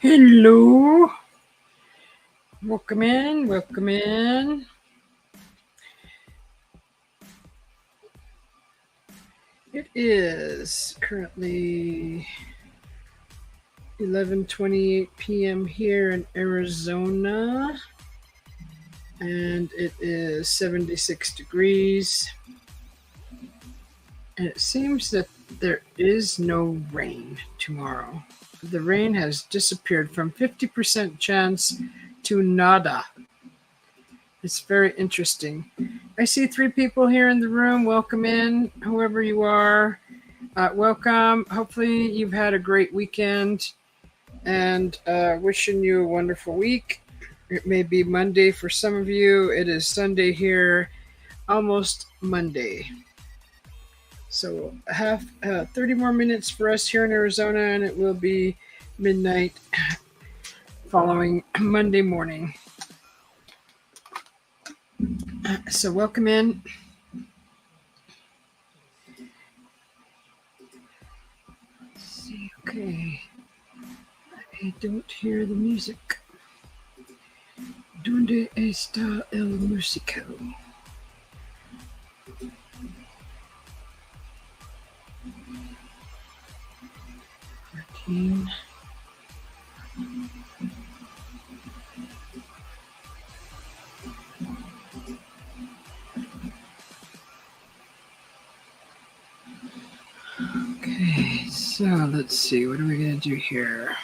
Hello. Welcome in. Welcome in. It is currently 11:28 p.m. here in Arizona, and it is 76 degrees. And it seems that there is no rain tomorrow. The rain has disappeared from 50% chance to nada. It's very interesting. I see 3 people here in the room. Welcome in, whoever you are. Welcome. Hopefully, you've had a great weekend and wishing you a wonderful week. It may be Monday for some of you. It is Sunday here, almost Monday. So, have 30 more minutes for us here in Arizona, and it will be midnight following Monday morning. So, welcome in. Let's see. Okay. I don't hear the music. ¿Dónde está el músico? 14. Okay, so let's see. What are we going to do here?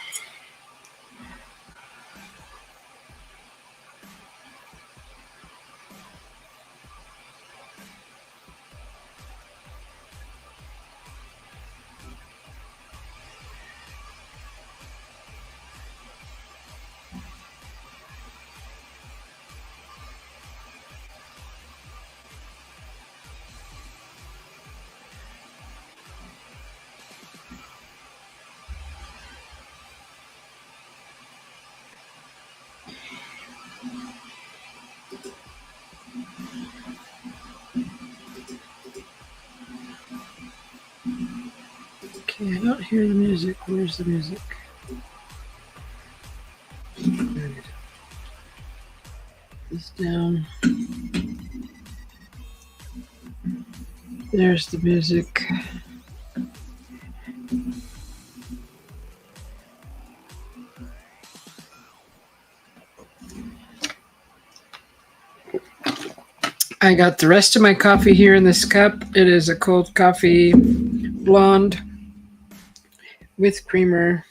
Okay, I don't hear the music. Where's the music? This down. There's the music. I got the rest of my coffee here in this cup. It is a cold coffee, blonde, with creamer.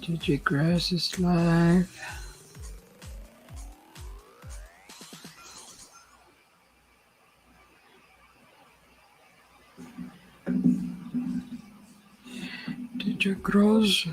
DJ Grass is live. DJ Grass.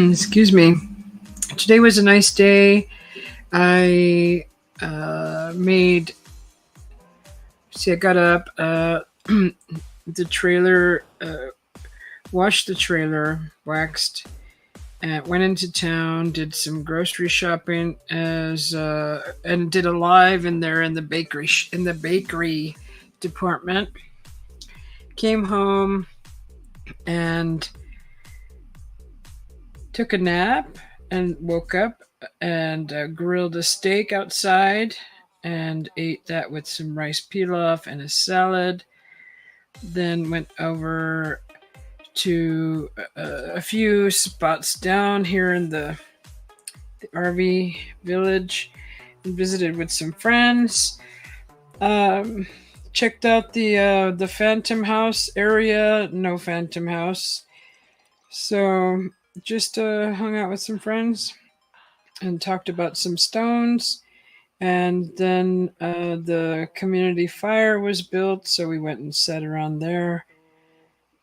Excuse me. Today was a nice day. I I got up, the trailer, washed the trailer, waxed, and went into town, did some grocery shopping and did a live in there in the bakery department. Came home and took a nap and woke up and grilled a steak outside and ate that with some rice pilaf and a salad. Then went over to a few spots down here in the RV village and visited with some friends. Um, Checked out the Phantom House area. No Phantom House. So just hung out with some friends and talked about some stones. And then the community fire was built, so we went and sat around there,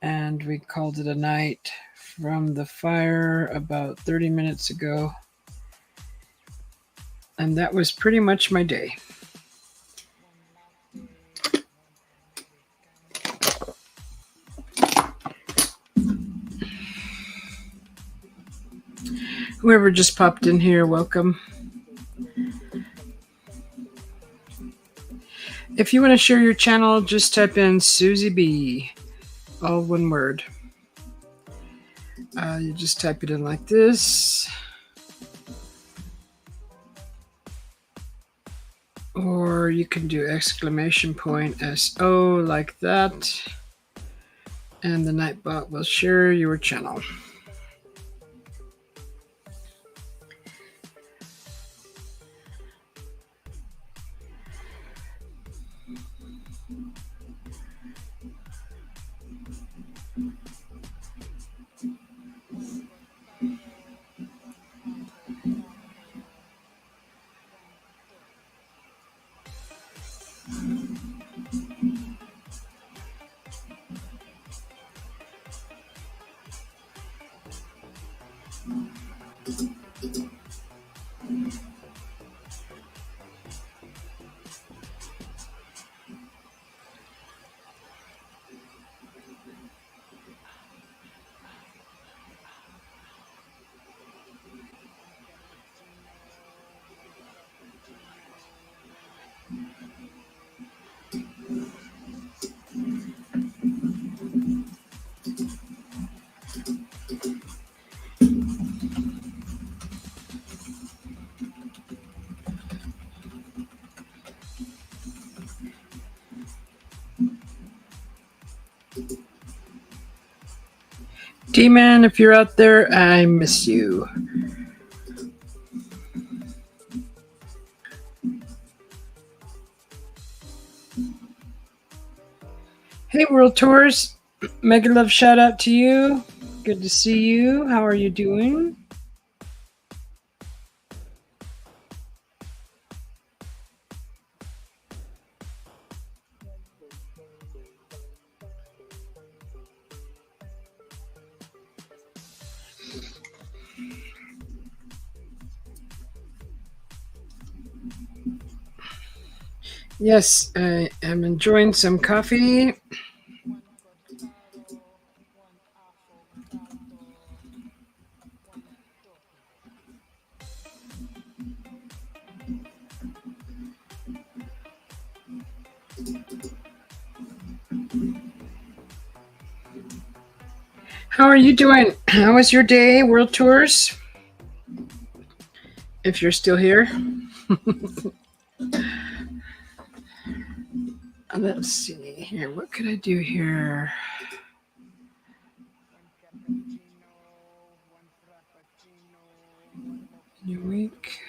and we called it a night from the fire about 30 minutes ago. And that was pretty much my day. Whoever just popped in here, welcome. If you want to share your channel, just type in Susie B, all one word. You just type it in like this. Or you can do exclamation point SO like that. And the Nightbot will share your channel. D-Man, if you're out there, I miss you. Hey, World Tours. Mega love shout out to you. Good to see you. How are you doing? Yes, I am enjoying some coffee. How are you doing? How was your day, World Tours? If you're still here. Let's see here. What could I do here? New week.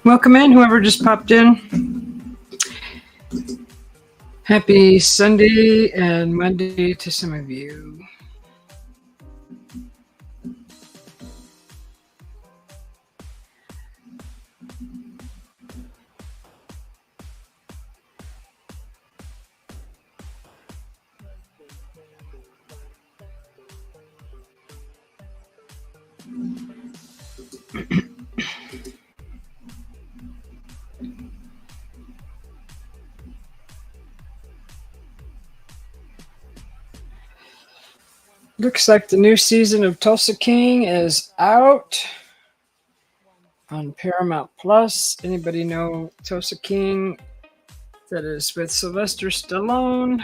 Welcome in, whoever just popped in. Happy Sunday and Monday to some of you. Looks like the new season of Tulsa King is out on Paramount Plus. Anybody know Tulsa King? That is with Sylvester Stallone.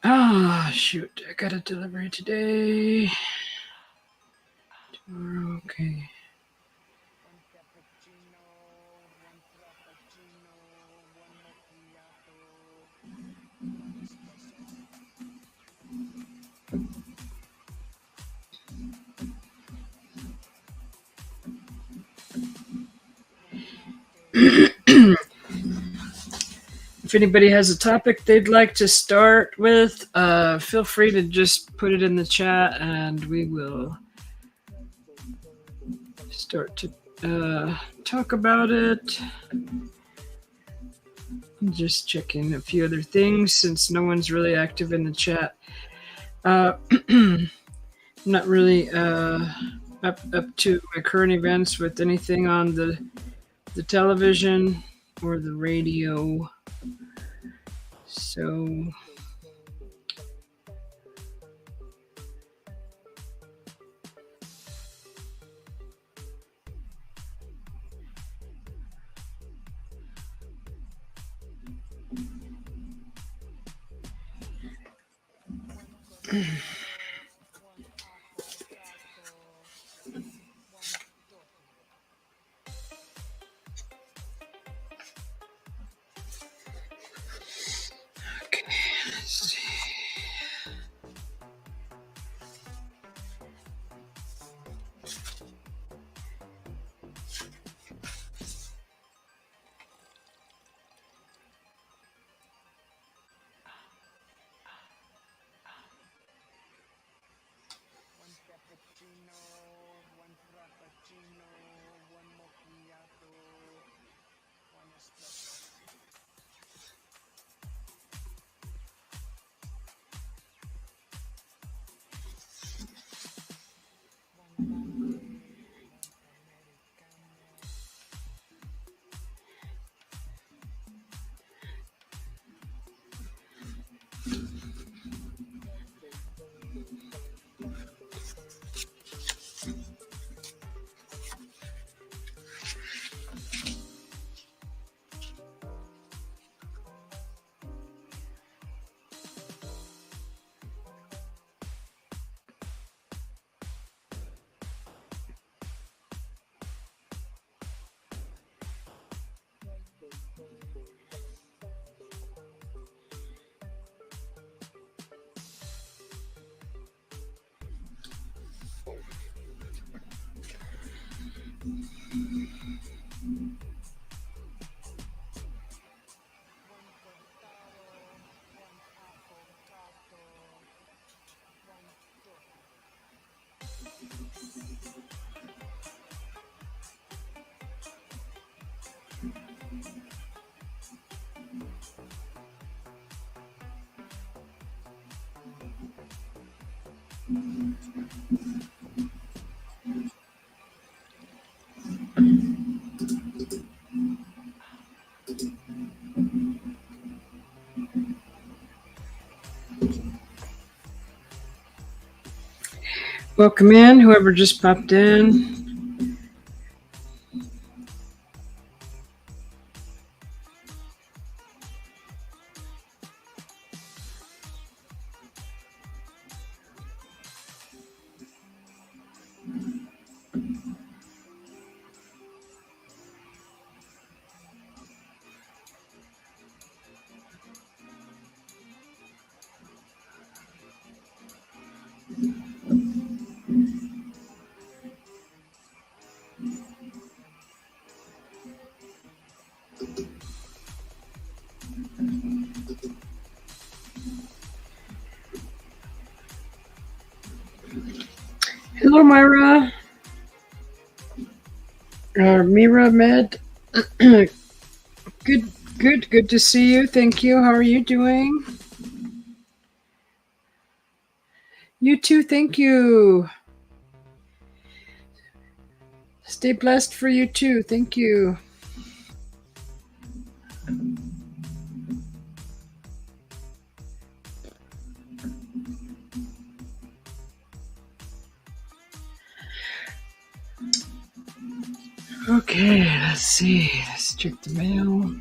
Ah, shoot. I got a delivery today. Tomorrow, okay. If anybody has a topic they'd like to start with, feel free to just put it in the chat and we will start to talk about it. I'm just checking a few other things since no one's really active in the chat. I'm not really up to my current events with anything on the television or the radio. So welcome in, whoever just popped in. Hello, Myra. Mira Med. Good to see you. Thank you. How are you doing? You too. Thank you. Stay blessed for you too. Thank you. Okay, let's see. Let's check the mail.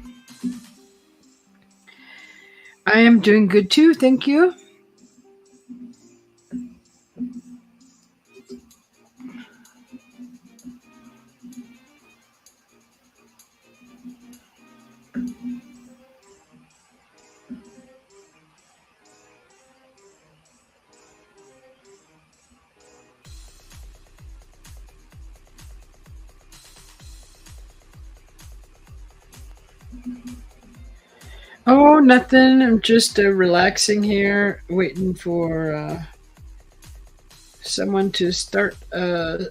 I am doing good too. Thank you. Oh, nothing. I'm just relaxing here, waiting for someone to start a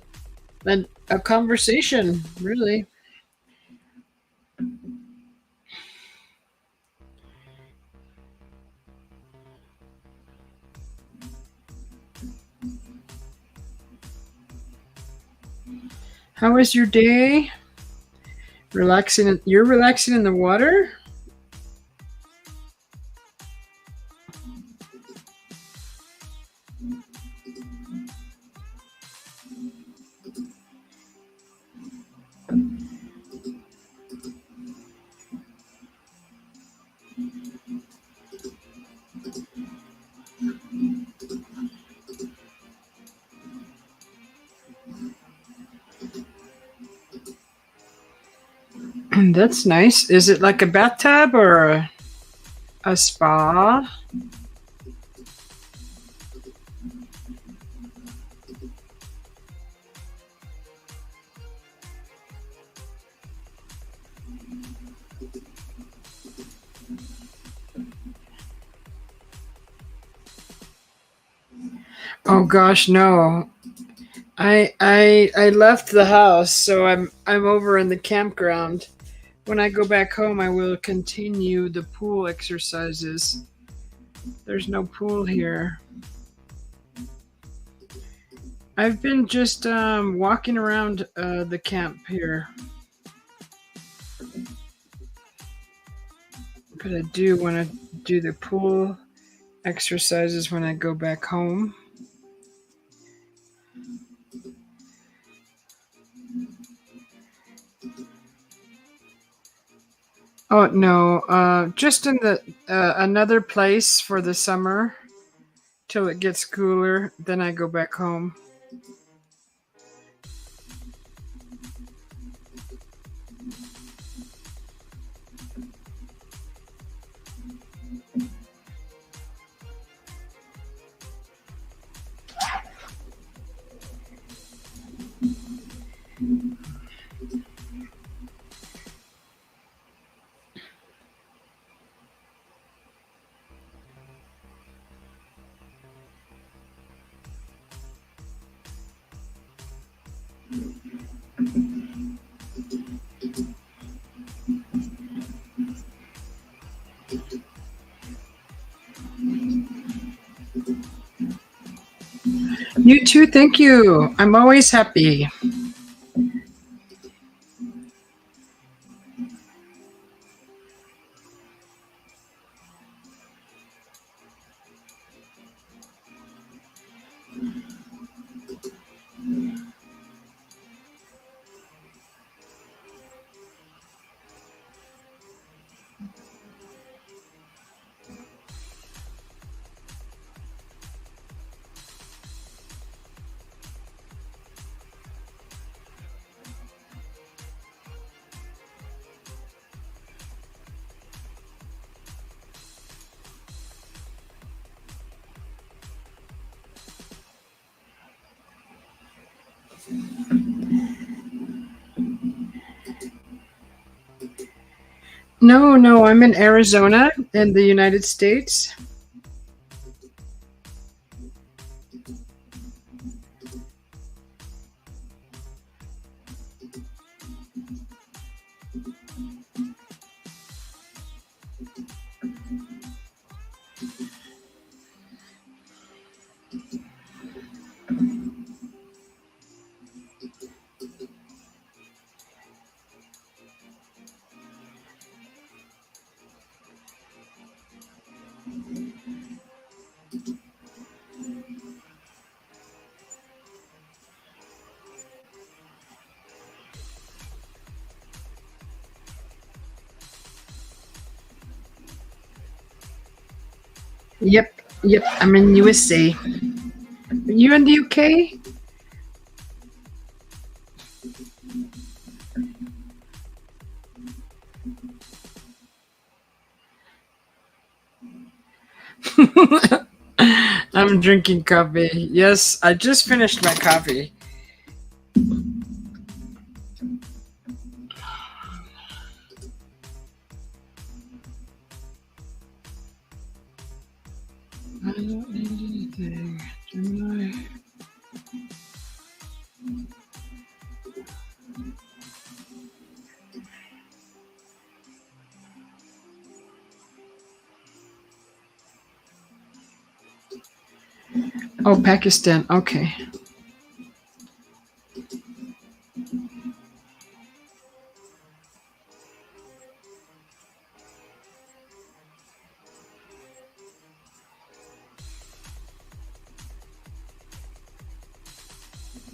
conversation, really. How was your day? Relaxing. You're relaxing in the water? That's nice. Is it like a bathtub or a spa? Oh gosh, no. I left the house, so I'm over in the campground. When I go back home, I will continue the pool exercises. There's no pool here. I've been just walking around the camp here, but I do want to do the pool exercises when I go back home. Oh no, just in the another place for the summer till it gets cooler. Then I go back home. You too, thank you. I'm always happy. No, no, I'm in Arizona in the United States. Yep, yep. I'm in USA. You in the UK? I'm drinking coffee. Yes, I just finished my coffee. I don't need anything. Gemini. Oh, Pakistan. Okay.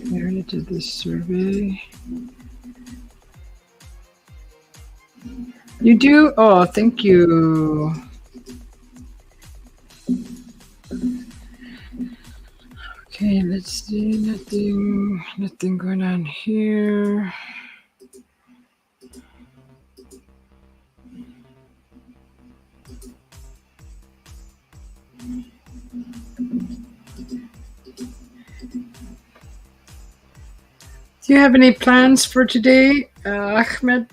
I already did this survey. You do? Oh, thank you. Okay, let's see. Nothing going on here. Do you have any plans for today, Ahmed?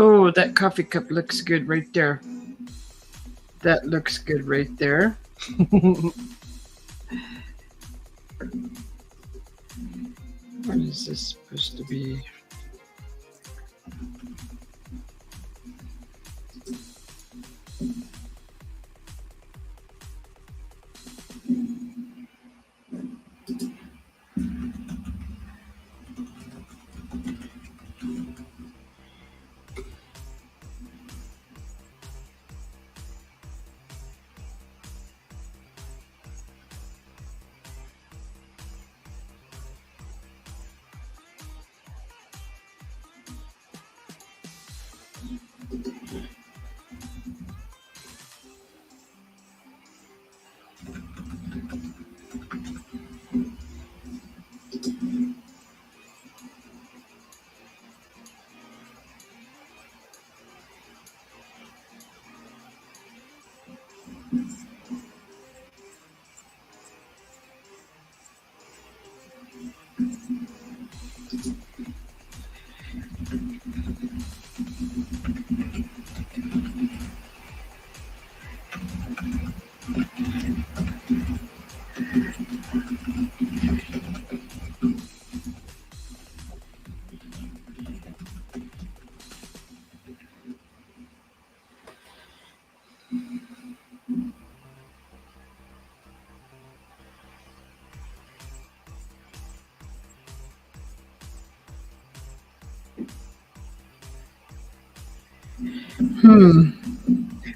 Oh, that coffee cup looks good right there. That looks good right there. What is this supposed to be?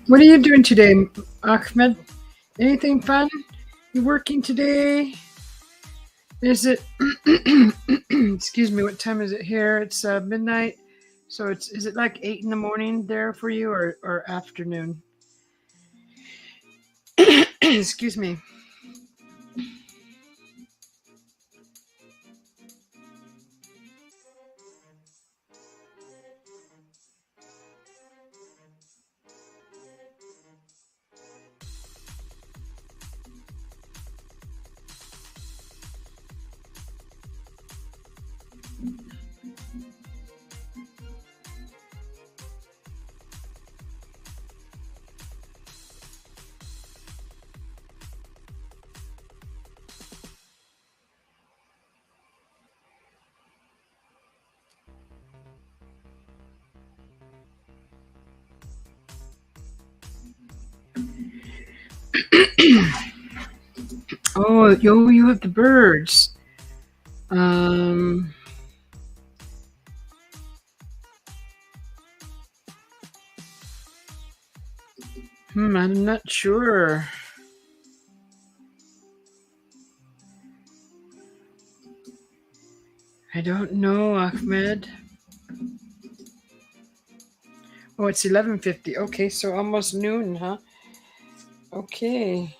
What are you doing today, Ahmed? Anything fun? You working today? Is it? Excuse me. What time is it here? It's midnight. So is it like 8 in the morning there for you, or afternoon? Excuse me. Oh, yo, you have the birds. Um, I'm not sure. I don't know, Ahmed. Oh, it's 11:50. Okay, so almost noon, huh? Okay.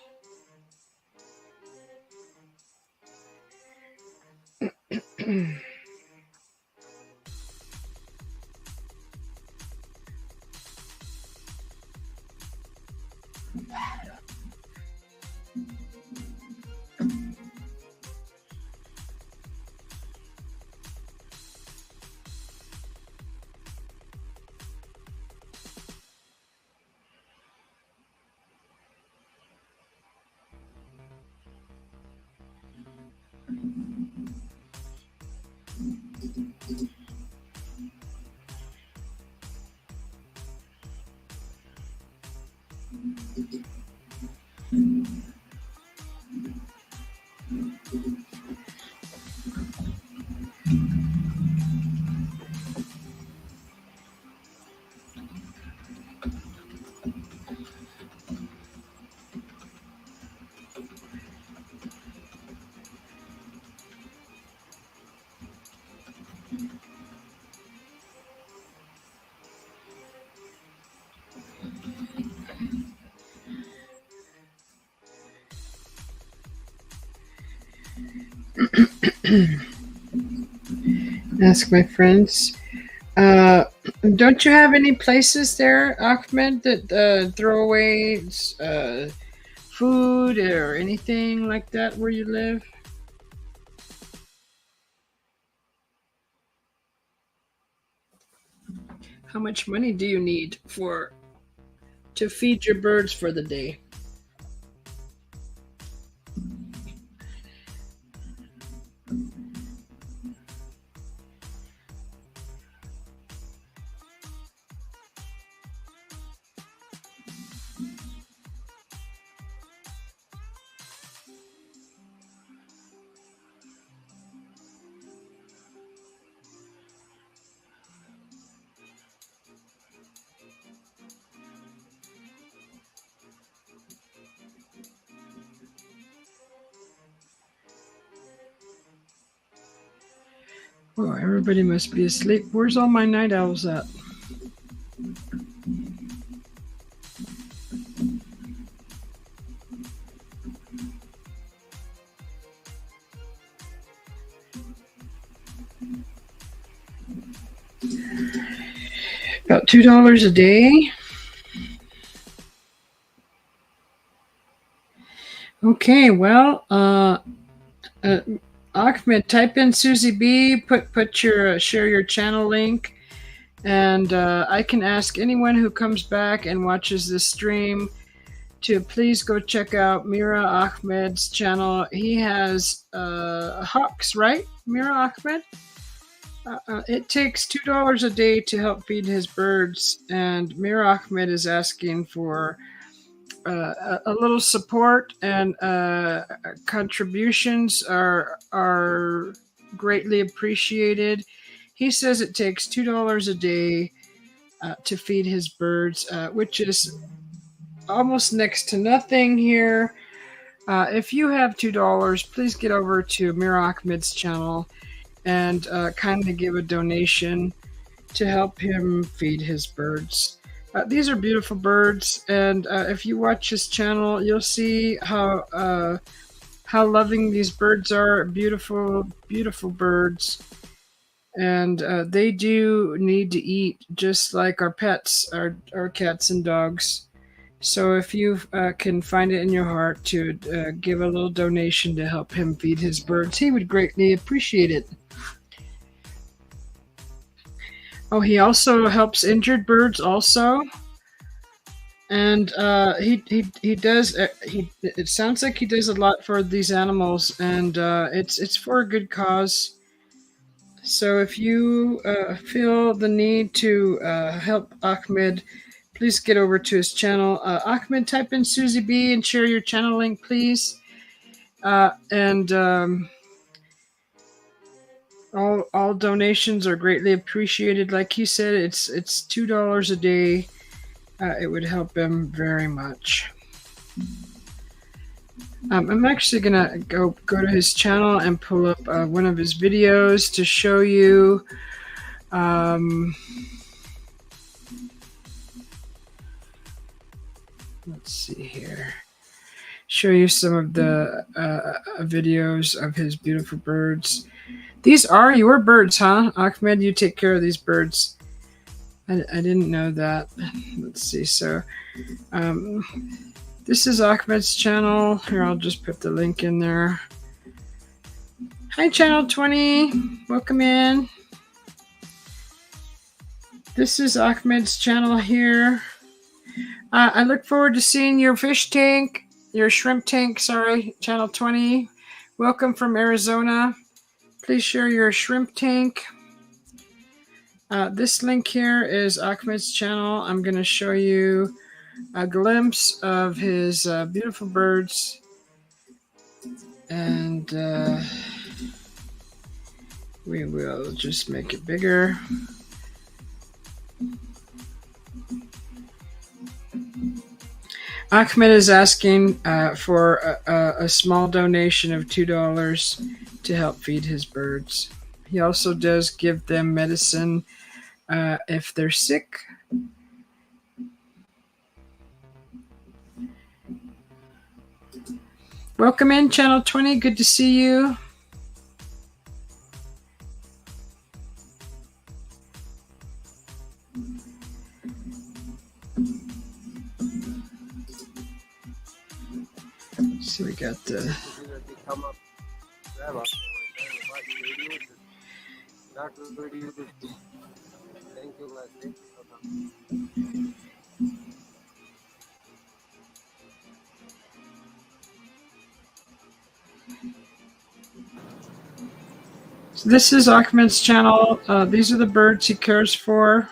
Ask my friends. Uh, don't you have any places there, Ahmed, that throw away food or anything like that where you live? How much money do you need for to feed your birds for the day? Oh, everybody must be asleep. Where's all my night owls at? About $2 a day. Okay, well, uh, Ahmed, type in Susie B. Put your share your channel link, and I can ask anyone who comes back and watches this stream to please go check out Mira Ahmed's channel. He has hawks, right, Mira Ahmed? It takes $2 a day to help feed his birds, and Mir Ahmed is asking for a little support, and contributions are greatly appreciated. He says it takes $2 a day to feed his birds, which is almost next to nothing here. If you have $2, please get over to Mir Ahmed's channel and kindly give a donation to help him feed his birds. These are beautiful birds, and if you watch his channel, you'll see how loving these birds are. Beautiful, beautiful birds, and they do need to eat just like our pets, our cats and dogs. So if you can find it in your heart to give a little donation to help him feed his birds, he would greatly appreciate it. Oh, he also helps injured birds also, and he does he. It sounds like he does a lot for these animals, and it's for a good cause. So if you feel the need to help Ahmed, please get over to his channel. Ahmed, type in Susie B and share your channel link, please. All donations are greatly appreciated. Like he said, it's $2 a day. It would help him very much. I'm actually gonna go to his channel and pull up one of his videos to show you. Let's see here. Show you some of the videos of his beautiful birds. These are your birds, huh? Ahmed, you take care of these birds. I didn't know that. Let's see. So, this is Ahmed's channel. Here, I'll just put the link in there. Hi, Channel 20. Welcome in. This is Ahmed's channel here. I look forward to seeing your fish tank, your shrimp tank, sorry, Channel 20. Welcome from Arizona. Please share your shrimp tank. This link here is Ahmed's channel. I'm going to show you a glimpse of his beautiful birds. And we will just make it bigger. Ahmed is asking for a small donation of $2 to help feed his birds. He also does give them medicine if they're sick. Welcome in, Channel 20. Good to see you. So we got the... So this is Ahmed's channel. These are the birds he cares for.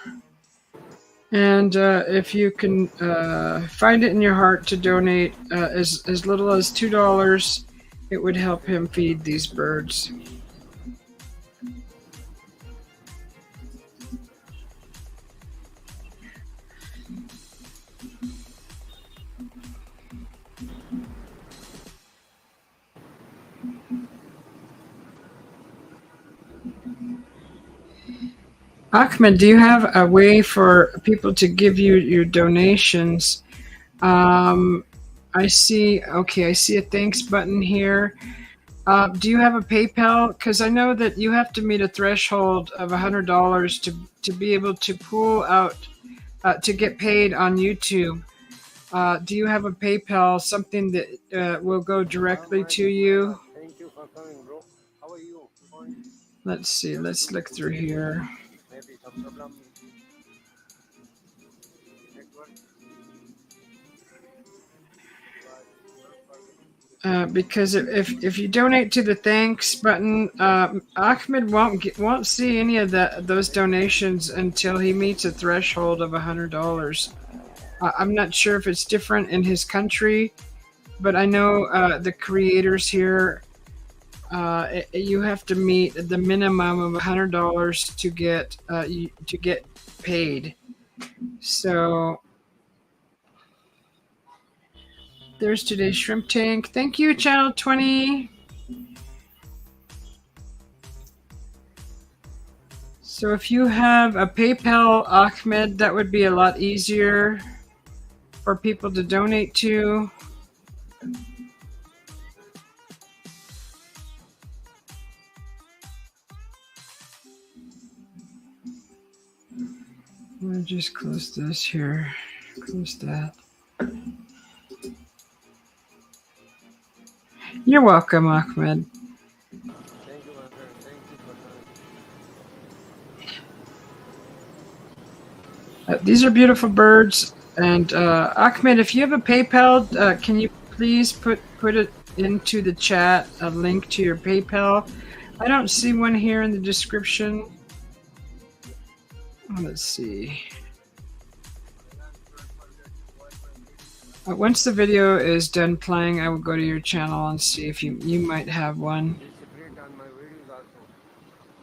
And if you can find it in your heart to donate as little as $2, it would help him feed these birds. Ahmed, do you have a way for people to give you your donations? I see a thanks button here. Do you have a PayPal? Because I know that you have to meet a threshold of $100 to be able to pull out, to get paid on YouTube. Do you have a PayPal, something that will go directly to you? Thank you for coming, bro. How are you? Let's see. Let's look through here. Maybe some problem. Because if you donate to the thanks button, Ahmed won't see any of those donations until he meets a threshold of $100. I'm not sure if it's different in his country, but I know the creators here, you have to meet the minimum of $100 to get paid. So there's today's shrimp tank. Thank you, Channel 20. So if you have a PayPal, Ahmed, that would be a lot easier for people to donate to. I'm going to just close this here. Close that. You're welcome, Ahmed. Thank you, my friend. Thank you for coming. These are beautiful birds. And Ahmed, if you have a PayPal, can you please put it into the chat, a link to your PayPal? I don't see one here in the description. Let's see. Once the video is done playing, I will go to your channel and see if you might have one. Please separate on my videos also.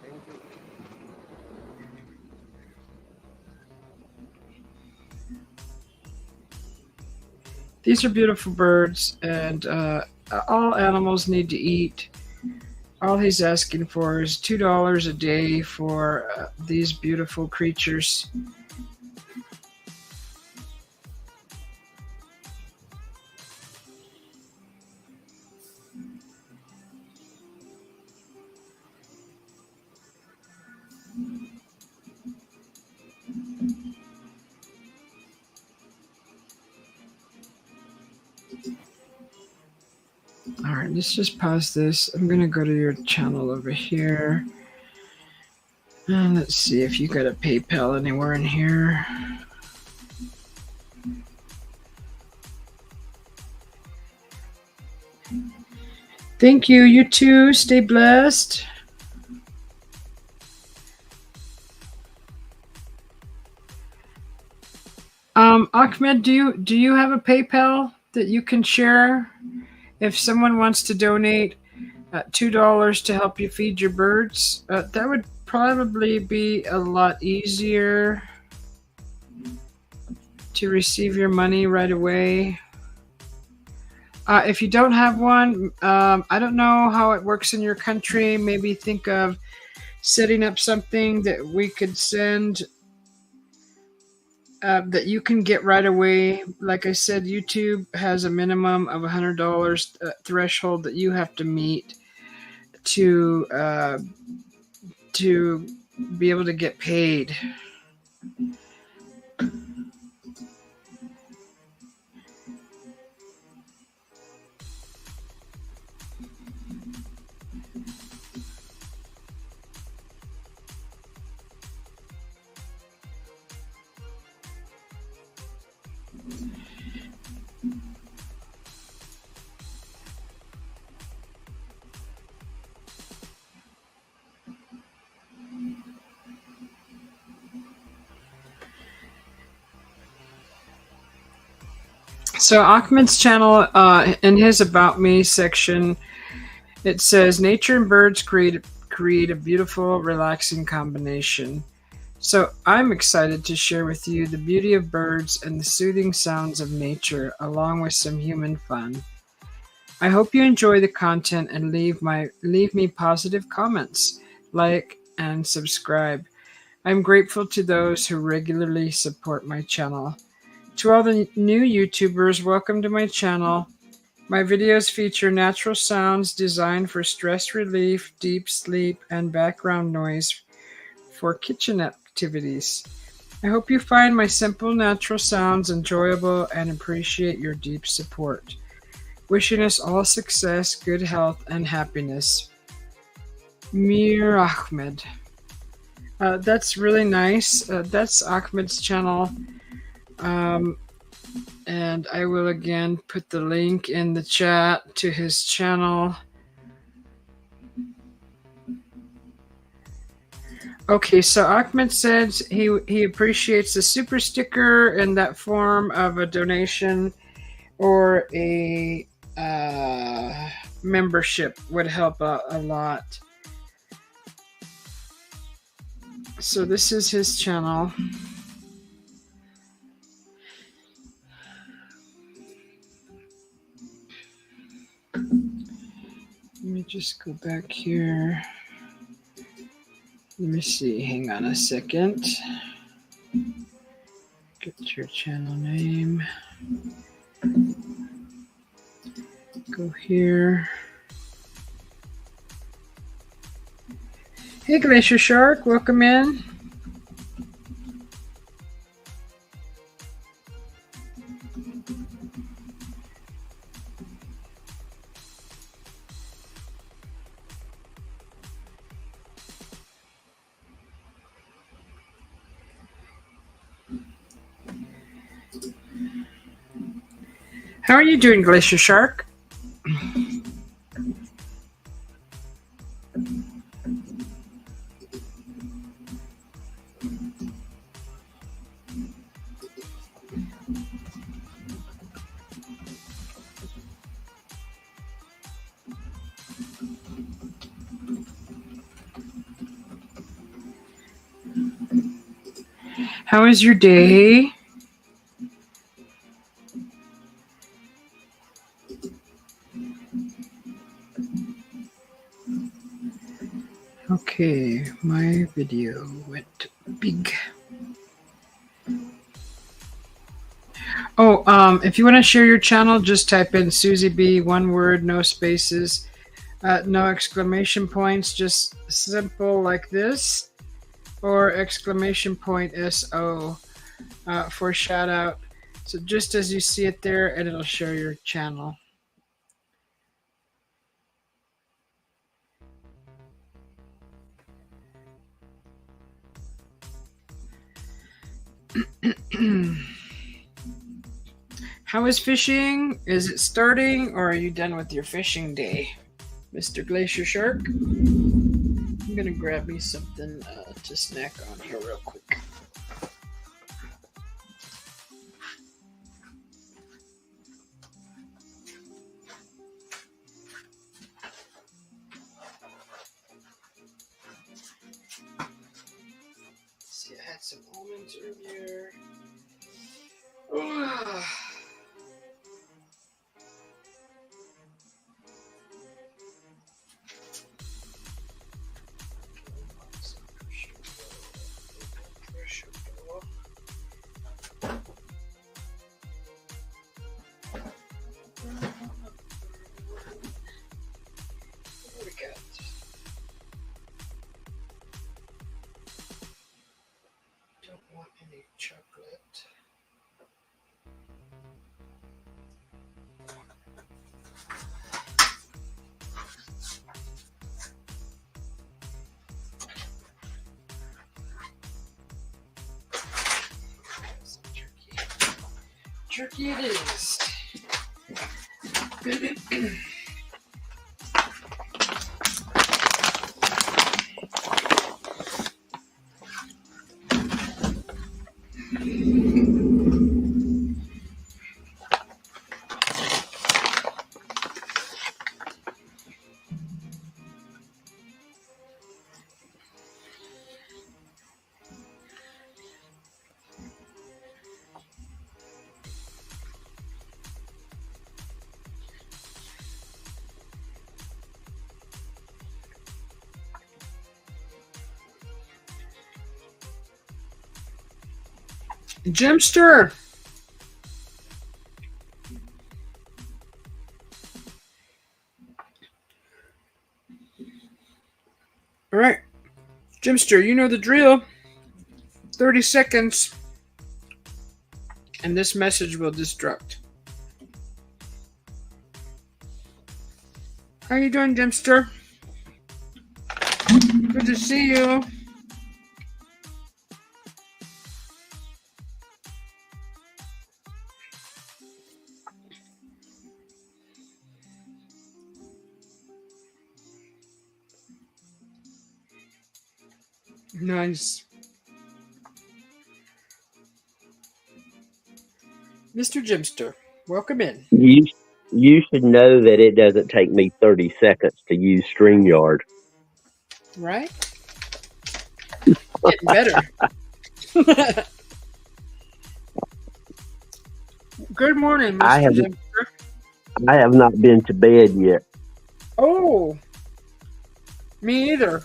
Thank you. These are beautiful birds, and all animals need to eat. All he's asking for is $2 a day for these beautiful creatures. All right, let's just pause this. I'm going to go to your channel over here. And let's see if you got a PayPal anywhere in here. Thank you. You too. Stay blessed. Ahmed, do you have a PayPal that you can share? If someone wants to donate $2 to help you feed your birds, that would probably be a lot easier to receive your money right away. If you don't have one, I don't know how it works in your country. Maybe think of setting up something that we could send that you can get right away. Like I said, YouTube has a minimum of $100 threshold that you have to meet to be able to get paid. So Ahmed's channel, in his About Me section, it says nature and birds create a beautiful, relaxing combination. So I'm excited to share with you the beauty of birds and the soothing sounds of nature, along with some human fun. I hope you enjoy the content and leave me positive comments, like and subscribe. I'm grateful to those who regularly support my channel. To all the new YouTubers, welcome to my channel. My videos feature natural sounds designed for stress relief, deep sleep, and background noise for kitchen activities. I hope you find my simple natural sounds enjoyable and appreciate your deep support. Wishing us all success, good health, and happiness. Mir Ahmed. That's really nice. That's Ahmed's channel. And I will again put the link in the chat to his channel. Okay, so Ahmed said he appreciates the super sticker in that form of a donation, or a membership would help a lot. So this is his channel. Let me just go back here. Let me see. Hang on a second. Get your channel name. Go here. Hey, Glacier Shark. Welcome in. How are you doing, Glacier Shark? How is your day? Okay, my video went big. Oh, if you want to share your channel, just type in Susie B, one word, no spaces, no exclamation points, just simple like this, or exclamation point SO for shout out. So just as you see it there, and it'll share your channel. How is fishing? Is it starting, or are you done with your fishing day, Mr. Glacier Shark? I'm gonna grab me something to snack on here real quick. See, I had some almonds earlier. Don't want any chocolate. Some turkey. Turkey it is. Jimster. All right. Jimster, you know the drill. 30 seconds. And this message will destruct. How you doing, Jimster? Good to see you. Nice. Mr. Jimster, welcome in. You should know that it doesn't take me 30 seconds to use StreamYard. Right? Getting better. Good morning, Mr. Jimster. I have not been to bed yet. Oh, me either.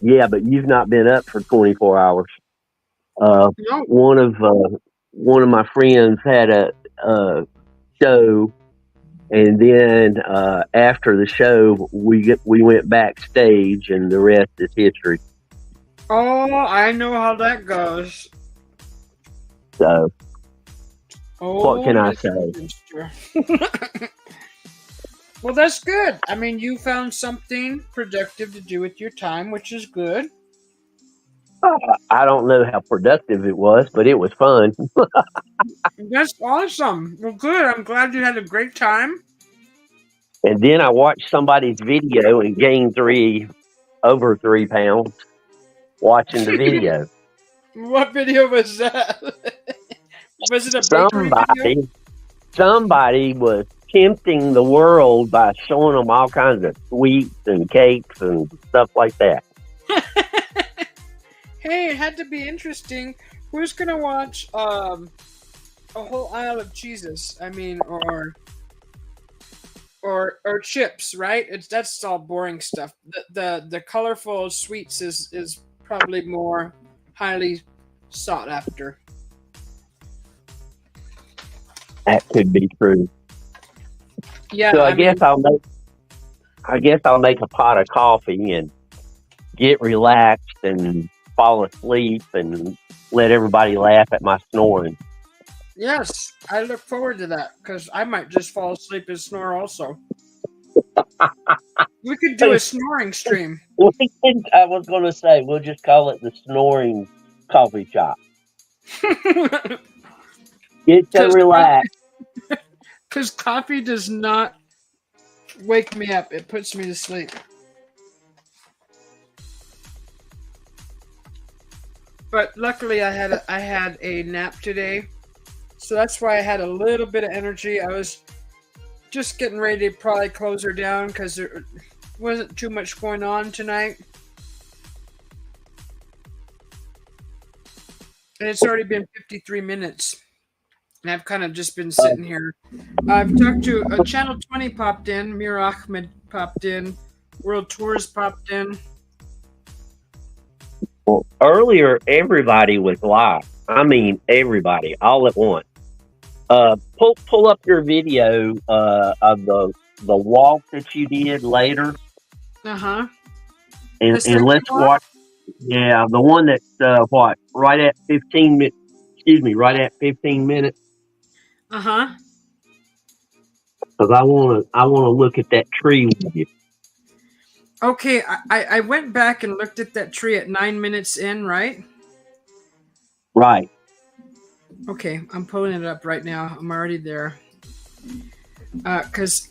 Yeah, but you've not been up for 24 hours. No. One of my friends had a show, and then after the show, we went backstage, and the rest is history. Oh, I know how that goes. So, Oh, what can I say? Well, that's good. I mean, you found something productive to do with your time, which is good. I don't know how productive it was, but it was fun. That's awesome. Well, good. I'm glad you had a great time. And then I watched somebody's video and gained over 3 pounds watching the video. What video was that? Was it a bakery video? Somebody was tempting the world by showing them all kinds of sweets and cakes and stuff like that. Hey, it had to be interesting. Who's gonna watch a whole aisle of cheeses? I mean, or chips, right? That's all boring stuff. The colorful sweets is probably more highly sought after. That could be true. Yeah, So I mean, I guess I'll make a pot of coffee and get relaxed and fall asleep and let everybody laugh at my snoring. yes, I look forward to that because I might just fall asleep and snore also. We could do a snoring stream. I was going to say we'll just call it the snoring coffee shop. Get so relaxed. Because coffee does not wake me up; it puts me to sleep. But luckily, I had a nap today, so that's why I had a little bit of energy. I was just getting ready to probably close her down because there wasn't too much going on tonight. And it's already been 53 minutes. And I've kind of just been sitting here. I've talked to Channel 20 popped in, Mir Ahmed popped in, World Tours popped in. Well, earlier everybody was live. I mean, everybody all at once. Pull up your video of the walk that you did later, Uh-huh. and let's watch. Yeah, the one that's what right at 15 minutes. Excuse me, right at 15 minutes. Uh-huh. Because I wanna look at that tree with you. Okay, I went back and looked at that tree at 9 minutes in, right? Right. Okay, I'm pulling it up right now. I'm already there. Because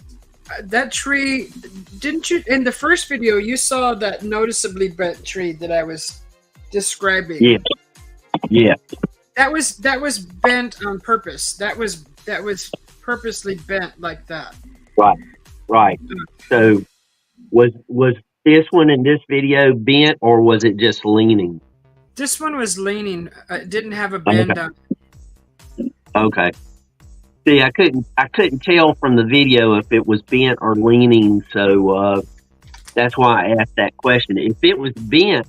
that tree, didn't you, in the first video, you saw that noticeably bent tree that I was describing. Yeah. Yeah. That was bent on purpose. That was purposely bent like that. Right. Right. So was this one in this video bent or was it just leaning? This one was leaning. It didn't have a bend on it. Okay. See, I couldn't tell from the video if it was bent or leaning, so that's why I asked that question. If it was bent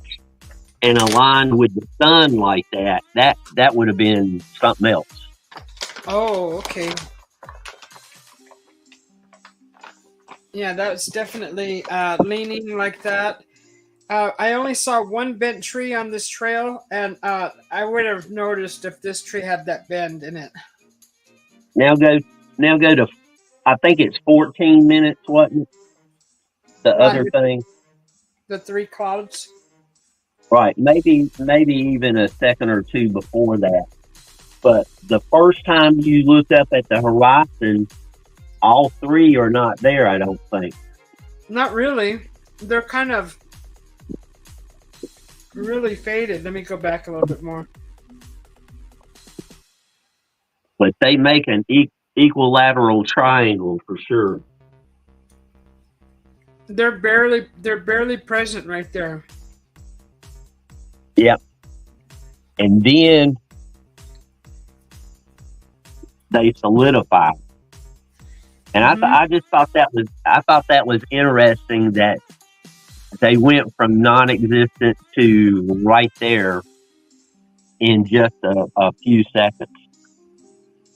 and aligned with the sun like that would have been something else. Oh, okay. Yeah, that's definitely leaning like that. I only saw one bent tree on this trail, and I would have noticed if this tree had that bend in it. Now go to, I think it's 14 minutes, wasn't it? The Right, other thing. the three clouds. Right. Maybe even a second or two before that. But the first time you look up at the horizon, all three are not there, I don't think. Not really. They're kind of really faded. Let me go back a little bit more. But they make an equilateral triangle for sure. They're barely present right there. Yep. And then they solidify. And I just thought that was interesting that they went from non-existent to right there in just a few seconds.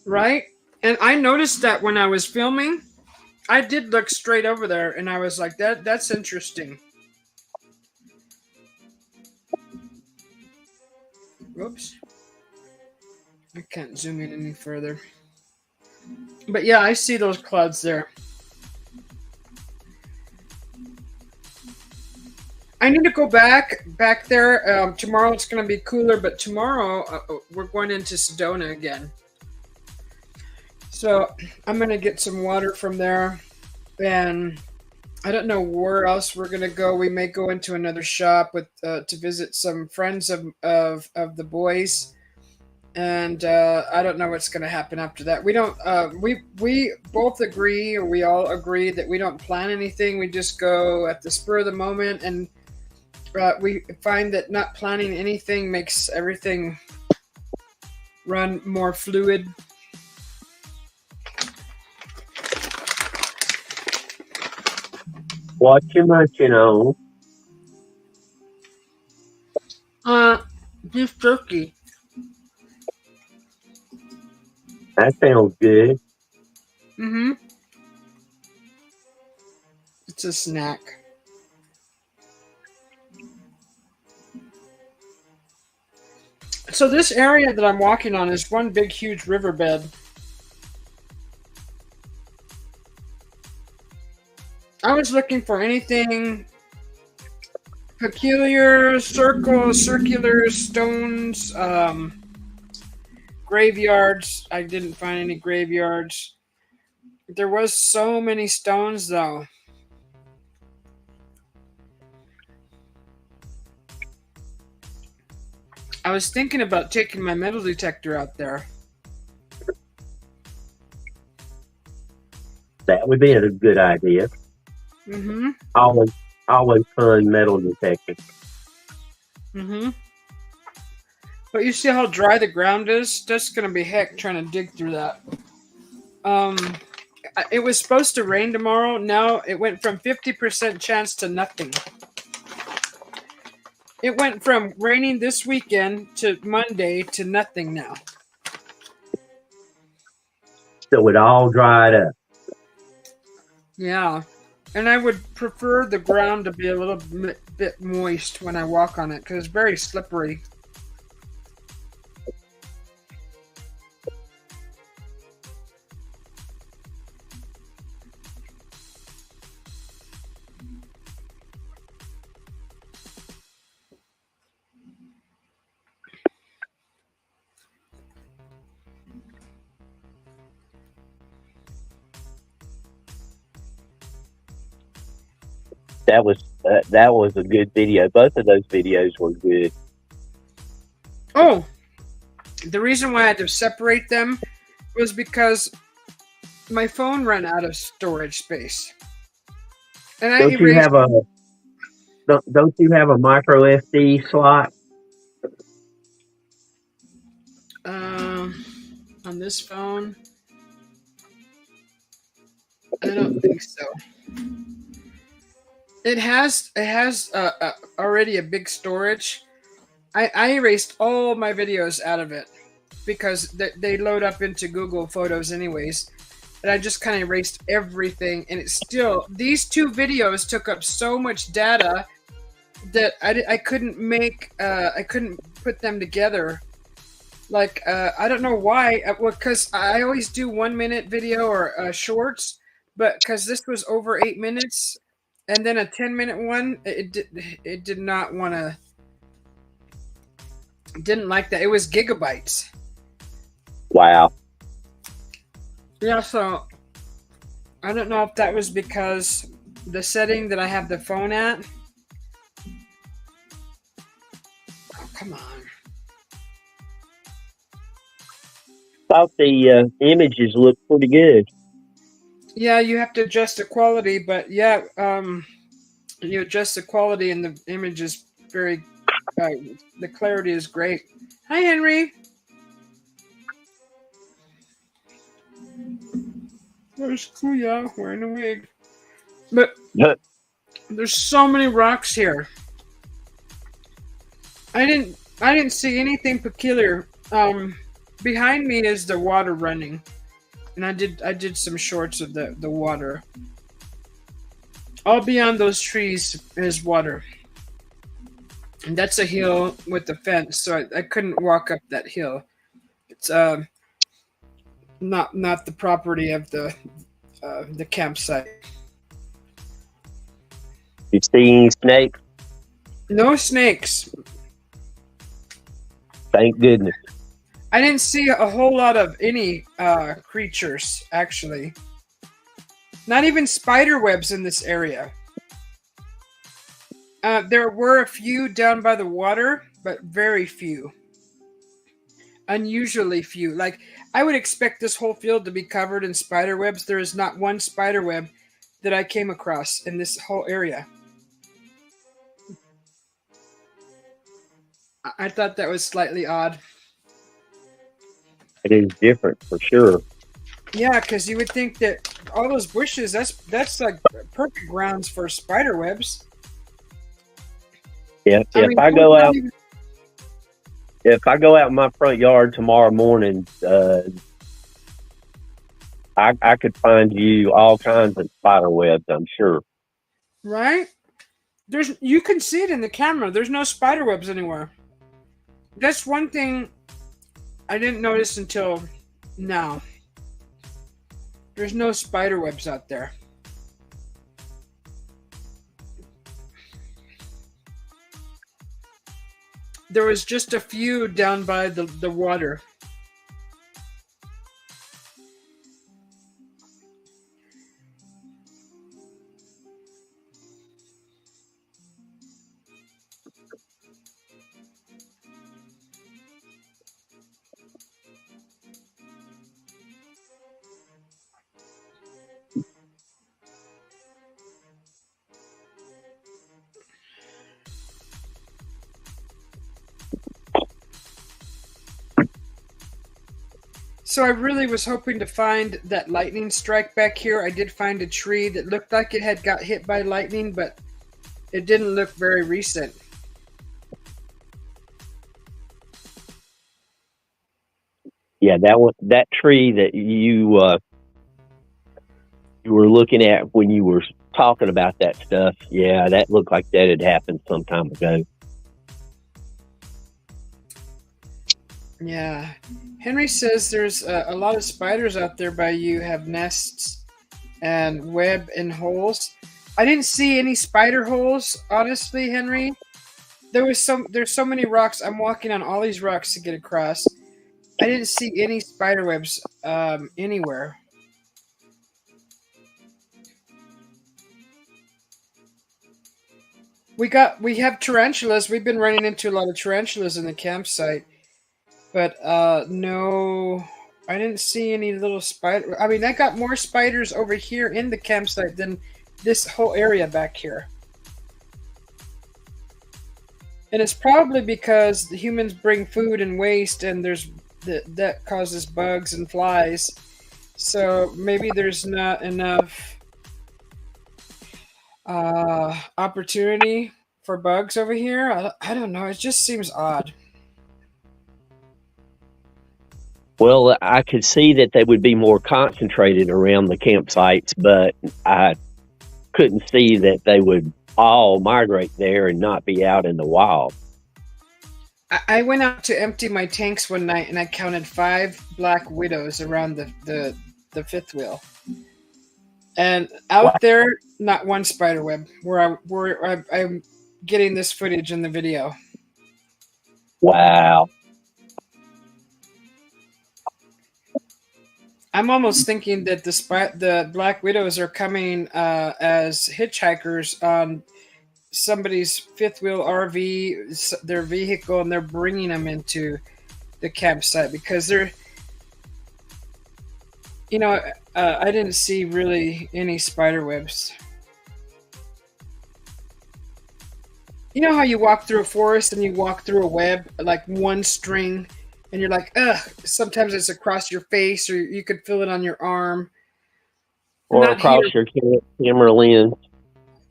Right? And I noticed that when I was filming, I did look straight over there and I was like, that's interesting. Whoops. I can't zoom in any further. But yeah, I see those clouds there. I need to go back there. Tomorrow it's going to be cooler, but tomorrow we're going into Sedona again. So I'm going to get some water from there. And I don't know where else we're going to go. We may go into another shop with to visit some friends of the boys. And I don't know what's going to happen after that. We don't. We both agree, or we all agree, that we don't plan anything. We just go at the spur of the moment. And We find that not planning anything makes everything run more fluid. What you munching on? Beef jerky. That sounds good. Mm-hmm. It's a snack. So this area that I'm walking on is one big, huge riverbed. I was looking for anything peculiar, circular stones, graveyards. I didn't find any graveyards. There was so many stones, though. I was thinking about taking my metal detector out there. That would be a good idea. Mm-hmm. Always fun metal detecting. Mm-hmm. But you see how dry the ground is? That's gonna be heck trying to dig through that. It was supposed to rain tomorrow. Now it went from 50% chance to nothing. It went from raining this weekend to Monday to nothing now. So it all dried up. Yeah. And I would prefer the ground to be a little bit moist when I walk on it because it's very slippery. That was a good video. Both of those videos were good. Oh, the reason why I had to separate them was because my phone ran out of storage space. And I Don't you erased. don't you have a micro SD slot? On this phone, I don't think so. It has already a big storage. I erased all my videos out of it because they load up into Google Photos anyways. And I just kind of erased everything, and it's still, these two videos took up so much data that I couldn't I couldn't put them together. Like I don't know why. Because I always do 1 minute video or shorts, but because this was over 8 minutes, and then a 10-minute one, it did not want to. Didn't like that. It was gigabytes. Wow. Yeah, so I don't know if that was because the setting that I have the phone at. Oh, come on. Thought the images looked pretty good. Yeah, you have to adjust the quality, but yeah, you adjust the quality and the image is very, the clarity is great. Hi, Henry. There's Kuya wearing a wig. But there's so many rocks here. I didn't see anything peculiar. Behind me is the water running, and I did some shorts of the water. All beyond those trees is water, and that's a hill with a fence, so I couldn't walk up that hill. It's not the property of the campsite. You see any snakes? No snakes. Thank goodness. I didn't see a whole lot of any creatures, actually. Not even spider webs in this area. There were a few down by the water, but very few. Unusually few. Like, I would expect this whole field to be covered in spider webs. There is not one spider web that I came across in this whole area. I thought that was slightly odd. It is different for sure. Yeah, because you would think that all those bushes, that's like perfect grounds for spider webs. Yeah, I mean, how would not even- if I go out in my front yard tomorrow morning, I could find you all kinds of spider webs. I'm sure. right? You can see it in the camera. There's no spider webs anywhere. That's one thing I didn't notice until now. There's no spider webs out there. There was just a few down by the water. So I really was hoping to find that lightning strike back here. I did find a tree that looked like it had got hit by lightning, but it didn't look very recent. Yeah, that tree that you were looking at when you were talking about that stuff. Yeah, that looked like that had happened some time ago. Yeah. Henry says there's a lot of spiders out there by you, have nests and web and holes. I didn't see any spider holes, honestly, Henry. There's so many rocks. I'm walking on all these rocks to get across. I didn't see any spider webs anywhere. We have tarantulas. We've been running into a lot of tarantulas in the campsite. But no, I didn't see any little spider. I mean, I got more spiders over here in the campsite than this whole area back here. And it's probably because the humans bring food and waste, and that causes bugs and flies. So maybe there's not enough opportunity for bugs over here. I don't know. It just seems odd. Well, I could see that they would be more concentrated around the campsites, but I couldn't see that they would all migrate there and not be out in the wild. I went out to empty my tanks one night and I counted 5 black widows around the fifth wheel. And out there, not one spider web. I'm getting this footage in the video. Wow. I'm almost thinking that the black widows are coming as hitchhikers on somebody's fifth wheel RV, their vehicle, and they're bringing them into the campsite because they're, I didn't see really any spider webs. You know how you walk through a forest and you walk through a web, like one string, and you're like, ugh, sometimes it's across your face or you could feel it on your arm. Or not across your camera lens.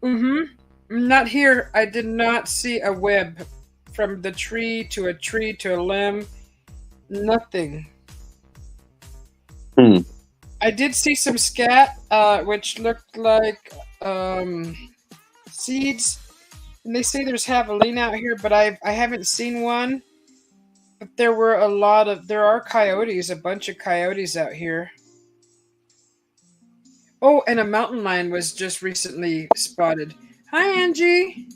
Mm-hmm. Not here. I did not see a web from the tree to a limb. Nothing. I did see some scat, which looked like seeds. And they say there's javelina out here, but I haven't seen one. But there are coyotes, a bunch of coyotes out here. Oh, and a mountain lion was just recently spotted. Hi, Angie.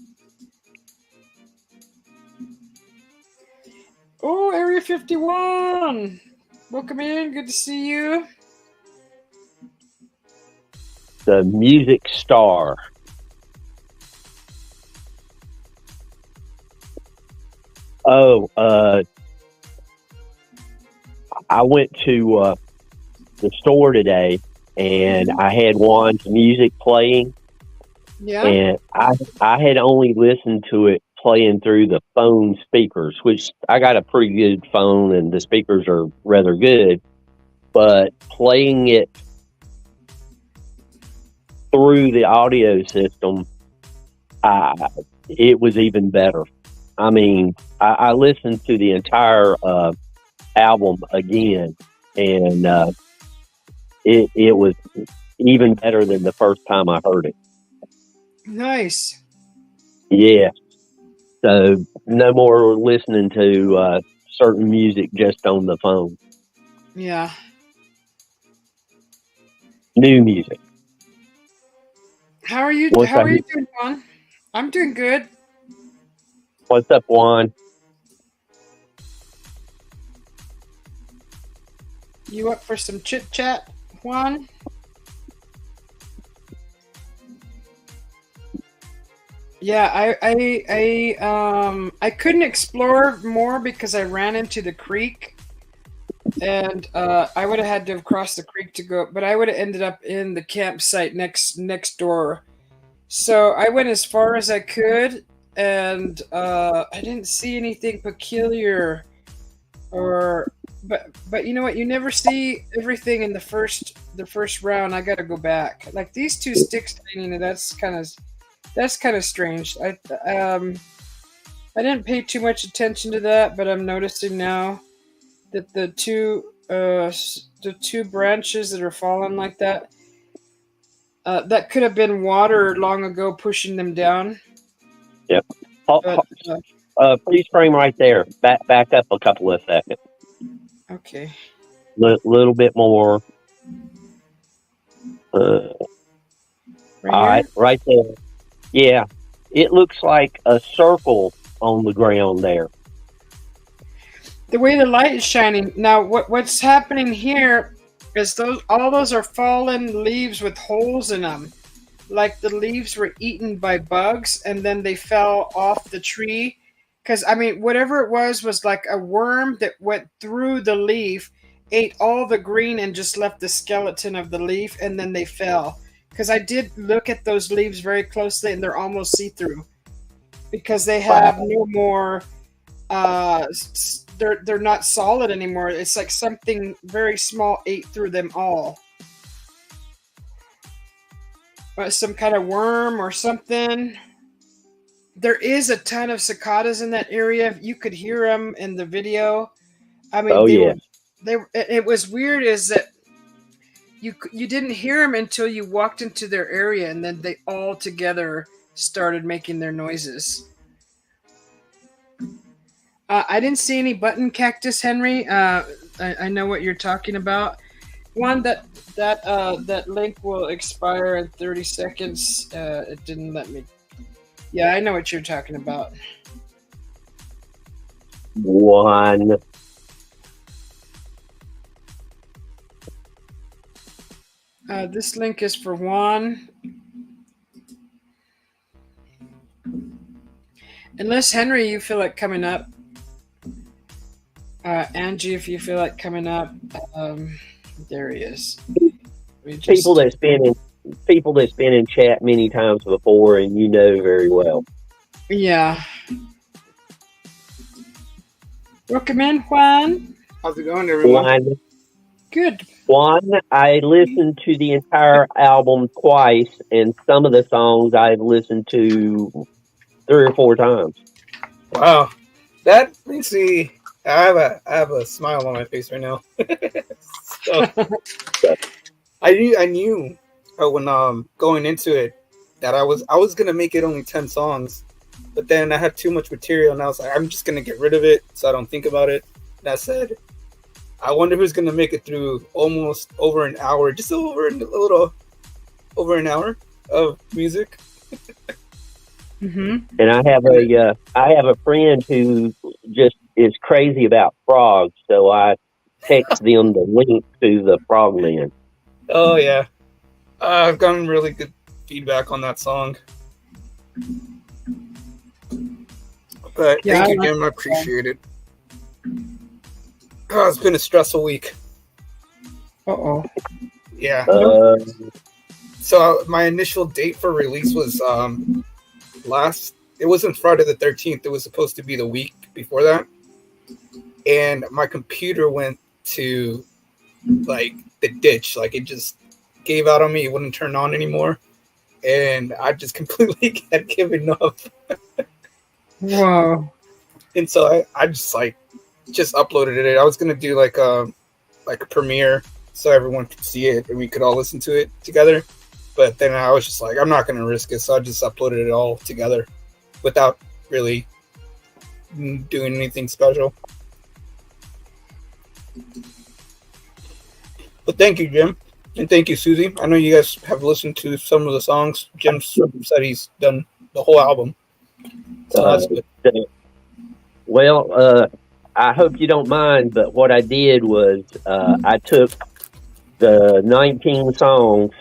Oh, Area 51. Welcome in. Good to see you. The music star. Oh, I went to the store today, and I had Juan's music playing. Yeah. And I had only listened to it playing through the phone speakers, which I got a pretty good phone and the speakers are rather good, but playing it through the audio system, it was even better. I mean, I listened to the entire album again, and it was even better than the first time I heard it. Nice. Yeah. So no more listening to certain music just on the phone. Yeah. New music. How are you? What's How up? are you doing, Juan? I'm doing good. What's up, Juan? You up for some chit chat, Juan? Yeah, I couldn't explore more because I ran into the creek, and I would have had to have crossed the creek to go, but I would have ended up in the campsite next door. So I went as far as I could, and I didn't see anything peculiar, but you know what? You never see everything in the first round. I got to go back. Like these two sticks hanging, that's kind of strange. I didn't pay too much attention to that, but I'm noticing now that the two branches that are falling like that, that could have been water long ago pushing them down. Yep. But, Please frame right there. Back up a couple of seconds. Okay. Little bit more. All right, right there. Yeah, it looks like a circle on the ground there. The way the light is shining. Now, what's happening here is all those are fallen leaves with holes in them. Like the leaves were eaten by bugs and then they fell off the tree. Because, I mean, whatever it was like a worm that went through the leaf, ate all the green and just left the skeleton of the leaf, and then they fell. Because I did look at those leaves very closely, and they're almost see-through. Because they have no more, they're not solid anymore. It's like something very small ate through them all. Some kind of worm or something. There is a ton of cicadas in that area. You could hear them in the video. I mean, it was weird is that you didn't hear them until you walked into their area, and then they all together started making their noises. I didn't see any button cactus, Henry. I know what you're talking about. One that link will expire in 30 seconds. It didn't let me. Yeah, I know what you're talking about. One. This link is for Juan. Unless, Henry, you feel like coming up. Angie, if you feel like coming up. There he is. People that's been in chat many times before, and you know very well. Yeah. Welcome in, Juan. How's it going, everyone? Juan, Good. Juan, I listened to the entire album twice, and some of the songs I've listened to 3 or 4 times. Wow, that makes me. I have a smile on my face right now. So, I knew when going into it that I was gonna make it only 10 songs, but then I had too much material, and I was like, I'm just gonna get rid of it so I don't think about it. And I said, I wonder who's gonna make it through almost over an hour, just a little over an hour of music. Mm-hmm. And I have a friend who just is crazy about frogs, so I text them the link to the Frogman. Oh yeah, I've gotten really good feedback on that song. But thank you, Jim. I appreciate it. Oh, it's been a stressful week. Uh-oh. Yeah. So my initial date for release was it wasn't Friday the 13th. It was supposed to be the week before that, and my computer went to like the ditch. Like it just gave out on me. It wouldn't turn on anymore, and I just completely had given up. Wow. And so I just uploaded it. I was gonna do like a premiere so everyone could see it and we could all listen to it together. But then I was just like, I'm not gonna risk it, so I just uploaded it all together without really doing anything special. But thank you, Jim, and thank you, Susie. I know you guys have listened to some of the songs. Jim said he's done the whole album. So that's good. Well, I hope you don't mind, but what I did was I took the 19 songs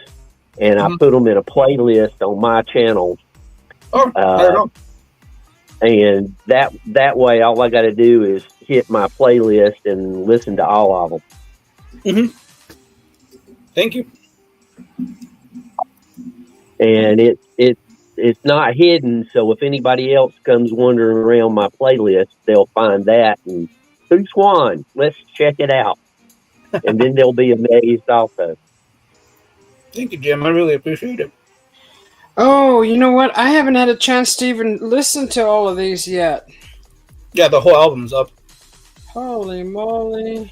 and I put them in a playlist on my channel. Oh, I don't know. And that way, all I got to do is hit my playlist and listen to all of them. Mm-hmm. Thank you. And it's not hidden, so if anybody else comes wandering around my playlist, they'll find that and who's Juan? Let's check it out. And then they'll be amazed also. Thank you, Jim. I really appreciate it. Oh, you know what? I haven't had a chance to even listen to all of these yet. Yeah, the whole album's up. Holy moly.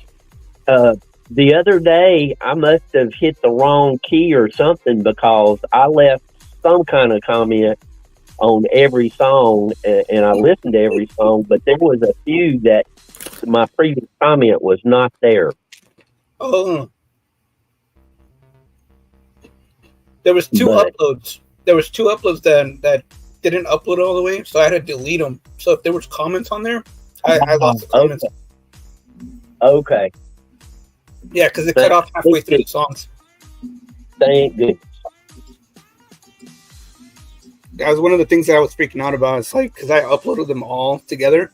The other day, I must have hit the wrong key or something because I left some kind of comment on every song, and I listened to every song, but there was a few that my previous comment was not there. Oh. There was two uploads. There was two uploads that didn't upload all the way, so I had to delete them. So if there was comments on there, I lost the comments. Okay. Yeah, because it cut off halfway through the songs. Thank goodness. That was one of the things that I was freaking out about. It's like, because I uploaded them all together,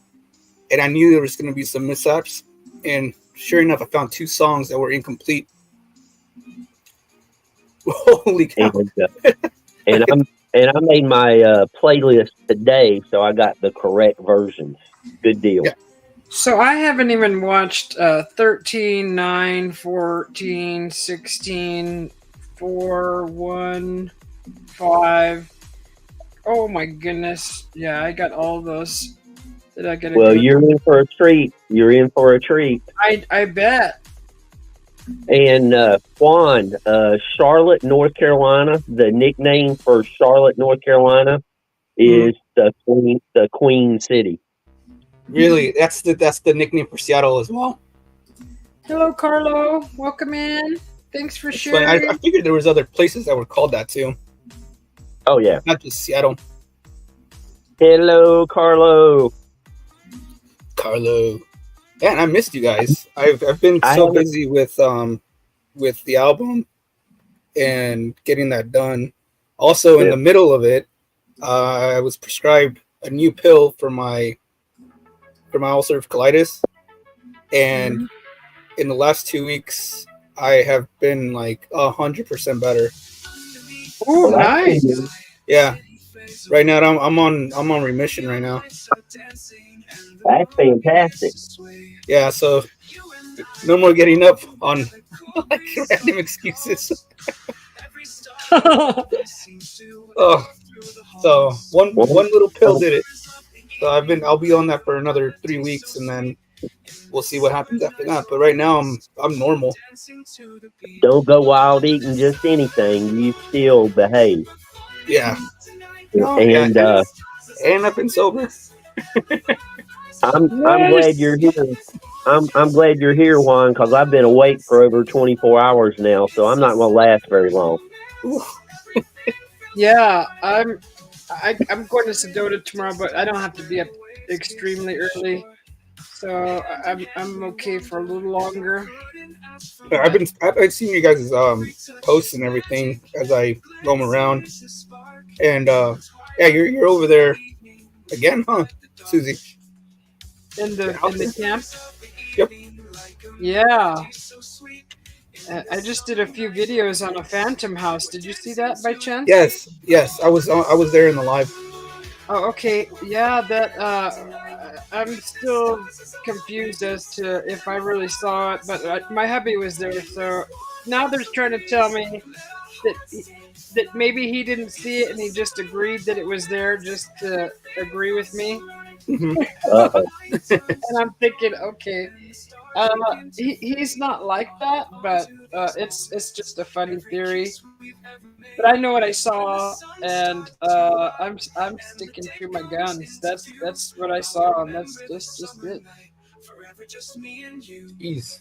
and I knew there was going to be some mishaps. And sure enough, I found two songs that were incomplete. Holy cow. And I made my playlist today, so I got the correct versions. Good deal. Yeah. So I haven't even watched 13, 9, 14, 16, 4, 1, 5. Oh my goodness. Yeah, I got all those. Did I get it? Well, you're in for a treat. You're in for a treat. I bet. And Juan, Charlotte, North Carolina, the nickname for Charlotte, North Carolina is the Queen City. Really? That's the nickname for Seattle as well? Hello, Carlo. Welcome in. Thanks for sharing. I figured there was other places that were called that too. Oh, yeah. Not just Seattle. Hello, Carlo. Carlo. Man, I missed you guys. I've been so busy with the album and getting that done. Also, in the middle of it, I was prescribed a new pill for my ulcerative colitis, and in the last 2 weeks, I have been like 100% better. Oh, nice. Yeah. Right now, I'm on remission right now. That's fantastic. Yeah, so no more getting up on like random excuses. Oh, so one little pill did it. So I'll be on that for another 3 weeks, and then we'll see what happens after that. But right now I'm normal. Don't go wild eating just anything. You still behave. Yeah. And I've been sober. I'm glad you're here. I'm glad you're here, Juan, because I've been awake for over 24 hours now, so I'm not going to last very long. Yeah, I'm going to Sedona tomorrow, but I don't have to be up extremely early, so I'm okay for a little longer. I've seen you guys posts and everything as I roam around, and yeah, you're over there again, huh, Susie? In the camp. Yep. Yeah. I just did a few videos on a phantom house. Did you see that by chance? Yes. I was there in the live. Oh, okay. Yeah, that I'm still confused as to if I really saw it, but my hubby was there, so now they're trying to tell me that that maybe he didn't see it and he just agreed that it was there just to agree with me. Mhm. Uh-oh. And I'm thinking, okay, he's not like that, but it's just a funny theory. But I know what I saw, and I'm sticking to my guns. That's what I saw, and that's just it. Jeez.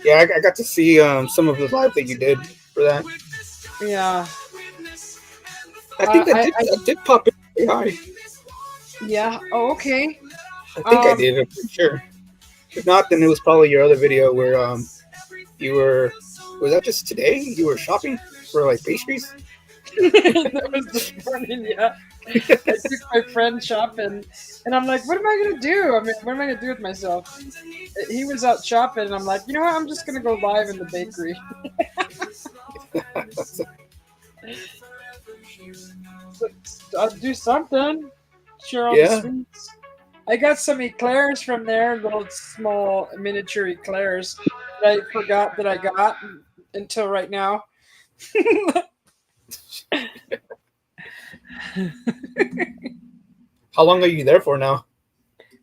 Yeah, I got to see some of the live that you did for that. Yeah. I think I I did pop in AI. yeah. Oh, okay. I think I Um, did. I'm pretty sure. If not, then it was probably your other video where you were. Was that just today? You were shopping for like pastries. that was this morning. Yeah, I took my friend shopping, and I'm like, what am I gonna do? I mean, what am I gonna do with myself? He was out shopping, and I'm like, you know what? I'm just gonna go live in the bakery. I'll do something. Share all the Yeah. sweets. I got some eclairs from there, little small miniature eclairs that I forgot that I got until right now. How long are you there for now?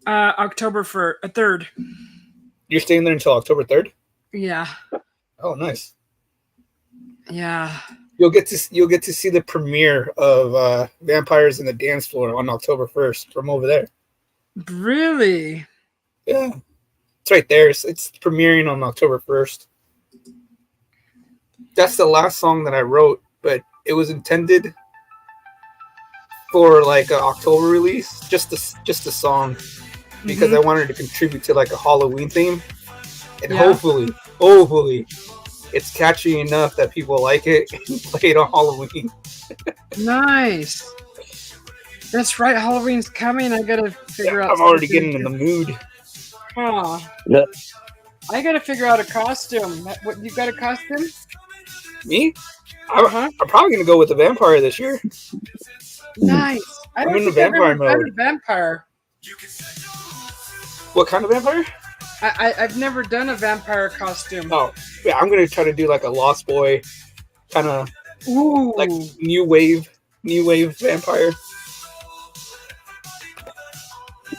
October for a third. You're staying there until October 3rd. Yeah, Oh, nice. yeah. You'll get to see the premiere of Vampires in the Dance Floor on October 1st from over there. Really? Yeah, it's right there. It's premiering on October 1st. That's the last song that I wrote, but it was intended for like an October release, just a song, because I wanted to contribute to like a Halloween theme, and Yeah. hopefully, it's catchy enough that people like it and play it on Halloween. Nice. That's right. Halloween's coming. I gotta figure out. I'm already something getting in to- the mood. Huh. Yeah. I gotta figure out a costume. What you got a costume? Me? Uh-huh. I'm probably gonna go with the vampire this year. Nice. I I'm don't in the think I've vampire ever done mode. a vampire. What kind of vampire? I've never done a vampire costume. Oh, yeah, I'm gonna try to do like a Lost Boy, kind of Ooh. like new wave vampire,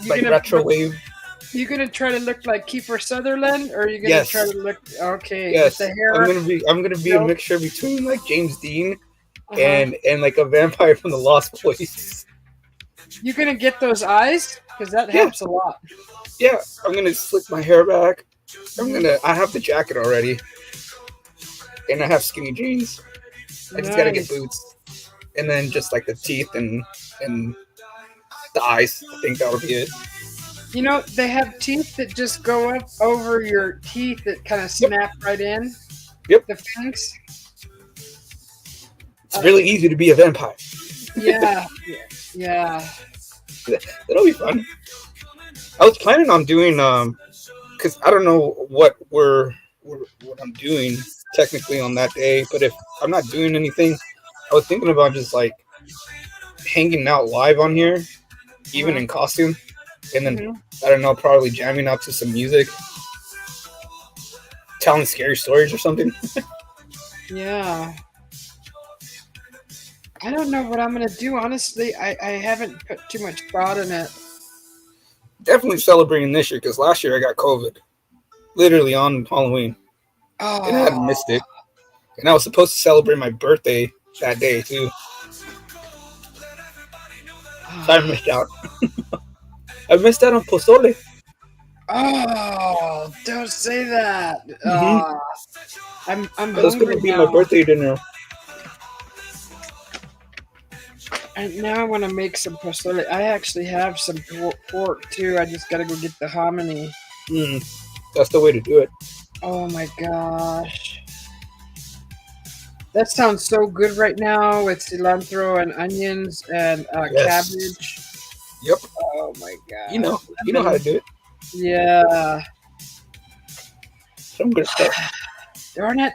You like gonna retro wave. You gonna try to look like Kiefer Sutherland, or are you gonna Yes. try to look okay Yes, with the hair? I'm gonna be a Nope. mixture between like James Dean Uh-huh. and like a vampire from the Lost Boys. You gonna get those eyes? Because that Yeah. helps a lot. Yeah, I'm gonna slick my hair back. I have the jacket already, and I have skinny jeans. I just gotta get Nice. boots, and then just like the teeth and the eyes. I think that'll be it. You know, they have teeth that just go up over your teeth that kind of snap right in. Yep. The fangs. It's really easy to be a vampire. Yeah. Yeah. That'll be fun. I was planning on doing because I don't know what I'm doing technically on that day, but if I'm not doing anything, I was thinking about just like hanging out live on here, even in costume, and then I don't know, probably jamming out to some music, telling scary stories or something. Yeah. I don't know what I'm gonna do. Honestly, I haven't put too much thought in it. Definitely celebrating this year because last year I got COVID, literally on Halloween, and I hadn't missed it. And I was supposed to celebrate my birthday that day too. So I missed out. I missed out on pozole. Oh, don't say that. I'm That was hungry gonna be now. my birthday dinner. And now I want to make some pozole. I actually have some pork too. I just gotta go get the hominy. That's the way to do it. Oh my gosh. That sounds so good right now with cilantro and onions and Yes. cabbage. Yep. Oh my god. You know how to do it. Yeah. Some good stuff. Darn it.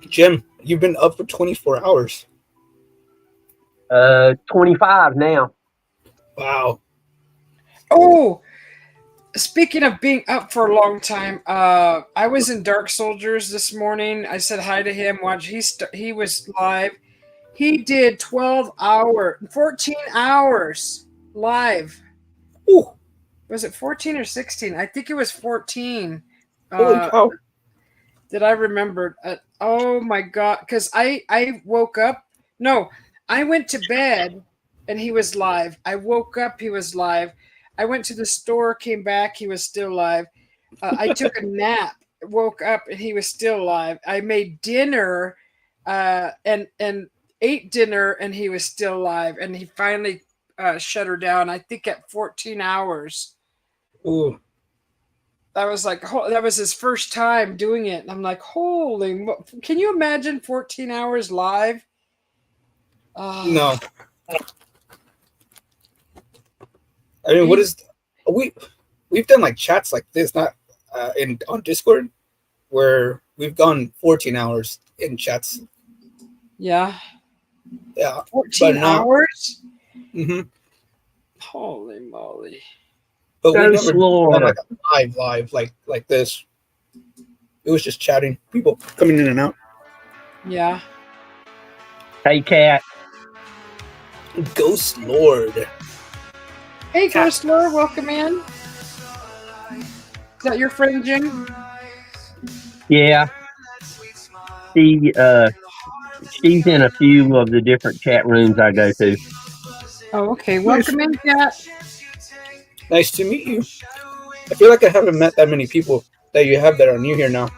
Jim, You've been up for 24 hours. 25 now. Wow. Oh, speaking of being up for a long time, I was in Dark Soldiers this morning. I said hi to him. Watch, he was live. He did 14 hours live. Ooh, Was it 14 or 16? I think it was 14. holy cow. That I remembered. Oh my God. Because I woke up. No, I went to bed and he was live. I woke up, he was live. I went to the store, came back, he was still live. I took a nap, woke up, and he was still alive. I made dinner and ate dinner, and he was still alive. And he finally shut her down, I think at 14 hours. Ooh. I was like, that was his first time doing it. And I'm like, can you imagine 14 hours live? No. I mean, what is we've done like chats like this, not on Discord, where we've gone 14 hours in chats. Yeah. Yeah. 14 hours? Mm-hmm. Holy moly. But we Go never done slower. like a live like this. It was just chatting, people coming in and out. Yeah. Hey, Cat. Ghost Lord. Hey, Ghost Lord, welcome in. Is that your friend Jim? Yeah. She's in a few of the different chat rooms I go to. Oh, okay. Welcome in, Cat. Nice to meet you. I feel like I haven't met that many people that you have that are new here now.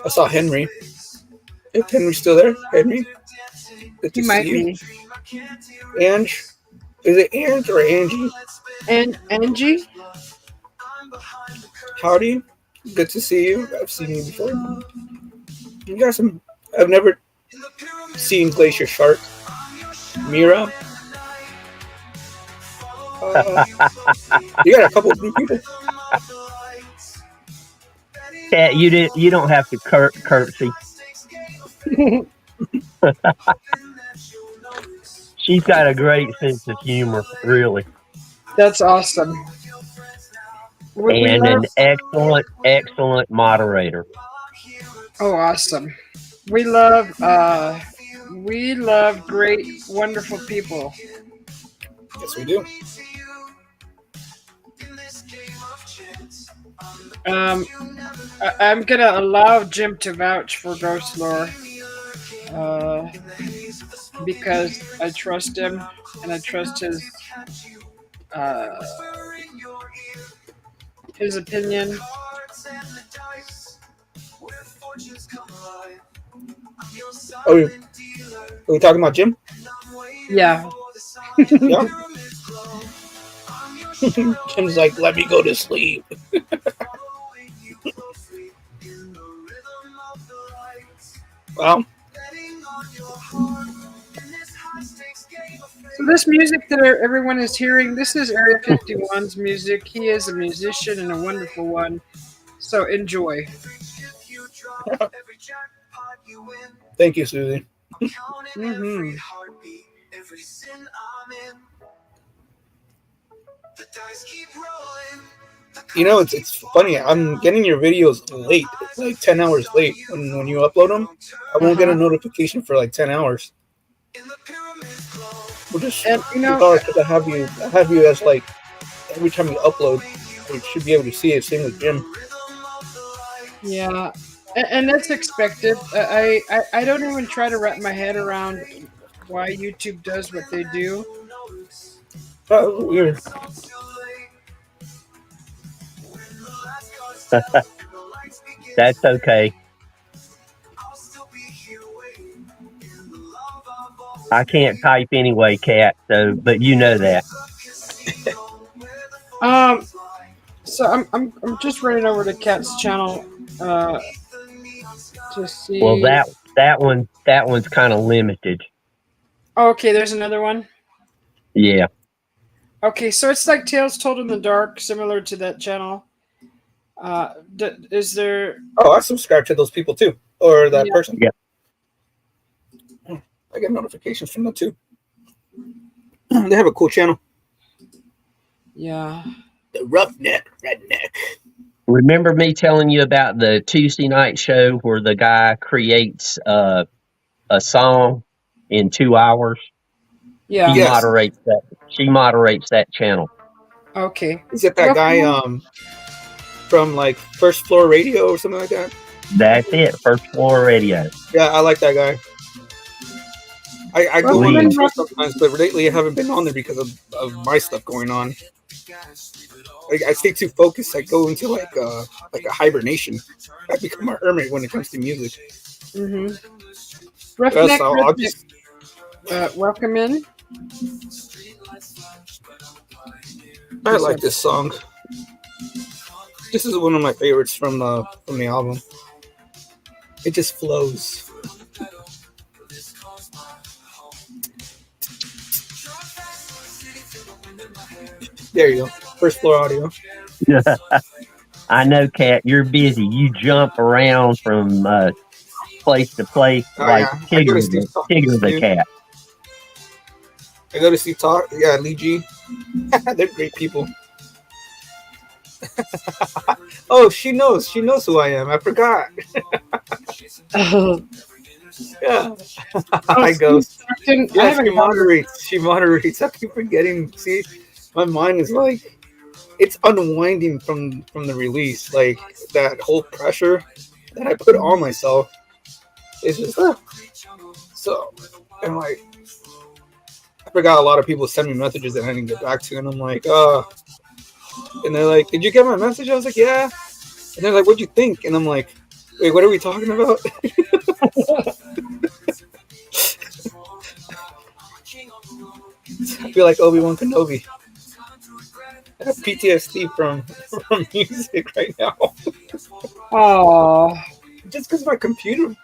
I saw Henry. If Henry's still there, Henry. Good to He see might you. be. Ange. Is it Ange or Angie? And Angie? Howdy. Good to see you. I've seen you before. You got some. I've never seen Glacier Shark. Mira. You got a couple of new people. Cat, you don't have to curtsy. She's got a great sense of humor, really. That's awesome. And an excellent moderator. Oh, awesome. We love great, wonderful people. Yes, we do. I'm gonna allow Jim to vouch for Ghost Lore because I trust him and I trust his opinion. Oh, are we talking about Jim? Yeah. Yeah. Jim's like, let me go to sleep. Well. So this music that everyone is hearing, this is Area 51's music. He is a musician and a wonderful one. So enjoy. Thank you, Susie. Mm-hmm. You know, it's funny. I'm getting your videos late, like 10 hours late. When you upload them, I won't get a notification for like 10 hours. We'll just because I have you as like every time you upload, you should be able to see it. Same with Jim. Yeah, and that's expected. I don't even try to wrap my head around why YouTube does what they do. Oh, weird. That's okay. I can't type anyway, Cat. So, but you know that. So I'm just running over to Cat's channel to see. Well, that one's kind of limited. Oh, okay, there's another one. Yeah. Okay, so it's like Tales Told in the Dark, similar to that channel. Is there? Oh, I subscribe to those people too, or that Yeah. person. Yeah. I get notifications from them too. They have a cool channel. Yeah. The Roughneck Redneck. Remember me telling you about the Tuesday night show where the guy creates a song in 2 hours? Yeah. He Yes. moderates that. She moderates that channel. Okay. Is it that guy from like First Floor Radio or something like that? That's it. First Floor Radio. Yeah, I like that guy. I go on Welcome there in. too sometimes, but lately I haven't been on there because of my stuff going on. I stay too focused. I go into like a hibernation. I become a hermit when it comes to music. Mm-hmm. Yes, Roughneck I'll Redneck. just, Welcome in. I like this song. This is one of my favorites from the album. It just flows. There you go. First Floor Audio. I know, Kat, you're busy. You jump around from place to place Oh like yeah, I go to Steve Tigger the too. cat. I go to Steve Talk. Yeah, Lee G. They're great people. Oh, she knows. She knows who I am. I forgot. Yeah. I go. Yeah, she moderates. She moderates. I keep forgetting. See, my mind is like, it's unwinding from the release. Like that whole pressure that I put on myself. It's just so. And like, I forgot a lot of people send me messages that I didn't get back to, and I'm like, and they're like, "Did you get my message?" I was like, "Yeah." And they're like, "What'd you think?" And I'm like, "Wait, what are we talking about?" I feel like Obi-Wan Kenobi. I have PTSD from music right now. Oh. Just because my computer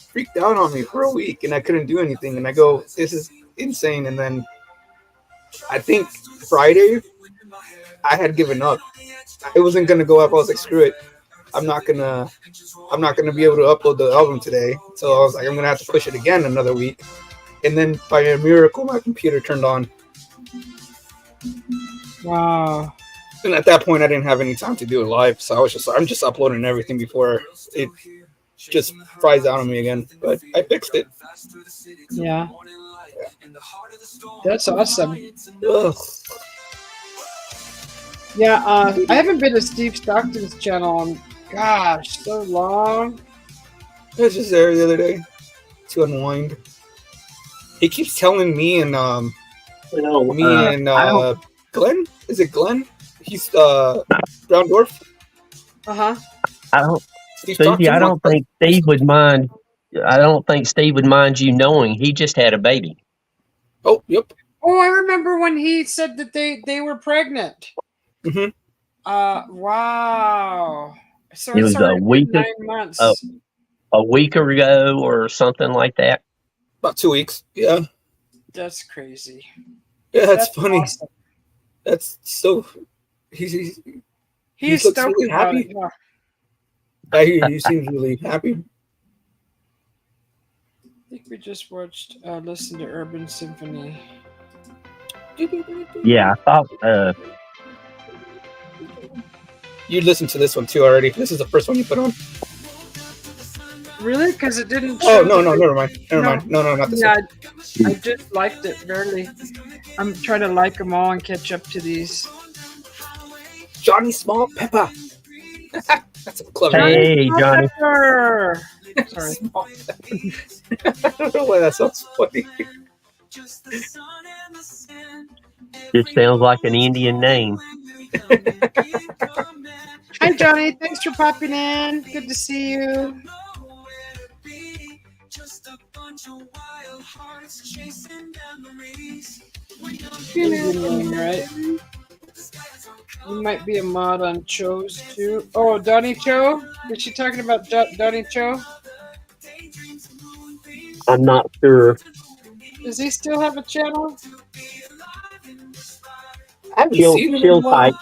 freaked out on me for a week and I couldn't do anything. And I go, this is insane. And then I think Friday, I had given up. It wasn't gonna go up. I was like, screw it. I'm not gonna be able to upload the album today. So I was like, I'm gonna have to push it again another week. And then by a miracle, my computer turned on. Wow. And at that point, I didn't have any time to do it live, so I'm just uploading everything before it just fries out on me again. But I fixed it. Yeah. That's awesome. Ugh. Yeah, I haven't been to Steve Stockton's channel in, gosh, so long. I was just there the other day to unwind. He keeps telling me and Glenn. Is it Glenn? He's Brown Dwarf. Uh-huh. Susie, I don't think Steve would mind. I don't think Steve would mind you knowing he just had a baby. Oh, yep. Oh, I remember when he said that they were pregnant. Mm-hmm. Wow. So It it's was a already week, been 9 months. a week ago or something like that. About 2 weeks. Yeah. That's crazy. Yeah, that's funny. Awesome. That's so. He He's looks stoked really about happy. it. Yeah. He seems really happy. I think we just watched Listen to Urban Symphony. Yeah, I thought. You listened to this one too already. This is the first one you put on. Really? Because it didn't. Oh no, never mind. Never mind. No, not this one. I just liked it barely. I'm trying to like them all and catch up to these. Johnny Small Pepper. That's a clever Hey, Johnny. Sorry. I don't know why that sounds funny. It sounds like an Indian name. Hi, Johnny. Thanks for popping in. Good to see you. Indian name, right? You might be a mod on Cho's too. Oh, Donnie Cho? Is she talking about Donnie Cho? I'm not sure. Does he still have a channel? I haven't seen him in a while.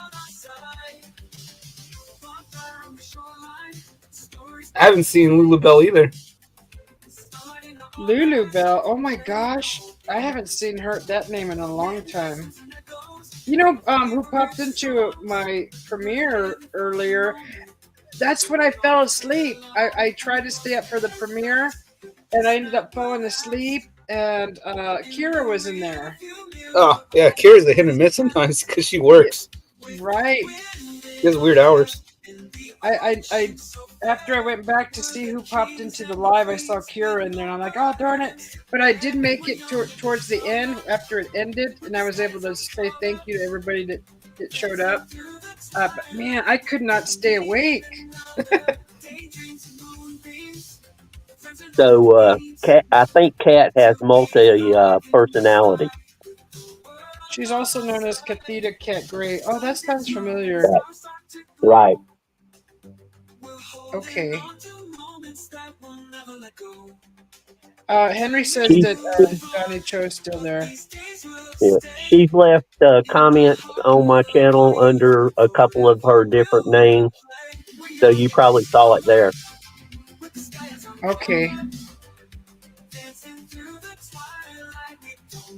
I haven't seen Lulu Bell either. Lulu Bell. Oh my gosh, I haven't seen that name in a long time. You know, who popped into my premiere earlier? That's when I fell asleep. I tried to stay up for the premiere, and I ended up falling asleep. And Kira was in there. Oh, yeah, Kira's a hit and miss sometimes because she works. Right. She has weird hours. I after I went back to see who popped into the live, I saw Kira in there, and I'm like, oh darn it! But I did make it towards the end after it ended, and I was able to say thank you to everybody that showed up. But man, I could not stay awake. So, Cat, I think Cat has multi personality. She's also known as Catheta Cat Gray. Oh, that sounds familiar. Right. Okay. Henry says She, that Johnny Cho's still there. yeah, she's left comments on my channel under a couple of her different names, so you probably saw it there. Okay.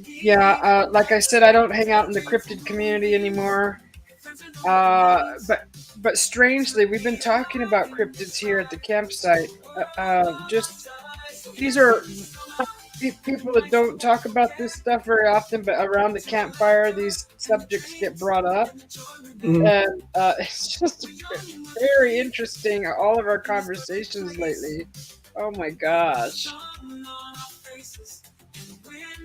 Yeah, like I said, I don't hang out in the cryptid community anymore. But strangely, we've been talking about cryptids here at the campsite. Just these are people that don't talk about this stuff very often, but around the campfire, these subjects get brought up, and it's just very interesting. All of our conversations lately. Oh my gosh.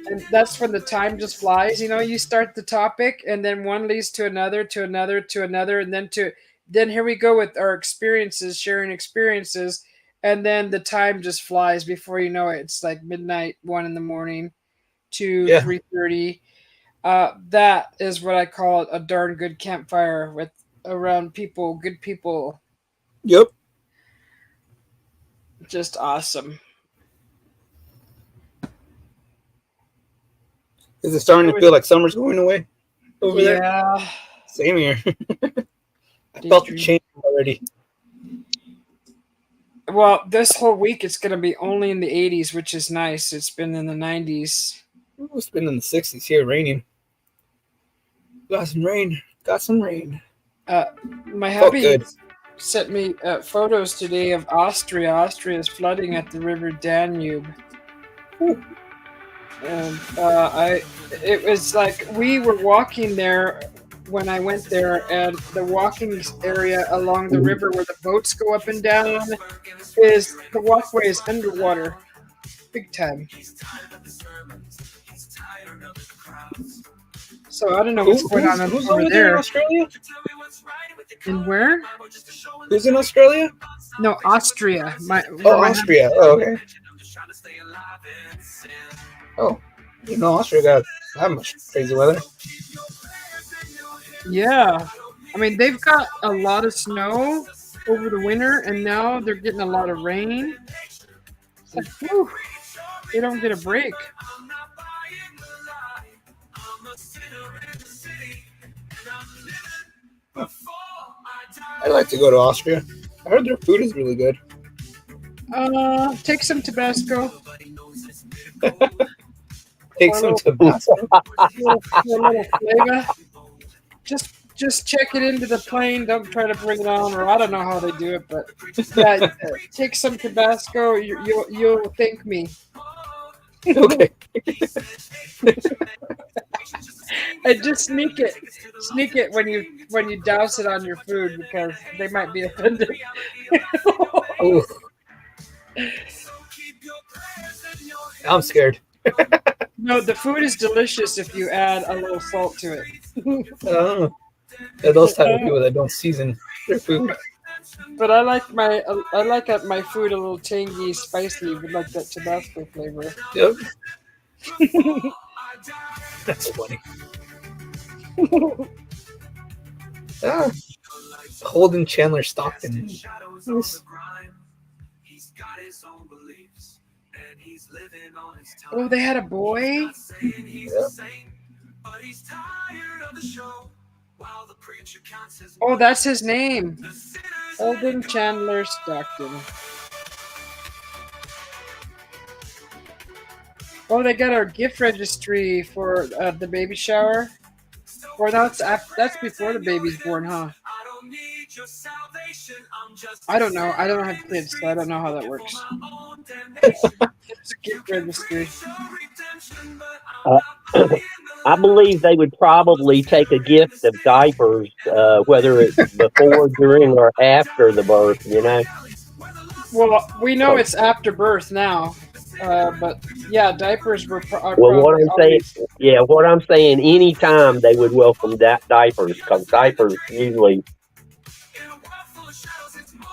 And that's when the time just flies. You know, you start the topic and then one leads to another, to another, to another, and then here we go with our experiences, sharing experiences, and then the time just flies before you know it. It's like midnight, 1 a.m, 2, 3:30. That is what I call a darn good campfire with around people, good people. Yep. Just awesome. Is it starting to feel like summer's going away over there? Yeah. Same here. I felt the change already. Well, this whole week it's going to be only in the 80s, which is nice. It's been in the 90s. It's been in the 60s here, raining. Got some rain. Got some rain. My hubby sent me photos today of Austria. Austria is flooding at the river Danube. Ooh. And it was like we were walking there when I went there, and the walking area along the river where the boats go up and down is the walkway is underwater, big time. So I don't know what's going on who's over there. In Australia? In where? Who's in Australia? No, Austria. Austria. Oh, okay. Oh, you know, Austria got that much crazy weather. Yeah. I mean, they've got a lot of snow over the winter, and now they're getting a lot of rain. It's like, whew, they don't get a break. I'd like to go to Austria. I heard their food is really good. Take some Tabasco. Take some Tabasco. A little flavor. Just check it into the plane. Don't try to bring it on, or I don't know how they do it, but yeah, take some Tabasco. You'll thank me. Okay. And just sneak it when you douse it on your food, because they might be offended. Ooh. I'm scared. No, the food is delicious if you add a little salt to it. Those type of people that don't season their food. But I like my food a little tangy, spicy, with like that Tabasco flavor. Yep. That's funny. Holden Chandler Stockton. Oh, they had a boy? Yep. Oh, that's his name. Holden Chandler Stockton. Oh, they got our gift registry for the baby shower. Or that's before the baby's born, huh? I don't know. I don't have kids, so I don't know how that works. It's a gift registry. I believe they would probably take a gift of diapers, whether it's before, during, or after the birth. Well, we know it's after birth now, but yeah, diapers are Well, what probably I'm saying, always. yeah, what I'm saying, anytime they would welcome diapers, because diapers usually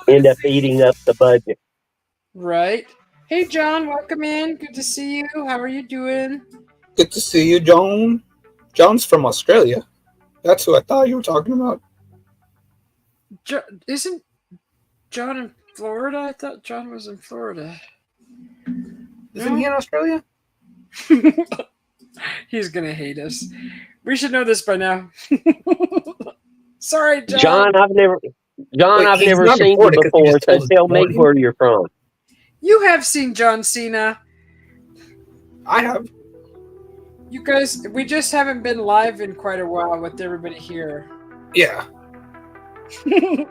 end up eating up the budget. Right. Hey, John, welcome in. Good to see you. How are you doing? Good to see you, John. John's from Australia. That's who I thought you were talking about. Isn't John in Florida? I thought John was in Florida. Isn't he in Australia? He's gonna hate us. We should know this by now. Sorry, John. John, I've never not seen you reported 'cause he before, just so told us tell this me morning. where you're from. You have seen John Cena. I have. You guys, we just haven't been live in quite a while with everybody here. Yeah. Hey,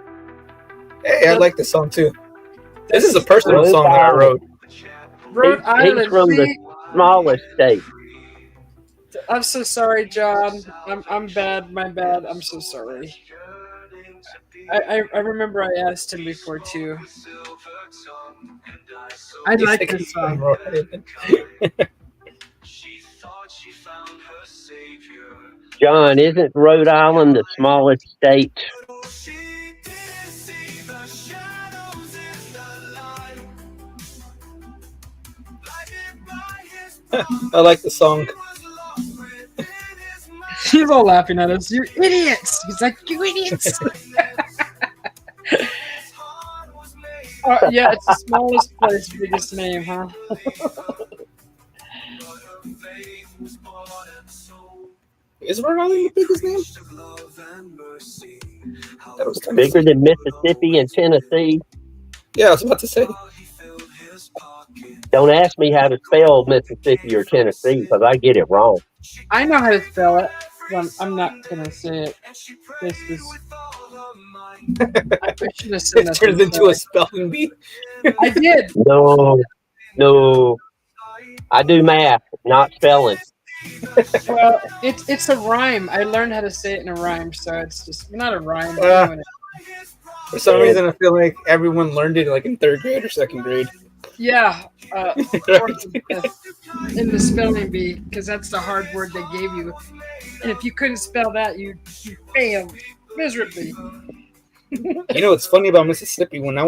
I like this song too. This is a personal song that I wrote. Rhode He's Island. from the smallest state. I'm so sorry, John. I'm bad. My bad. I'm so sorry. I remember I asked him before too. I like this song. John, isn't Rhode Island the smallest state? I like the song. He's all laughing at us. You idiots! He's like, you idiots! Yeah, it's the smallest place, biggest name, huh? Is Rhode Island the biggest name? That was Bigger than Mississippi and Tennessee. Yeah, I was about to say. Don't ask me how to spell Mississippi or Tennessee, because I get it wrong. I know how to spell it. But I'm not gonna say it. This is. I should have said It turns into a spelling bee. I did. No. I do math, not spelling. Well, it's a rhyme. I learned how to say it in a rhyme, so it's just not a rhyme. For some reason, I feel like everyone learned it like in 3rd grade or 2nd grade. Yeah, in the spelling bee, because that's the hard word they gave you, and if you couldn't spell that, you failed miserably. You know what's funny about Mississippi? When I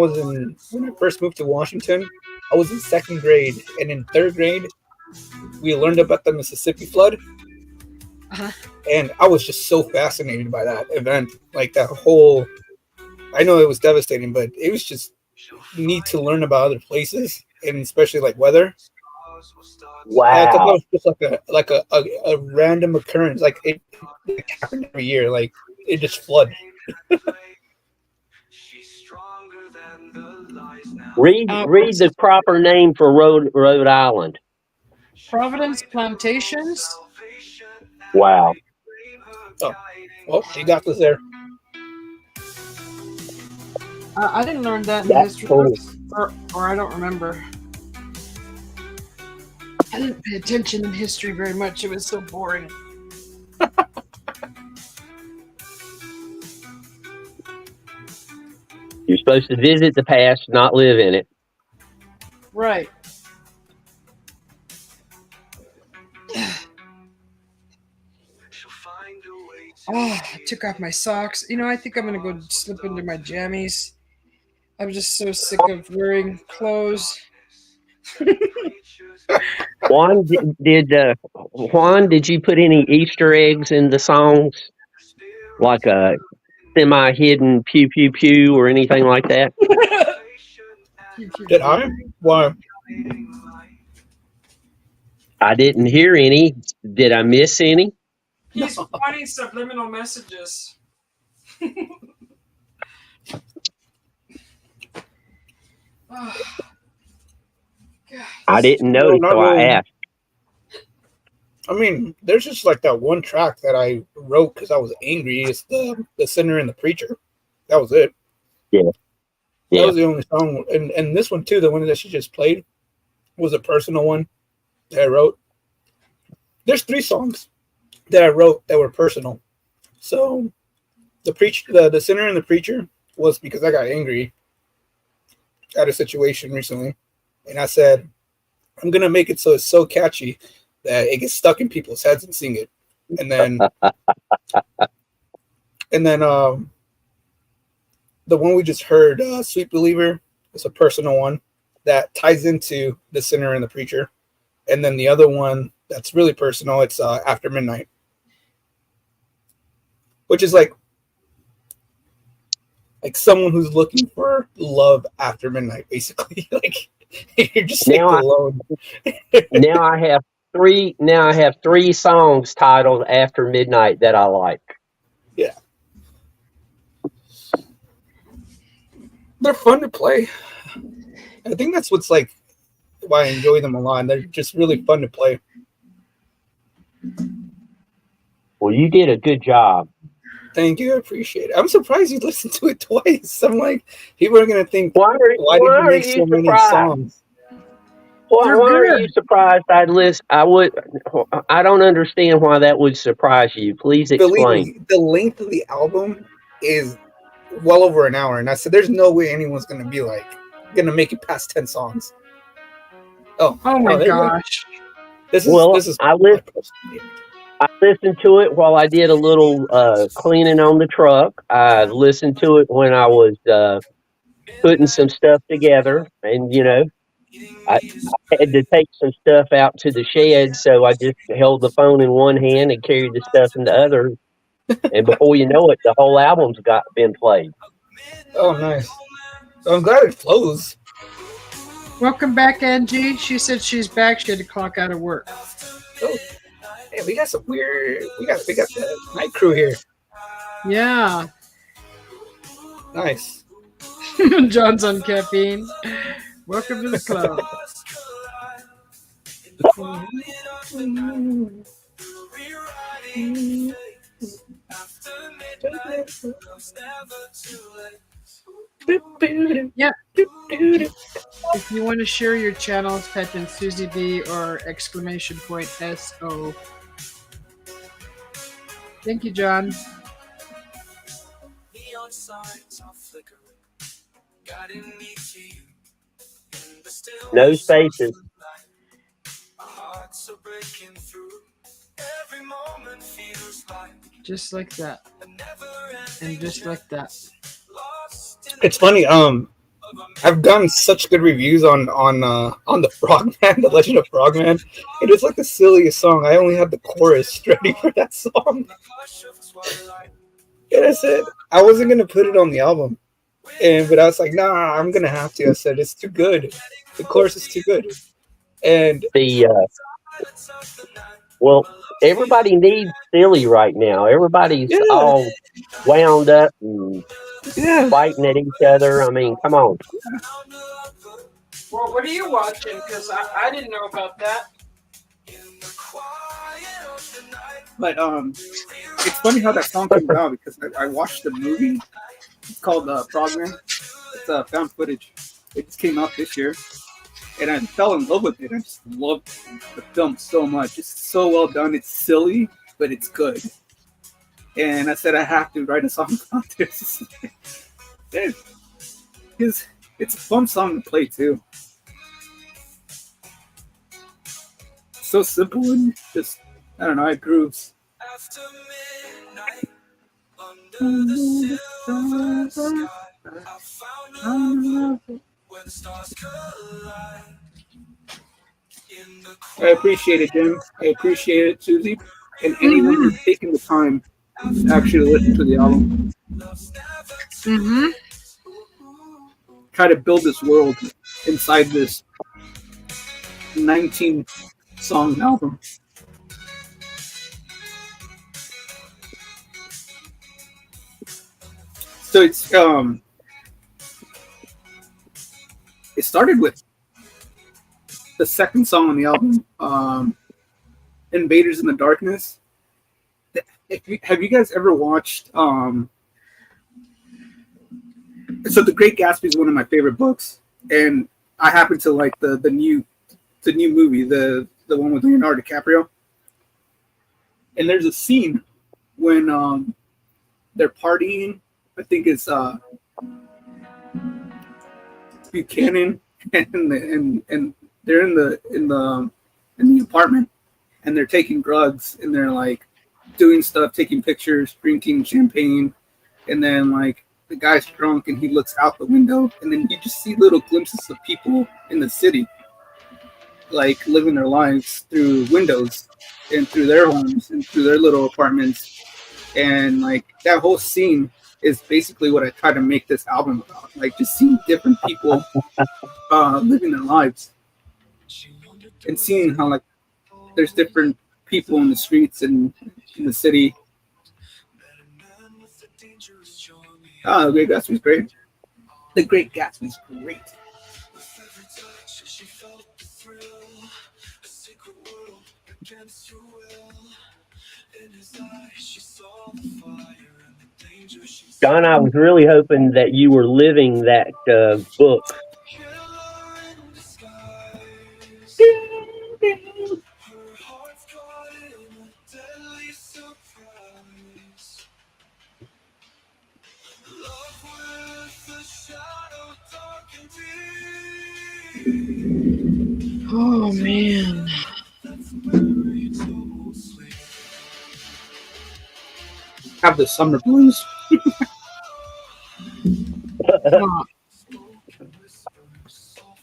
first moved to Washington, I was in 2nd grade, and in 3rd grade, we learned about the Mississippi flood, and I was just so fascinated by that event, like that whole. I know it was devastating, but it was just neat to learn about other places, and especially like weather. Wow! I thought it was just like a random occurrence, like it happened every year, like it just flooded. Read the proper name for Rhode Island. Providence Plantations. Wow. Oh, well, you got this there. I didn't learn that in history books, or I don't remember. I didn't pay attention in history very much. It was so boring. You're supposed to visit the past, not live in it. Right. Oh, I took off my socks. You know, I think I'm going to go slip into my jammies. I'm just so sick of wearing clothes. Juan, did you put any Easter eggs in the songs? Like a semi-hidden pew pew pew or anything like that? Did I? Why? I didn't hear any. Did I miss any? He's wanting subliminal messages. Oh, God. I didn't No, notice, not so I really. asked. I mean, there's just like that one track that I wrote because I was angry. It's the sinner and the preacher. That was it. Yeah, That yeah. was the only song. And this one too, the one that she just played, was a personal one that I wrote. There's 3 songs that I wrote that were personal. So the sinner and the preacher was because I got angry at a situation recently, and I said I'm gonna make it so it's so catchy that it gets stuck in people's heads and sing it, and then the one we just heard, "Sweet Believer," is a personal one that ties into the sinner and the preacher, and then the other one that's really personal, it's "After Midnight," which is like someone who's looking for love after midnight, basically. Like you're just like Now I alone. now I have three. Now I have 3 songs titled "After Midnight" that I like. Yeah, they're fun to play. I think that's what's like why I enjoy them a lot. They're just really fun to play. Well, you did a good job. Thank you, I appreciate it. I'm surprised you listened to it twice. I'm like, people are gonna think, why did Why you are make you so many surprised? songs? They're Why are you good. surprised? I'd listen. I would. I don't understand why that would surprise you. Please Believe explain. me, the length of the album is well over an hour, and I said, there's no way anyone's gonna be like gonna make it past 10 songs. Oh, Oh my oh, there you go. gosh. Well, This is I my list. personal favorite. I listened to it while I did a little cleaning on the truck. I listened to it when I was putting some stuff together, and I had to take some stuff out to the shed, so I just held the phone in one hand and carried the stuff in the other. And before you know it, the whole album's got been played. Oh, nice. So I'm glad it flows. Welcome back, Angie. She said she's back. She had to clock out of work. Oh, hey, we got some weird. We got the night crew here. Yeah. Nice. John's on caffeine. Welcome to the club. Yeah. If you want to share your channels, type in Susie B or exclamation point SO. Thank you, John. No spaces. Just like that. And just like that. It's funny. I've gotten such good reviews on the Frogman, the Legend of Frogman. It is like the silliest song. I only had the chorus ready for that song. And I said I wasn't gonna put it on the album, but I was like, nah, I'm gonna have to. I said it's too good. The chorus is too good. And The well, everybody needs silly right now. Everybody's yeah, all wound up and yeah. fighting at each other. I mean, come on. Well, what are you watching? Because I didn't know about that. But it's funny how that song came about because I watched the movie. It's called Frogman. It's found footage. It just came out this year, and I fell in love with it. I just loved the film so much. It's so well done. It's silly, but it's good. And I said I have to write a song about this. It's a fun song to play too. So simple and just I don't know. It grooves. After midnight, under the silver sky, I found love where the stars collide. I appreciate it, Jim. I appreciate it, Susie, and anyone who's taken the time to actually listen to the album. Mm-hmm. Try to build this world inside this 19-song album. So it started with the second song on the album, "Invaders in the Darkness." Have you guys ever watched? So The Great Gatsby is one of my favorite books, and I happen to like the new movie, the one with Leonardo DiCaprio. And there's a scene when they're partying. I think it's Buchanan and they're in the apartment, and they're taking drugs, and they're like doing stuff, taking pictures, drinking champagne, and then like the guy's drunk and he looks out the window, and then you just see little glimpses of people in the city like living their lives through windows and through their homes and through their little apartments. And like that whole scene is basically what I try to make this album about. Like just seeing different people living their lives and seeing how like there's different people in the streets and in the city. The Great Gatsby's great. The Great Gatsby's great. John, I was really hoping that you were living that book. Oh man. Have the summer blues.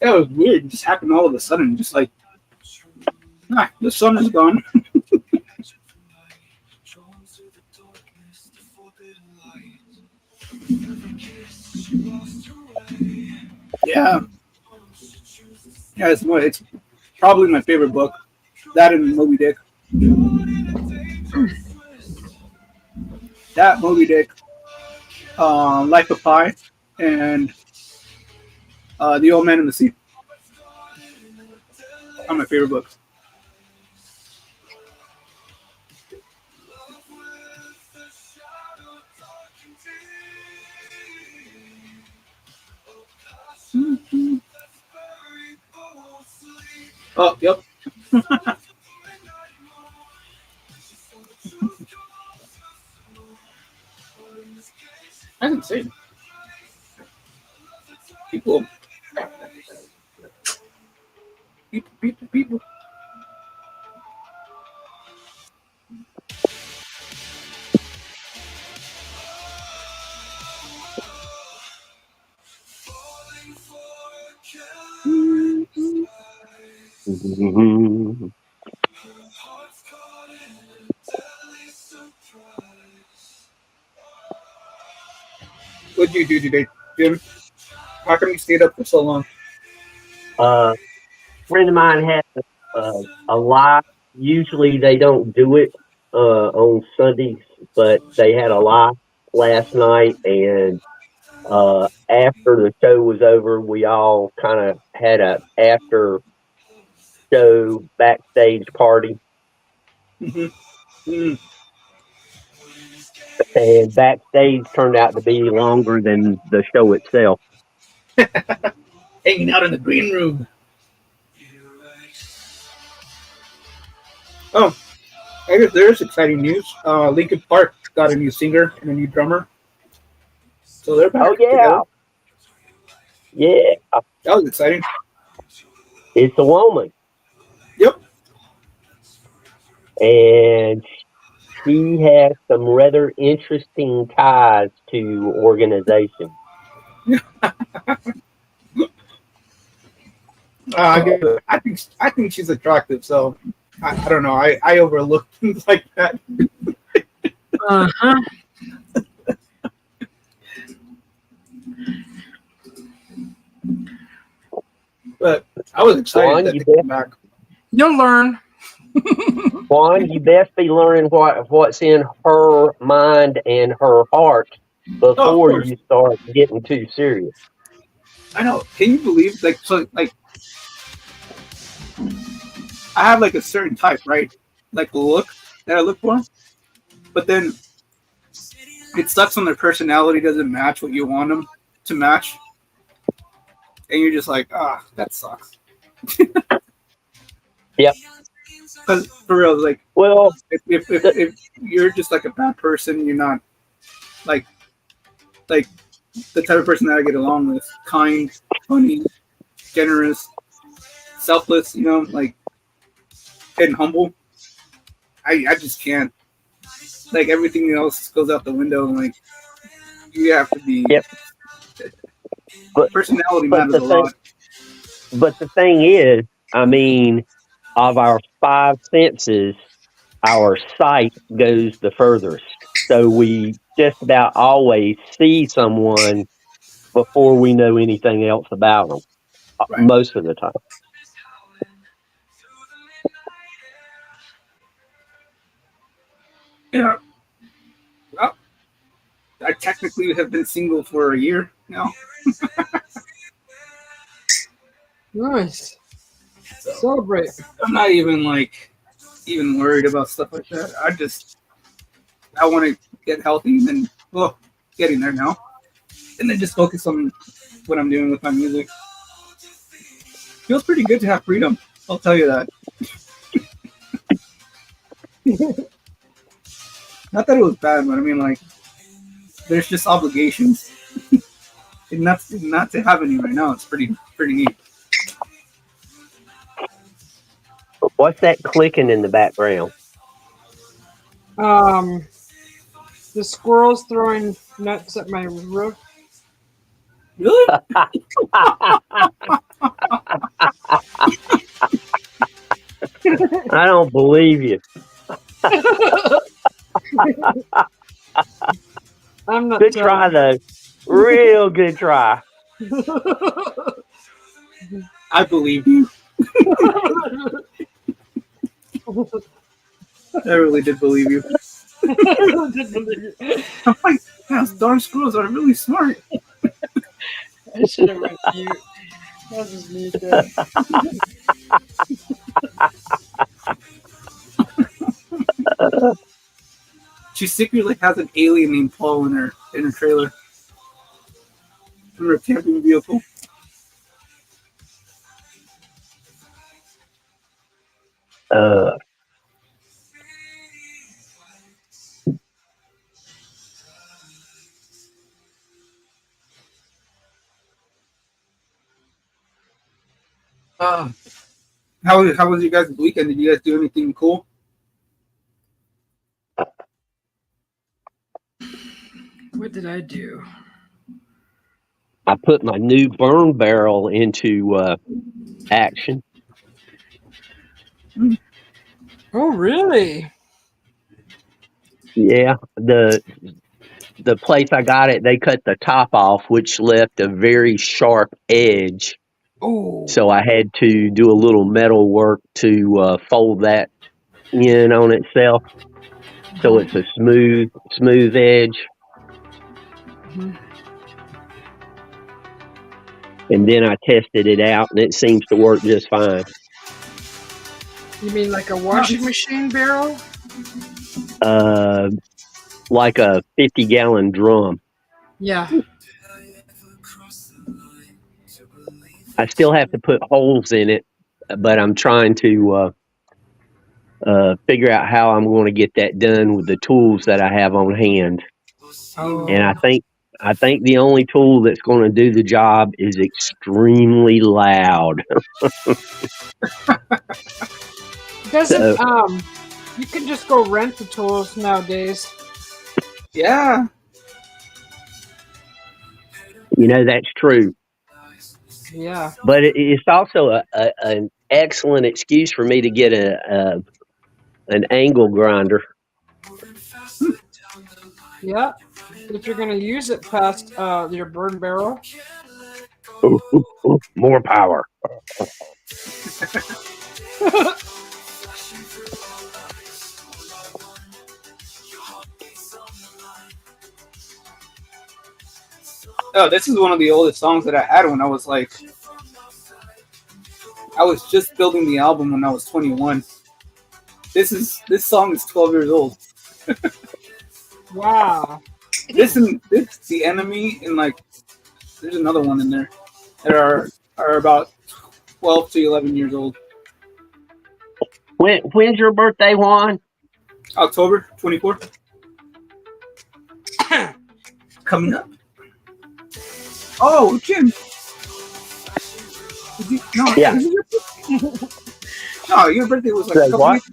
That was weird. It just happened all of a sudden. Just like, the sun is gone. Yeah. Yeah, it's probably my favorite book. That and Moby Dick. That, Moby Dick, Life of Pi, and The Old Man and the Sea are my favorite books. Mm-hmm. Oh, yep. That's insane. People. Mm-hmm. What did you do today, Jim? How come you stayed up for so long? A friend of mine had a live. Usually they don't do it on Sundays, but they had a live last night, and after the show was over, we all kind of had a after show backstage party, Mm-hmm. and backstage turned out to be longer than the show itself. Hanging out in the green room. Oh, I guess there's exciting news. Linkin Park got a new singer and a new drummer. So they're back together. Yeah. That was exciting. It's a woman. Yep. And she has some rather interesting ties to organization. I think she's attractive, so I don't know. I overlook things like that. Uh-huh. But I was excited that they came back. You'll learn. Juan, you best be learning what's in her mind and her heart of before course. you start getting too serious. I know. Can you believe like I have like a certain type, right? Like a look that I look for, but then it sucks when their personality doesn't match what you want them to match, and you're just like, that sucks. Yep. Because for real, like Well, if you're just like a bad person, you're not like like the type of person that I get along with, kind, funny, generous, selfless, like and humble. I just can't. Like everything else goes out the window. And like you have to be yep. But personality but matters the a thing lot. but the thing is, I mean, of our five senses, our sight goes the furthest. So we just about always see someone before we know anything else about them, Right. most of the time. Yeah. Well, I technically have been single for a year now. Nice. So Celebrate. I'm not even even worried about stuff like that. I want to get healthy and then getting there now. And then just focus on what I'm doing with my music. Feels pretty good to have freedom. I'll tell you that. Not that it was bad, but I mean like there's just obligations. And not to have any right now. It's pretty neat. What's that clicking in the background? The squirrels throwing nuts at my roof. Really? I don't believe you. I'm not Good try, telling. though. Real good try. I believe you. I really did believe you. I'm like, those darn squirrels are really smart. I should have went mute. That was me, good. She secretly has an alien named Paul in her trailer. In her camping vehicle. Uh, How was you guys' weekend? Did you guys do anything cool? What did I do? I put my new burn barrel into action. Oh, really? Yeah, the place I got it, they cut the top off, which left a very sharp edge. Oh. So I had to do a little metal work to fold that in on itself, so it's a smooth edge. Mhm. And then I tested it out, and it seems to work just fine. You mean like a washing machine barrel? Like a 50-gallon drum. Yeah. I still have to put holes in it, but I'm trying to figure out how I'm going to get that done with the tools that I have on hand. Oh. And I think the only tool that's going to do the job is extremely loud. Doesn't you can just go rent the tools nowadays. Yeah. You know, that's true. Yeah. But it's also an excellent excuse for me to get an angle grinder. Yeah. If you're gonna use it past your burn barrel. Ooh, more power. Oh, this is one of the oldest songs that I had when I was like, I was just building the album when I was 21. This song is 12 years old. Wow. This The Enemy, and like there's another one in there that are about 12 to 11 years old. When's your birthday, Juan? October 24th. Coming up. Oh, Jim. No, Yeah. No, your birthday was like a couple What? weeks.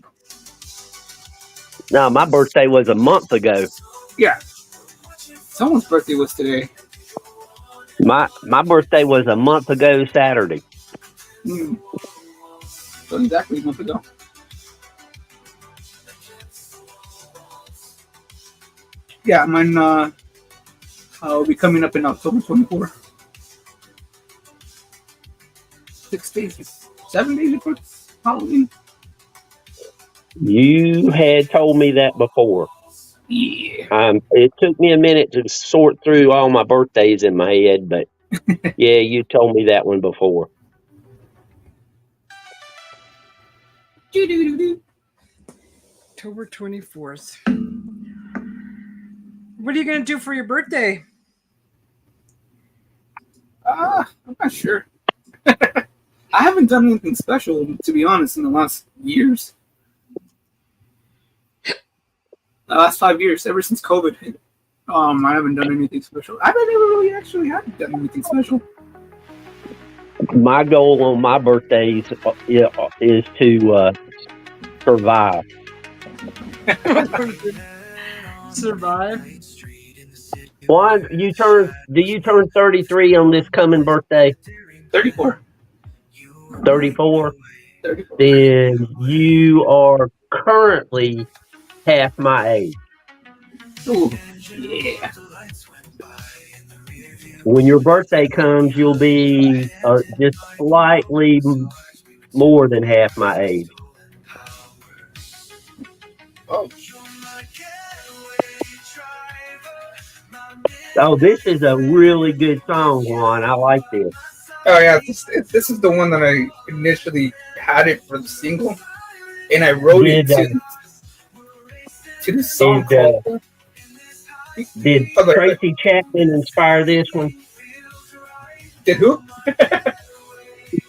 No, my birthday was a month ago. Yeah. Someone's birthday was today. My birthday was a month ago Saturday. So exactly a month ago. Yeah, mine will be coming up in October 24. 6 days, 7 days before Halloween. You had told me that before. Yeah. It took me a minute to sort through all my birthdays in my head, but yeah, you told me that one before. October 24th. What are you going to do for your birthday? I'm not sure. I haven't done anything special, to be honest, in the last years. The last 5 years, ever since COVID hit. I haven't done anything special. I never really actually have done anything special. My goal on my birthdays is to survive. Survive. Juan, do you turn 33 on this coming birthday? 34. 34? 34. Then you are currently half my age. Ooh, yeah. When your birthday comes, you'll be just slightly more than half my age. Oh. Oh, this is a really good song, Juan. I like this. Oh yeah, this is the one that I initially had it for the single, and I wrote it to the song called. Did Tracy Chapman inspire this one? Did who?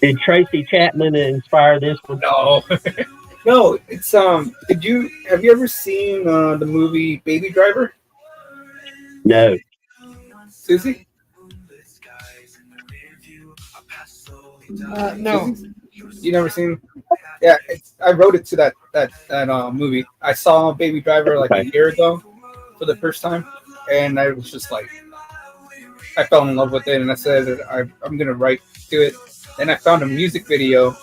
Did Tracy Chapman inspire this one? No, no. It's Have you ever seen the movie Baby Driver? No. Susie? No. You never seen? Yeah, I wrote it to that movie. I saw Baby Driver like a year ago for the first time, and I was just like, I fell in love with it, and I said I'm gonna write to it. And I found a music video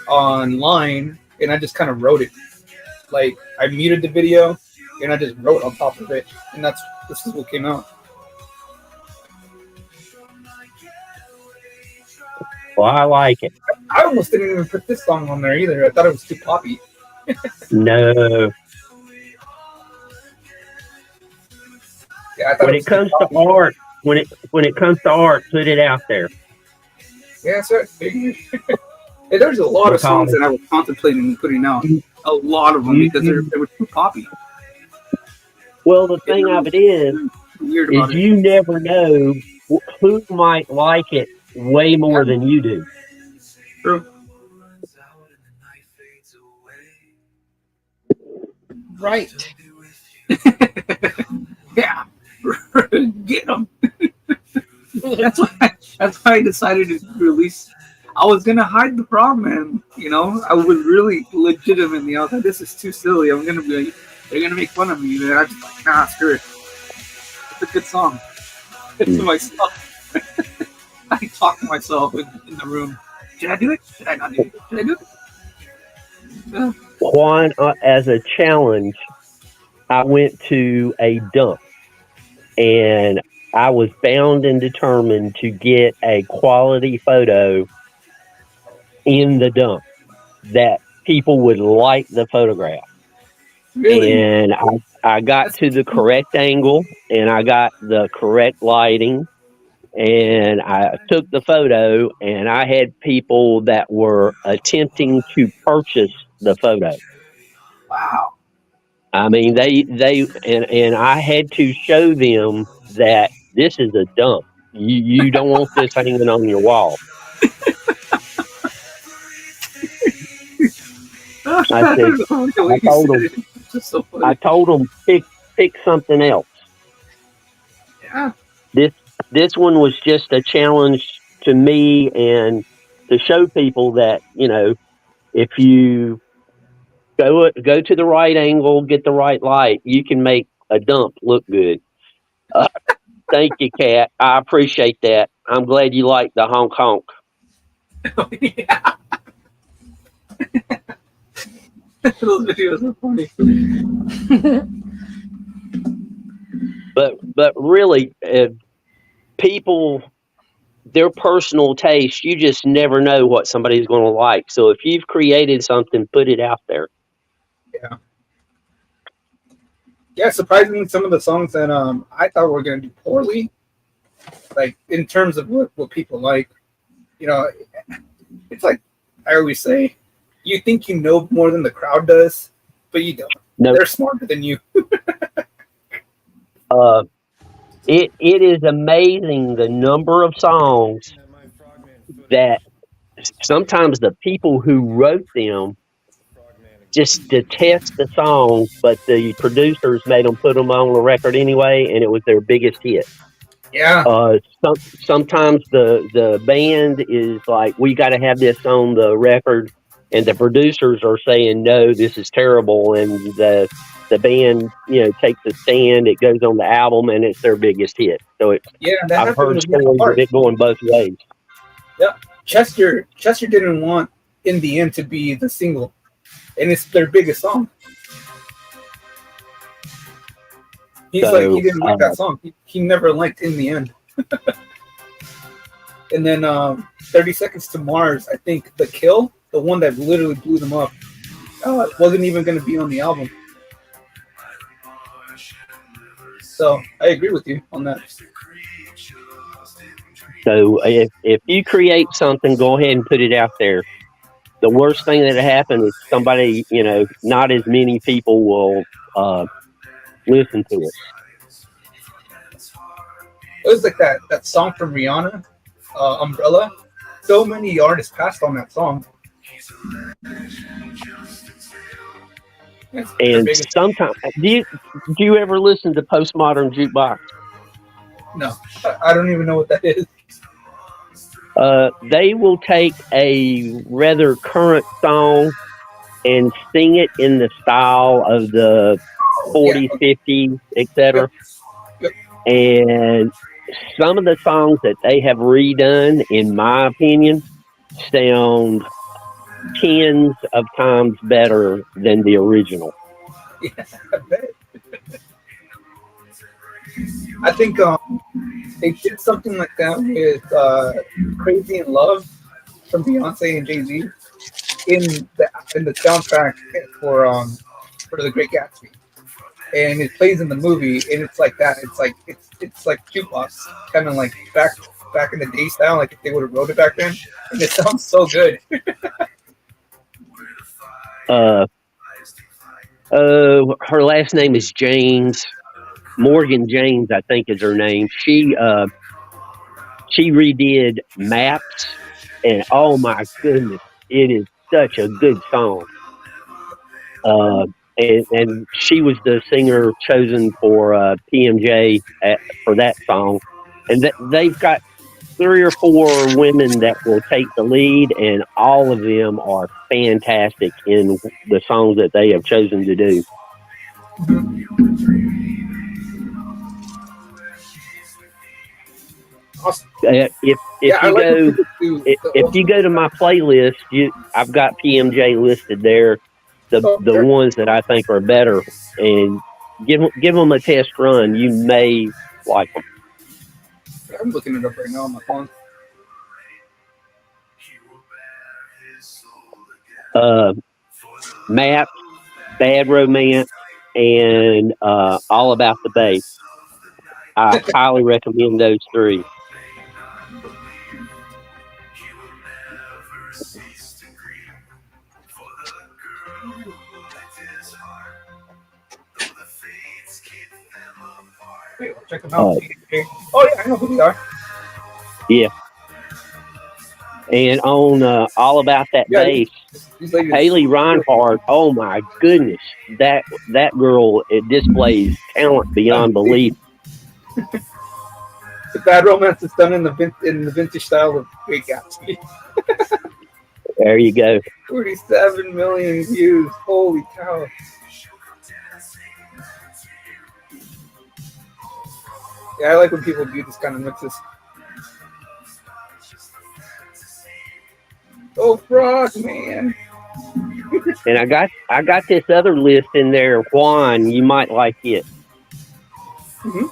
online, and I just kind of wrote it. Like I muted the video, and I just wrote on top of it, and this is what came out. Well, I like it. I almost didn't even put this song on there either. I thought it was too poppy. No. Yeah, when it comes to art, when it comes to art, put it out there. Yeah, sir. There's a lot of songs that I was contemplating putting out. A lot of them because they were too poppy. Well, the thing of it is you never know who might like it way more than you do. True. Right. Yeah. Get them. That's why I decided to release. I was gonna hide the problem, man. I was really legitimately. I was like, this is too silly. I'm gonna be like, they're gonna make fun of me. And I just like, nah, screw it. It's a good song. To myself. I talk to myself in the room. Should I do it? Should I not do it? Should I do it? Yeah. Juan, as a challenge, I went to a dump, and I was bound and determined to get a quality photo in the dump that people would like the photograph. Really? And I got to the correct angle, and I got the correct lighting, and I took the photo, and I had people that were attempting to purchase the photo. Wow. I mean, and I had to show them that this is a dump. You don't want this hanging on your wall. I I said, don't know the I way you told said them, it. It's just so I funny. told them pick something else. Yeah. This this one was just a challenge to me and to show people that if you go to the right angle, get the right light, you can make a dump look good. Uh, Thank you, Kat. I appreciate that. I'm glad you like the honk honk. Yeah, those videos are funny. But really, people, their personal taste, you just never know what somebody's going to like. So if you've created something, put it out there. Yeah. Yeah, surprisingly, some of the songs that I thought were going to do poorly, like in terms of what people like, you know, it's like I always say, you think you know more than the crowd does, but you don't. No, They're smarter than you. uh, it is amazing the number of songs that sometimes the people who wrote them just detest the songs, but the producers made them put them on the record anyway, and it was their biggest hit. Yeah, Sometimes the band is like, we got to have this on the record, and the producers are saying, no, this is terrible, and the band takes a stand. It goes on the album, and it's their biggest hit. So yeah, that I've happened heard with Yellow stories of Heart. it going both ways. Yeah, Chester didn't want In the End to be the single, and it's their biggest song. He's like, he So didn't like that song. He never liked In the End. And then 30 Seconds to Mars, I think The Kill, the one that literally blew them up, wasn't even going to be on the album. So I agree with you on that. So if you create something, go ahead and put it out there. The worst thing that happened is somebody, not as many people will listen to it. It was like that song from Rihanna, Umbrella. So many artists passed on that song. And sometimes, do you ever listen to Postmodern Jukebox? No, I don't even know what that is. They will take a rather current song and sing it in the style of the 40s, 50s, etc. Yep. And some of the songs that they have redone, in my opinion, sound tens of times better than the original. Yeah, I bet. I think they did something like that with "Crazy in Love" from Beyonce and Jay-Z in the soundtrack for The Great Gatsby, and it plays in the movie, and it's like that. It's like jukebox, kind of like back in the day style, like if they would have wrote it back then, and it sounds so good. Her last name is James. Morgan James, I think, is her name. She redid Maps, and oh my goodness, it is such a good song. And she was the singer chosen for PMJ for that song, and they've got 3 or 4 women that will take the lead, and all of them are fantastic in the songs that they have chosen to do. Awesome. If you go to my playlist, I've got PMJ listed there, the ones that I think are better, and give them a test run. You may like them. I'm looking it up right now on my phone. Maps, Bad Romance, and All About the Bass. I highly recommend those 3. Wait, I'll check them out. Oh yeah, I know who they are. Yeah. And on All About That Yeah, Bass, these ladies. Haley Reinhardt, oh my goodness, that girl, it displays talent beyond belief. The Bad Romance is done in the vintage style of Great Gatsby. There you go. 47 million views. Holy cow. Yeah, I like when people do this kind of mixes. Oh, Frog, man. And I got this other list in there, Juan. You might like it. Mm-hmm.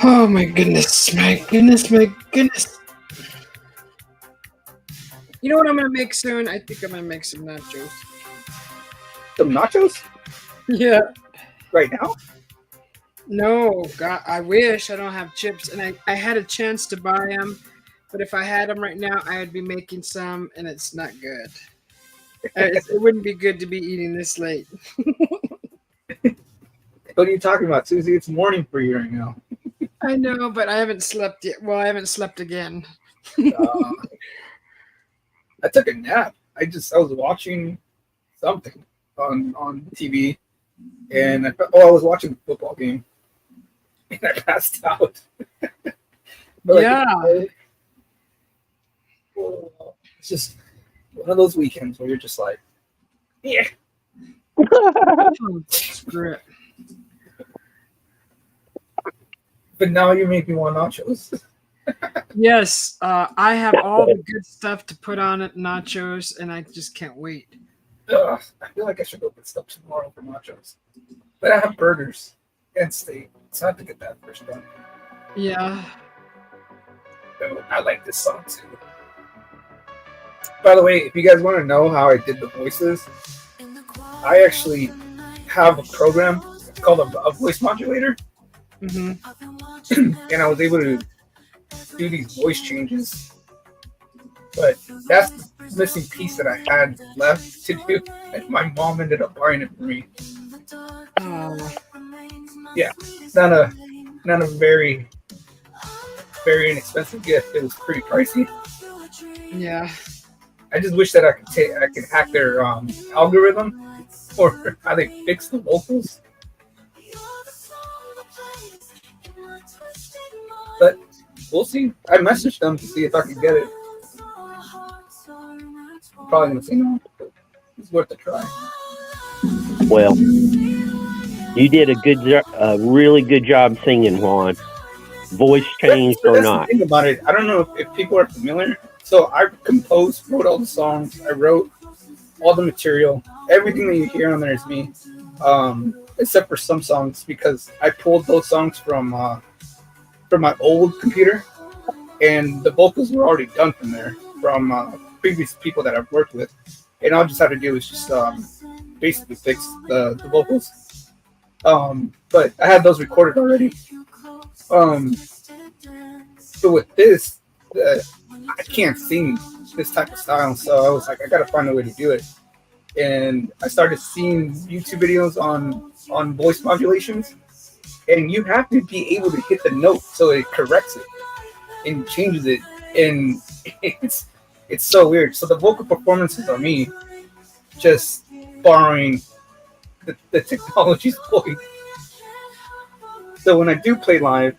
Oh my goodness, my goodness, my goodness. You know what I'm gonna make soon? I think I'm gonna make some nachos. Some nachos? Yeah. Right now? No, God, I wish I don't have chips, and I had a chance to buy them, but if I had them right now, I would be making some, and it's not good. It wouldn't be good to be eating this late. What are you talking about, Susie? It's morning for you right now. I know, but I haven't slept yet. Well, I haven't slept again. I took a nap. I was watching something on TV, and I was watching the football game, and I passed out. Yeah. It's just one of those weekends where you're just like, yeah. Screw it. But now you make me want nachos. Yes, I have all the good stuff to put on it, nachos, and I just can't wait. Ugh, I feel like I should go get stuff tomorrow for nachos. But I have burgers and steak, so I have to get that first done. Yeah. So I like this song too. By the way, if you guys want to know how I did the voices, I actually have a program called a voice modulator. Mm-hmm. And I was able to do these voice changes. But that's the missing piece that I had left to do. And my mom ended up buying it for me. Yeah, it's not a very, very inexpensive gift. It was pretty pricey. Yeah. I just wish that I could hack their algorithm or how they fix the vocals. But we'll see. I messaged them to see if I could get it. Probably gonna say no, but it's worth a try. Well, you did a really good job singing, Juan. Voice changed or that's not. The thing about it, I don't know if people are familiar. So I wrote all the songs. I wrote all the material. Everything that you hear on there is me, except for some songs because I pulled those songs from my old computer, and the vocals were already done from there from previous people that I've worked with, and all I just had to do is just basically fix the vocals. But I had those recorded already. But with this, I can't sing this type of style, so I was like, I gotta find a way to do it. And I started seeing YouTube videos on voice modulations, and you have to be able to hit the note so it corrects it and changes it, and it's so weird. So the vocal performances are me just borrowing the technology's voice. So when I do play live,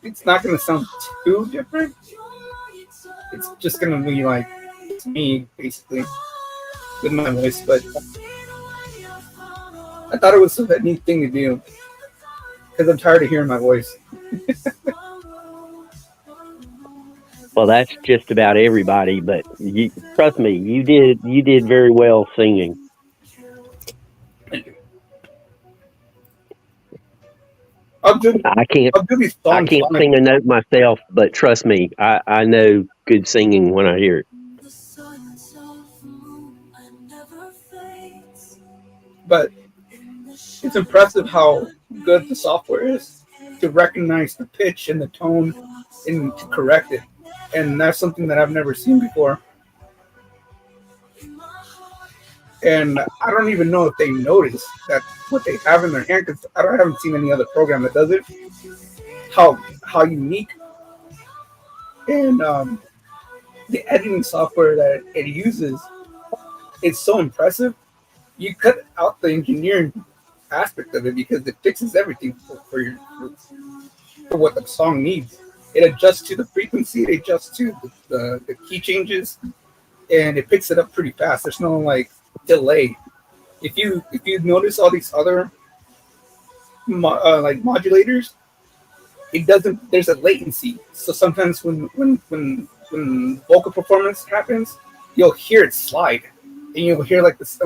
it's not going to sound too different. It's just going to be like it's me, basically, with my voice. But I thought it was a neat thing to do because I'm tired of hearing my voice. Well, that's just about everybody, but trust me, you did very well singing. I can't I'll do these I songs can't on sing a note myself, but trust me, I know good singing when I hear it. But it's impressive how good the software is to recognize the pitch and the tone and to correct it. And that's something that I've never seen before. And I don't even know if they notice that what they have in their hand, because haven't seen any other program that does it. How unique and the editing software that it uses is so impressive. You cut out the engineering aspect of it because it fixes everything for what the song needs. It adjusts to the frequency, it adjusts to the key changes, and it picks it up pretty fast. There's no like delay. If you notice all these other like modulators, it doesn't. There's a latency. So sometimes when vocal performance happens, you'll hear it slide, and you'll hear like this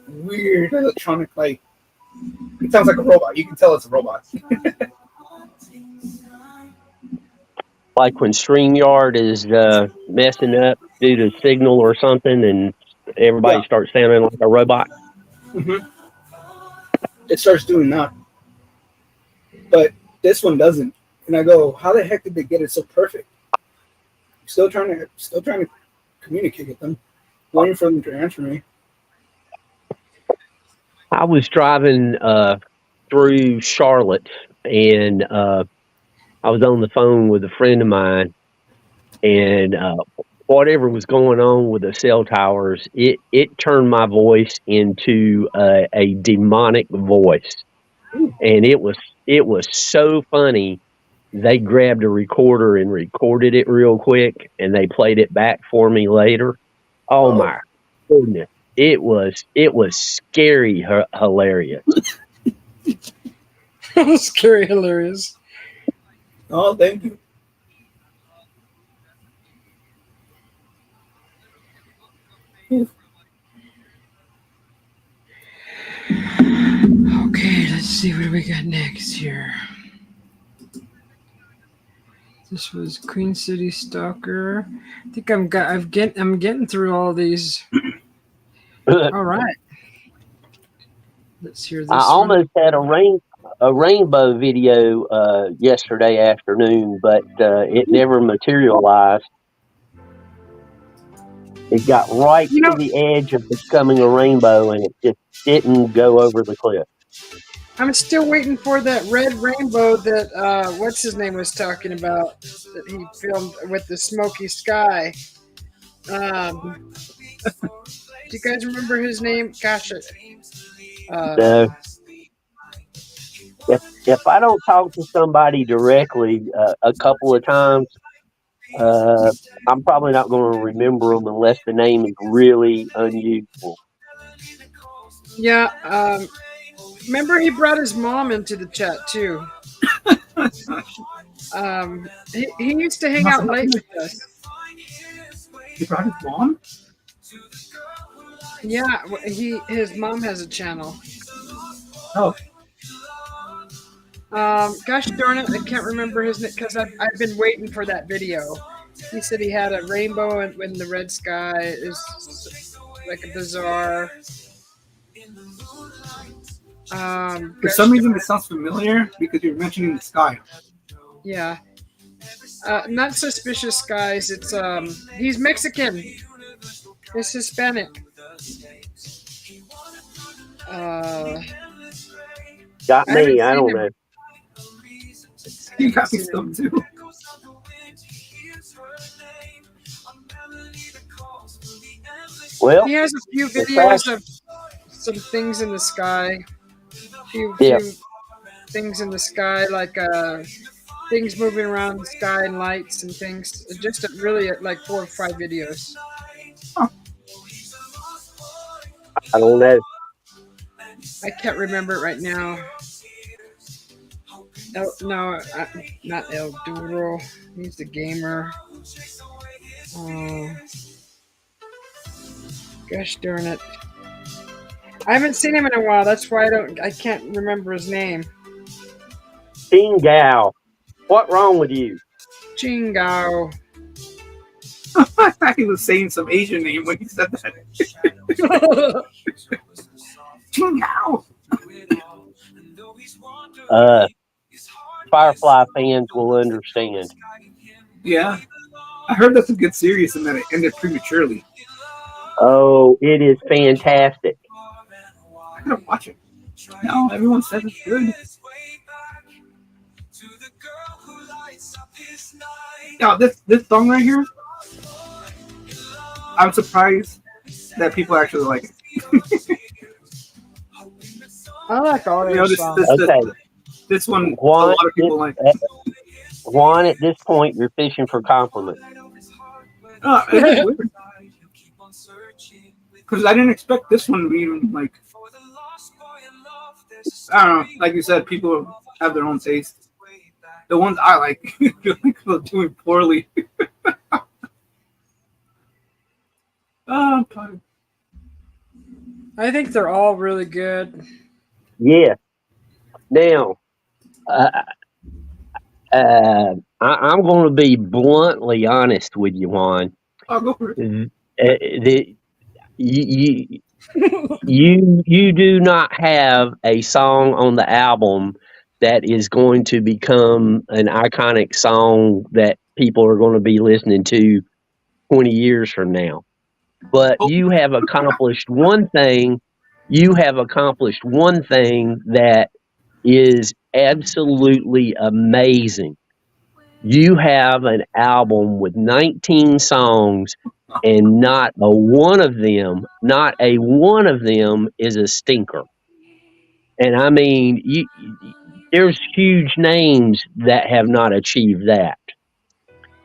weird electronic like. It sounds like a robot. You can tell it's a robot. Like when StreamYard is messing up due to signal or something, and everybody starts sounding like a robot. Mm-hmm. It starts doing that, but this one doesn't. And I go, how the heck did they get it so perfect? Still trying to communicate with them, waiting for them to answer me. I was driving through Charlotte, and I was on the phone with a friend of mine, and whatever was going on with the cell towers, it turned my voice into a demonic voice, and it was so funny. They grabbed a recorder and recorded it real quick, and they played it back for me later. Oh my goodness. It was scary, hilarious. Scary, hilarious. Oh, thank you. Okay, let's see what we got next here. This was Queen City Stalker. I think I'm getting through all these. All right. Let's hear this. I almost had a rainbow video yesterday afternoon, but it never materialized. It got right to the edge of becoming a rainbow, and it just didn't go over the cliff. I'm still waiting for that red rainbow that what's his name was talking about that he filmed with the smoky sky. Do you guys remember his name? Gosh, if I don't talk to somebody directly a couple of times, I'm probably not going to remember them unless the name is really unusual. Yeah, remember he brought his mom into the chat too. He used to hang out late with us. He brought his mom? Yeah, his mom has a channel. Oh. Gosh darn it, I can't remember his name because I've been waiting for that video. He said he had a rainbow in the red sky. Is like a bizarre. For some reason, it sounds familiar because you're mentioning the sky. Yeah. Not suspicious guys. It's he's Mexican. He's Hispanic. Got me. I don't know. You got me stumped too. Well, he has a few videos of some things in the sky. Few things in the sky, like things moving around the sky and lights and things. Just really like 4 or 5 videos. Huh. I don't know. I can't remember it right now. Not El Duro. He's the gamer. Gosh darn it! I haven't seen him in a while. That's why I can't remember his name. Gao. What wrong with you? Chingao. I thought he was saying some Asian name when he said that. Chingao. Firefly fans will understand. Yeah, I heard that's a good series and that it ended prematurely. Oh, it is fantastic. I gotta watch it. No, everyone says it's good. Yeah, this song right here, I'm surprised that people actually like it. I like all You your know, songs. Okay. this one, Juan, a lot of people like. Juan, at this point, you're fishing for compliments. It is weird. Because I didn't expect this one to be even like. I don't know. Like you said, people have their own taste. The ones I like, feel like they're doing poorly. I'm tired. I think they're all really good. Yeah. Now, I'm going to be bluntly honest with you, Juan. I'll go for it. You do not have a song on the album that is going to become an iconic song that people are going to be listening to 20 years from now. But you have accomplished one thing. You have accomplished one thing that is absolutely amazing. You have an album with 19 songs, and not a one of them is a stinker. And I mean, there's huge names that have not achieved that.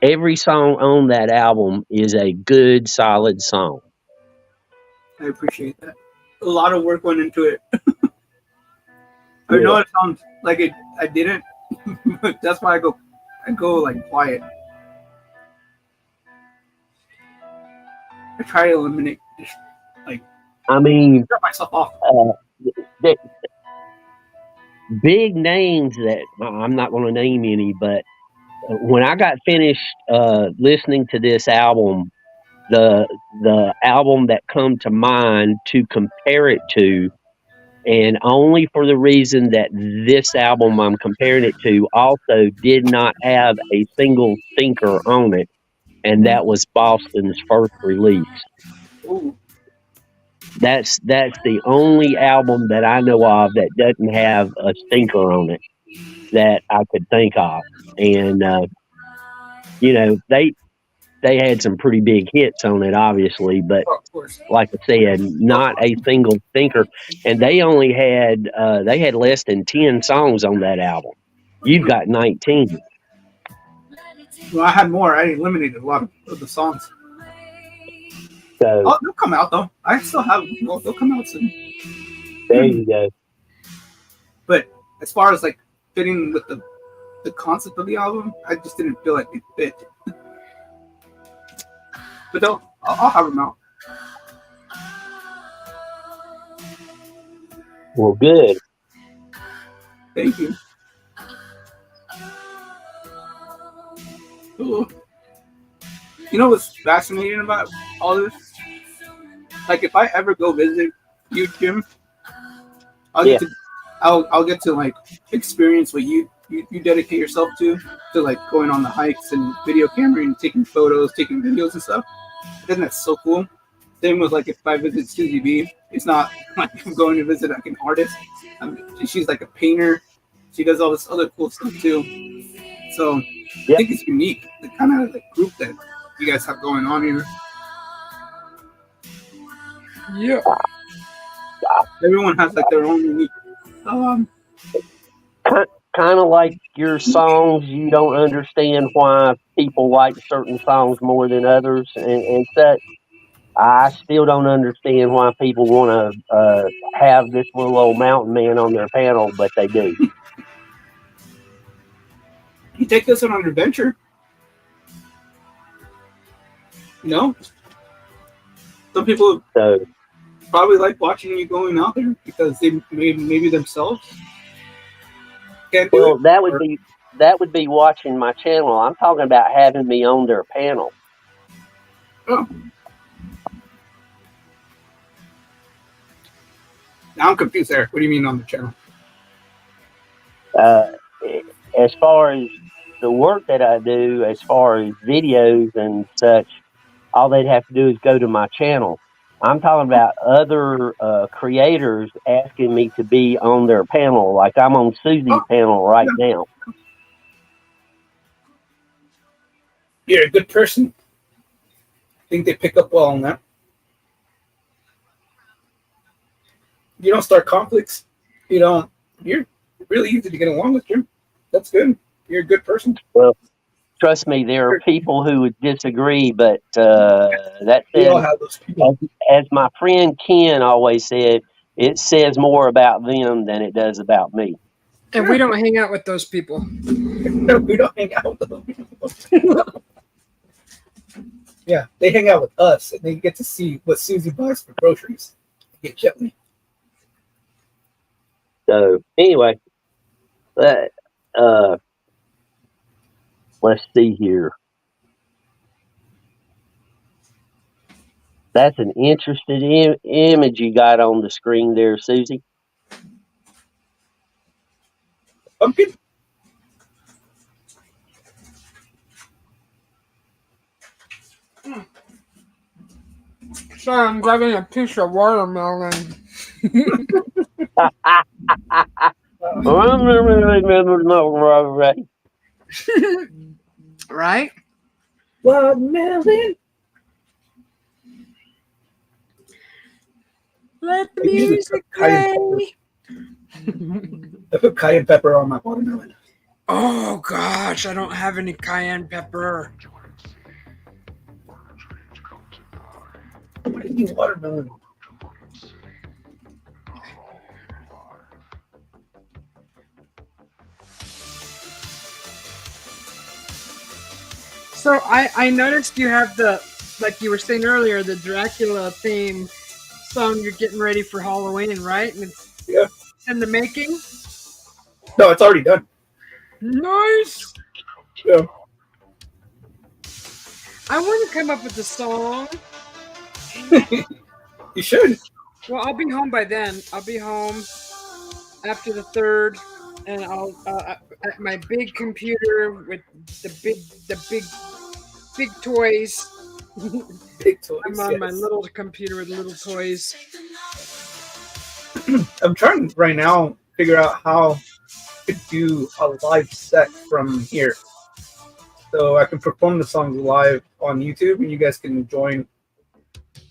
Every song on that album is a good, solid song. I appreciate that. A lot of work went into it. I Yeah. know it sounds like it. I didn't. But that's why I go like quiet. I try to eliminate, I mean, shut myself off. the big names that I'm not going to name any, but when I got finished listening to this album, the album that come to mind to compare it to, and only for the reason that this album I'm comparing it to also did not have a single stinker on it, and that was Boston's first release. Ooh. That's the only album that I know of that doesn't have a stinker on it that I could think of. And you know, they had some pretty big hits on it, obviously, but Oh, of course. like I said, not a single stinker. And they only had less than 10 songs on that album. You've got 19. Well, I had more. I eliminated a lot of the songs. So Oh, they'll come out though. I still have. Well, they'll come out soon. there you go. But as far as like fitting with the concept of the album, I just didn't feel like it fit. But I'll have them out. Well, good. Thank you. Ooh. You know what's fascinating about all this? Like, if I ever go visit you, Jim, I'll get to like experience what you dedicate yourself to like going on the hikes and video camera and taking photos, taking videos and stuff. Then that's so cool. Same with like if I visit Susie B, it's not like I'm going to visit like an artist. She's like a painter. She does all this other cool stuff too. So I think it's unique, the kind of like group that you guys have going on here. Yeah. Everyone has like their own unique. Kind of like your songs, you don't understand why people like certain songs more than others, and such. I still don't understand why people want to have this little old mountain man on their panel, but they do. You take this on an adventure. You know? Some people probably like watching you going out there because they maybe themselves can't do Well, it. that would be watching my channel. I'm talking about having me on their panel. Oh. Now I'm confused there. What do you mean on the channel? As far as the work that I do, as far as videos and such, all they'd have to do is go to my channel. I'm talking about other creators asking me to be on their panel, like I'm on Susie's panel right now. You're a good person. I think they pick up well on that. You don't start conflicts. You don't. You're really easy to get along with, Jim. That's good. You're a good person. Well, trust me, there are people who would disagree, but that We all said, have those people. as my friend Ken always said, it says more about them than it does about me. And we don't hang out with those people. No, we don't hang out with them. Yeah, they hang out with us, and they get to see what Susie buys for groceries. They get jelly. So anyway, let's see here. That's an interesting image you got on the screen there, Susie. Pumpkin? Sorry, I'm grabbing a piece of watermelon. Right? Watermelon. Let the I usually music put cayenne play. I put cayenne pepper on my watermelon. Oh gosh, I don't have any cayenne pepper. Why do you need watermelon? So I noticed you have the, like you were saying earlier, the Dracula theme song. You're getting ready for Halloween, right? And it's in the making. No, it's already done. Nice. Yeah. I want to come up with a song. You should. Well, I'll be home by then. I'll be home after the 3rd, and I'll at my big computer with the big toys. Big toys. I'm on my little computer with little toys. I'm trying right now figure out how to do a live set from here, so I can perform the songs live on YouTube, and you guys can join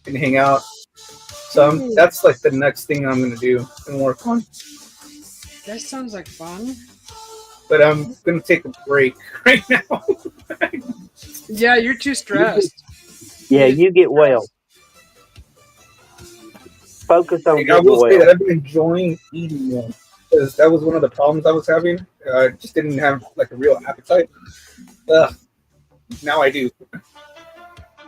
and hang out. So that's like the next thing I'm gonna do and work on. That sounds like fun. But I'm gonna take a break right now. Yeah, you're too stressed. Yeah, you get well. Focus on I getting will say that well. I've been enjoying eating more, because that was one of the problems I was having. I just didn't have like a real appetite. Now I do.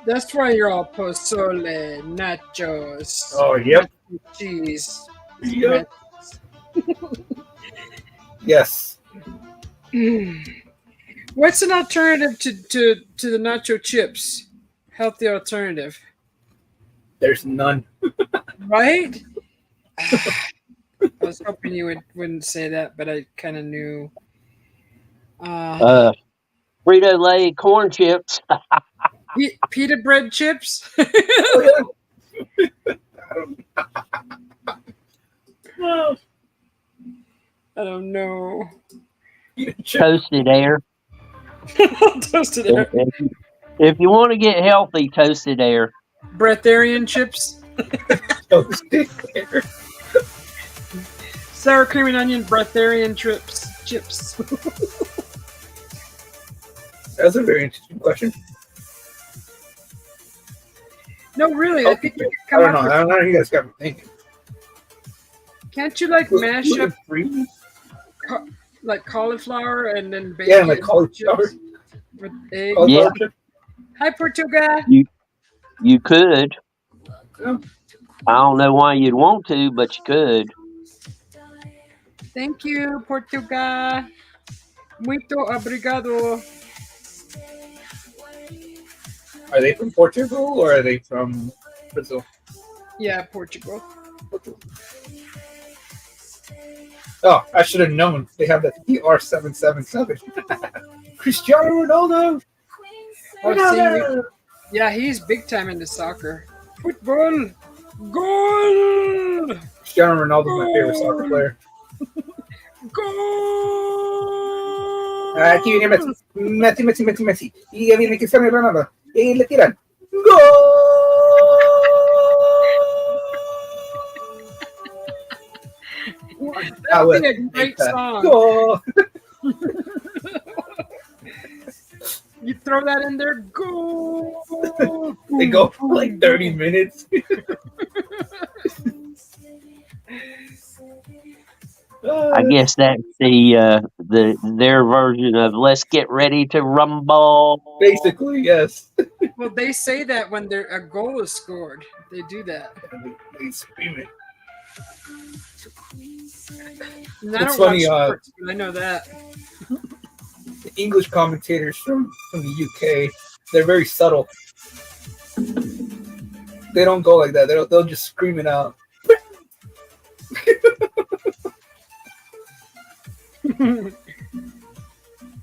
That's why you're all pozole, nachos. Oh, yep. Cheese. Yep. Yes. What's an alternative to the nacho chips? Healthy alternative. There's none. Right? I was hoping you wouldn't say that, but I kind of knew. Frito-Lay corn chips. Pita bread chips? Oh, yeah. I don't know. Toasted air. Toasted air. If you want to get healthy, toasted air. Breatharian chips? Toasted air. Sour cream and onion breatharian chips. That's a very interesting question. No, really. I think you could I come don't up know. with, I don't know. You guys got me thinking. can't you like mash up Free? like cauliflower and then bake Yeah, it like into cauliflower. chips with eggs? Yeah. Chip? Hi, Portuga. You could. Yeah. I don't know why you'd want to, but you could. Thank you, Portugal. Muito obrigado. Are they from Portugal or are they from Brazil? Yeah, Portugal. Oh, I should have known. They have the PR777. Cristiano Ronaldo. Oh, yeah, he's big time into soccer. Football. Goal. Cristiano Ronaldo's my favorite soccer player. Goal. Aquí viene Messi. Y ya viene Cristiano Ronaldo. Y le tiran. ¡Gol! That would be a great song. Goal! You throw that in there, go! They go for like 30 minutes. I guess that's their version of "Let's get ready to rumble." Basically, yes. Well, they say that when a goal is scored, they do that. They scream it. And I It's don't funny, watch sports, but I know that. The English commentators from the UK, they're very subtle. They don't go like that. They'll just scream it out.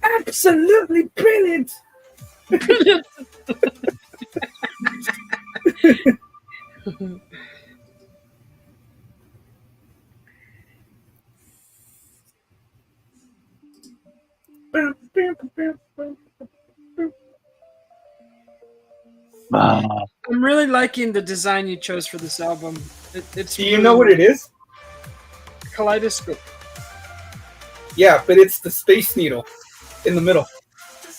Absolutely brilliant. I'm really liking the design you chose for this album. It's Do you know what it is? Kaleidoscope. Yeah, but it's the Space Needle in the middle.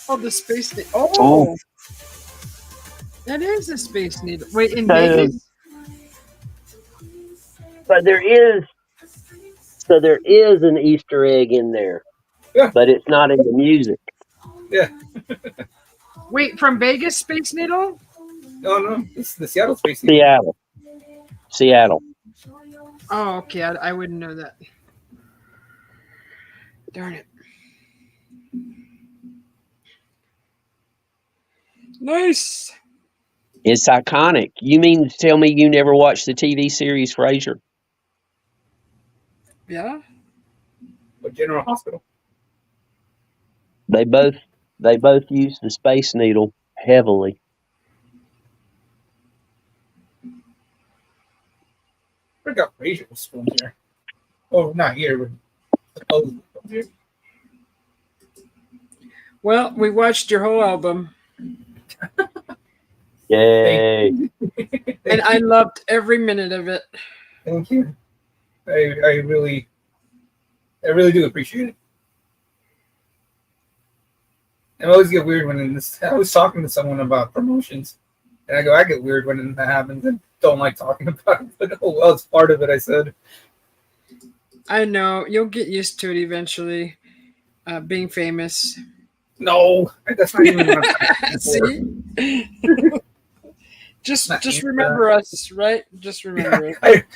Oh, the Space Needle. Oh. That is a Space Needle. Wait, in Vegas? But there is an Easter egg in there. Yeah. But it's not in the music. Yeah. Wait, from Vegas, Space Needle? No, it's the Seattle Space Needle. Seattle. Oh, okay. I wouldn't know that. Darn it. Nice. It's iconic. You mean to tell me you never watched the TV series Frasier? Yeah. But General Hospital. They both use the Space Needle heavily. I forgot Frasier was filmed here. Oh, not here, but supposedly filmed here. Well, we watched your whole album. Yay. And I loved every minute of it. Thank you. I really do appreciate it. I always get weird when I was talking to someone about promotions, and I get weird when that happens and don't like talking about it. But oh well, it's part of it. I said. I know you'll get used to it eventually. Being famous. No, that's not even what I'm See? just remember us, right? Just remember it.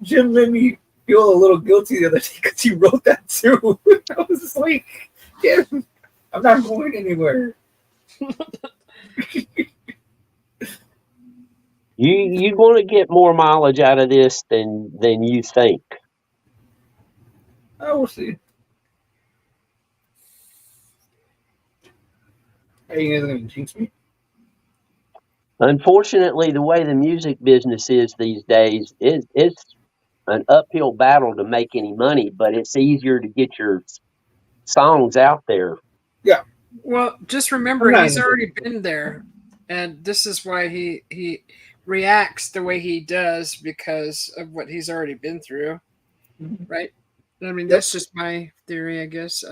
Jim made me feel a little guilty the other day because he wrote that too. I was just like, yeah, I'm not going anywhere. You're going to get more mileage out of this than you think. I will see. Are you guys going to jinx me? Unfortunately, the way the music business is these days, it's an uphill battle to make any money, but it's easier to get your songs out there. Yeah. Well, just remember he's already been there, and this is why he reacts the way he does because of what he's already been through, right? I mean, that's just my theory, I guess.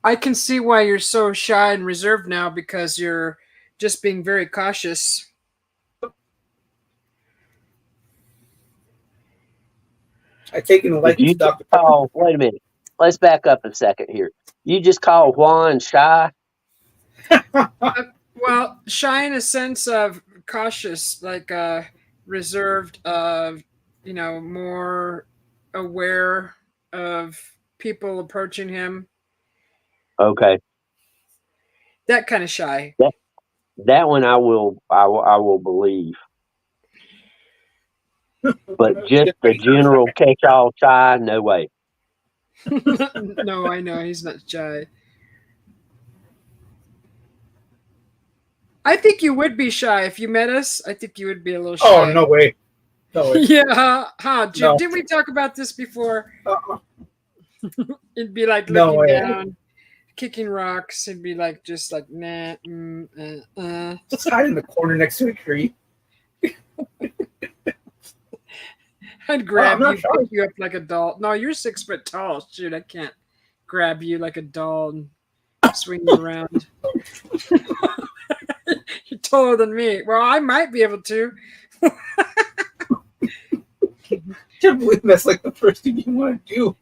I can see why you're so shy and reserved now because you're just being very cautious. I've taken a liking to Dr. Pepper. Wait a minute. Let's back up a second here. You just call Juan shy? Well, shy in a sense of cautious, like reserved, more aware of people approaching him. Okay. That kind of shy. That one I will believe. But just the general catch-all shy, no way. No, I know he's not shy. I think you would be shy if you met us. I think you would be a little shy. Oh, no way. No way. Yeah, huh? Jim, No. did we talk about this before? Uh-uh. It'd be like No looking way. down, kicking rocks. It'd be like just like nah. Just hide in the corner next to a tree. I'd grab I'm you, not shy. pick you up like a doll. No, you're 6 foot tall. Shoot, I can't grab you like a doll and swing you around. You're taller than me. Well, I might be able to. Can't believe that's like the first thing you want to do.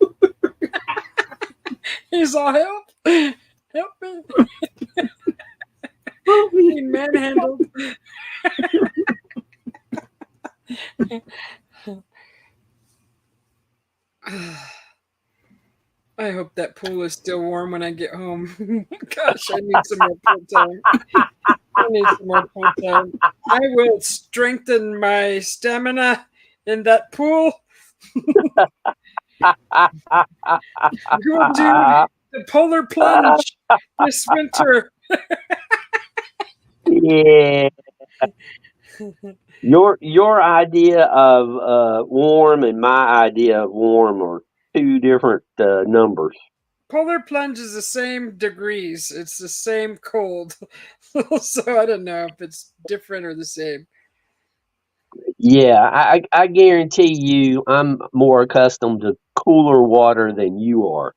He's all help. Help me. Being manhandled. I hope that pool is still warm when I get home. Gosh, I need some more pool time. I need some more pool time. I will strengthen my stamina in that pool. We'll do the polar plunge this winter. Yeah. Your idea of warm and my idea of warm are two different numbers. Polar plunge is the same degrees. It's the same cold. So I don't know if it's different or the same. Yeah, I guarantee you I'm more accustomed to cooler water than you are.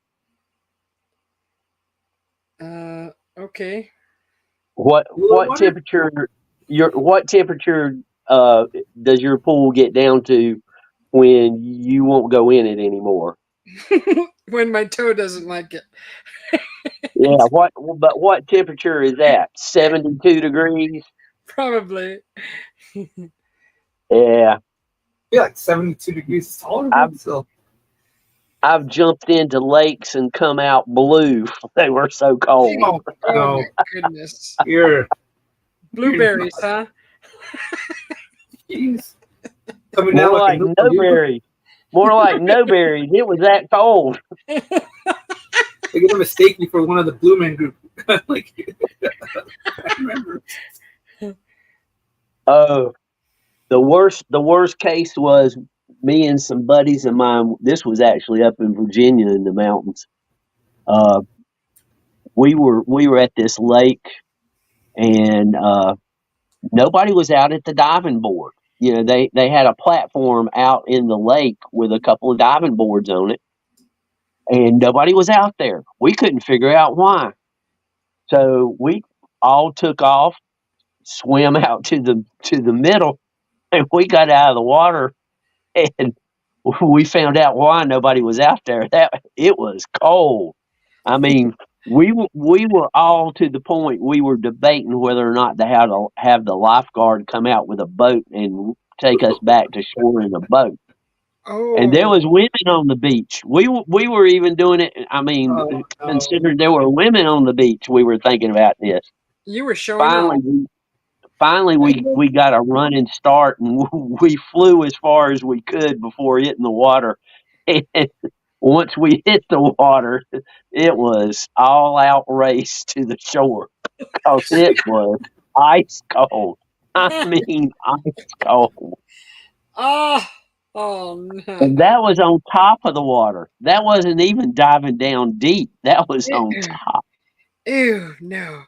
Okay. What Cooler water? temperature does your pool get down to when you won't go in it anymore? When my toe doesn't like it. Yeah, what temperature is that? 72 degrees? Probably. Yeah. Be like 72 degrees is tolerable. So I've jumped into lakes and come out blue. They were so cold. oh, Oh no. my goodness. You're Blueberries, huh? jeez. Coming More down like a no berries. More like no berries. It was that cold. They're gonna mistake me for one of the Blue Man Group. Like I remember. Oh, the worst case was me and some buddies of mine. This was actually up in Virginia in the mountains. We were at this lake, and nobody was out at the diving board. You know, they had a platform out in the lake with a couple of diving boards on it, and nobody was out there. We couldn't figure out why. So we all took off, swam out to the middle, and we got out of the water, and we found out why nobody was out there. That it was cold. I mean, we were all to the point we were debating whether or not to have the lifeguard come out with a boat and take us back to shore in a boat. And there Oh, was women on the beach. We were even doing it. I mean, Oh, considering there were women on the beach, we were thinking about this. you were showing Finally, off. we got a running start, and we flew as far as we could before hitting the water. And once we hit the water, it was all out race to the shore because it was ice cold. I mean, ice cold. Oh, oh And no. that was on top of the water. That wasn't even diving down deep. That was on Ew, top. ew, no.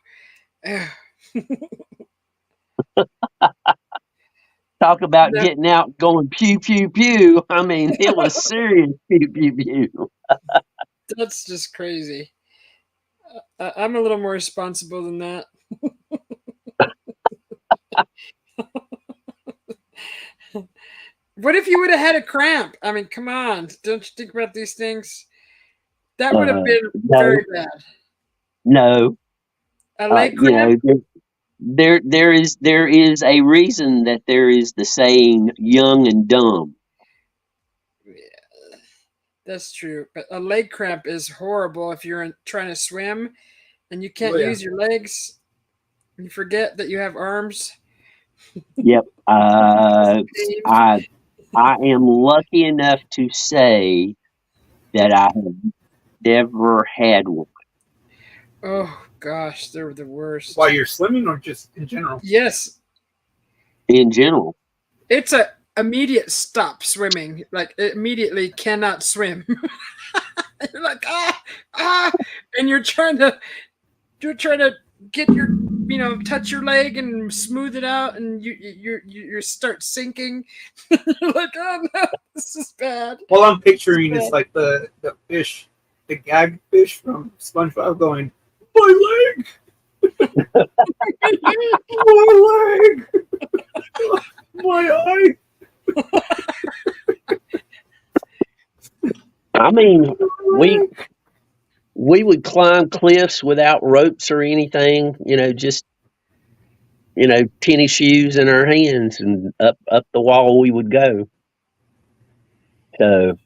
Ew. Talk about No, getting out going pew, pew, pew. I mean, it was serious pew, pew, pew. that's just crazy. I'm a little more responsible than that. What if you would have had a cramp? I mean, come on. Don't you think about these things? That would have been No, very bad. no. A leg You cramp? know, there is a reason that there is the saying "young and dumb." That's true. But a leg cramp is horrible if you're trying to swim and you can't Oh yeah. use your legs. You forget that you have arms. Yep. Pain. I am lucky enough to say that I have never had one Oh gosh, they're the While worst. you're swimming or just in general? Yes, in general. it's a immediate stop swimming. Like immediately cannot swim. You're like and you're trying to get your touch your leg and smooth it out, and you start sinking. You're like, oh no, this is bad. All I'm This is picturing is bad. like the fish, the gag fish from SpongeBob going, my leg, my leg, my eye, I mean, my we leg. we would climb cliffs without ropes or anything. Just tennis shoes in our hands, and up the wall we would go. So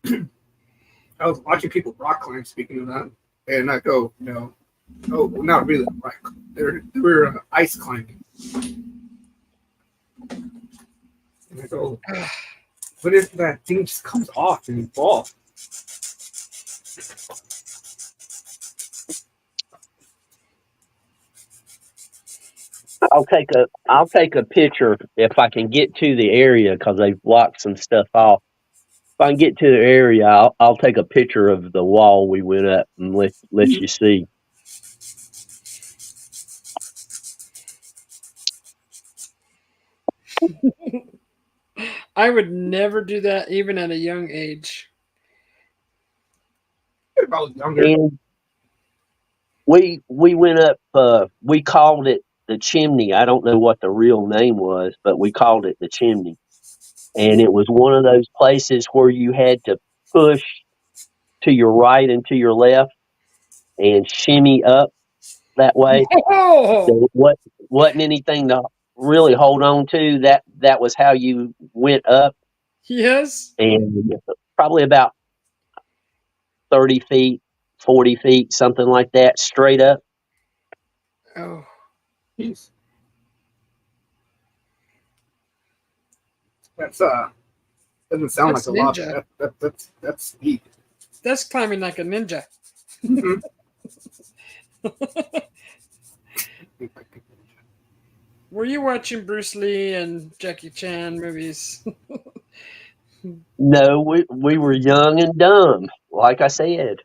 I was watching people rock climb. Speaking of that, and I go, oh, well, not really rock. They were ice climbing, and I go, what if that thing just comes off and you fall? I'll take a picture if I can get to the area because they've blocked some stuff off. If I can get to the area, I'll take a picture of the wall we went up and let you see. I would never do that, even at a young age. If I was younger, And we went up. We called it the chimney. I don't know what the real name was, but we called it the chimney. And it was one of those places where you had to push to your right and to your left and shimmy up that way. Oh, So what wasn't anything to really hold on to. That was how you went up, yes. and probably about 30 feet, 40 feet, something like that, straight up. Oh, jeez, that's doesn't sound like that's a lot, ninja. but that's steep. That's climbing like a ninja. Mhm. Were you watching Bruce Lee and Jackie Chan movies? No, we were young and dumb, like I said.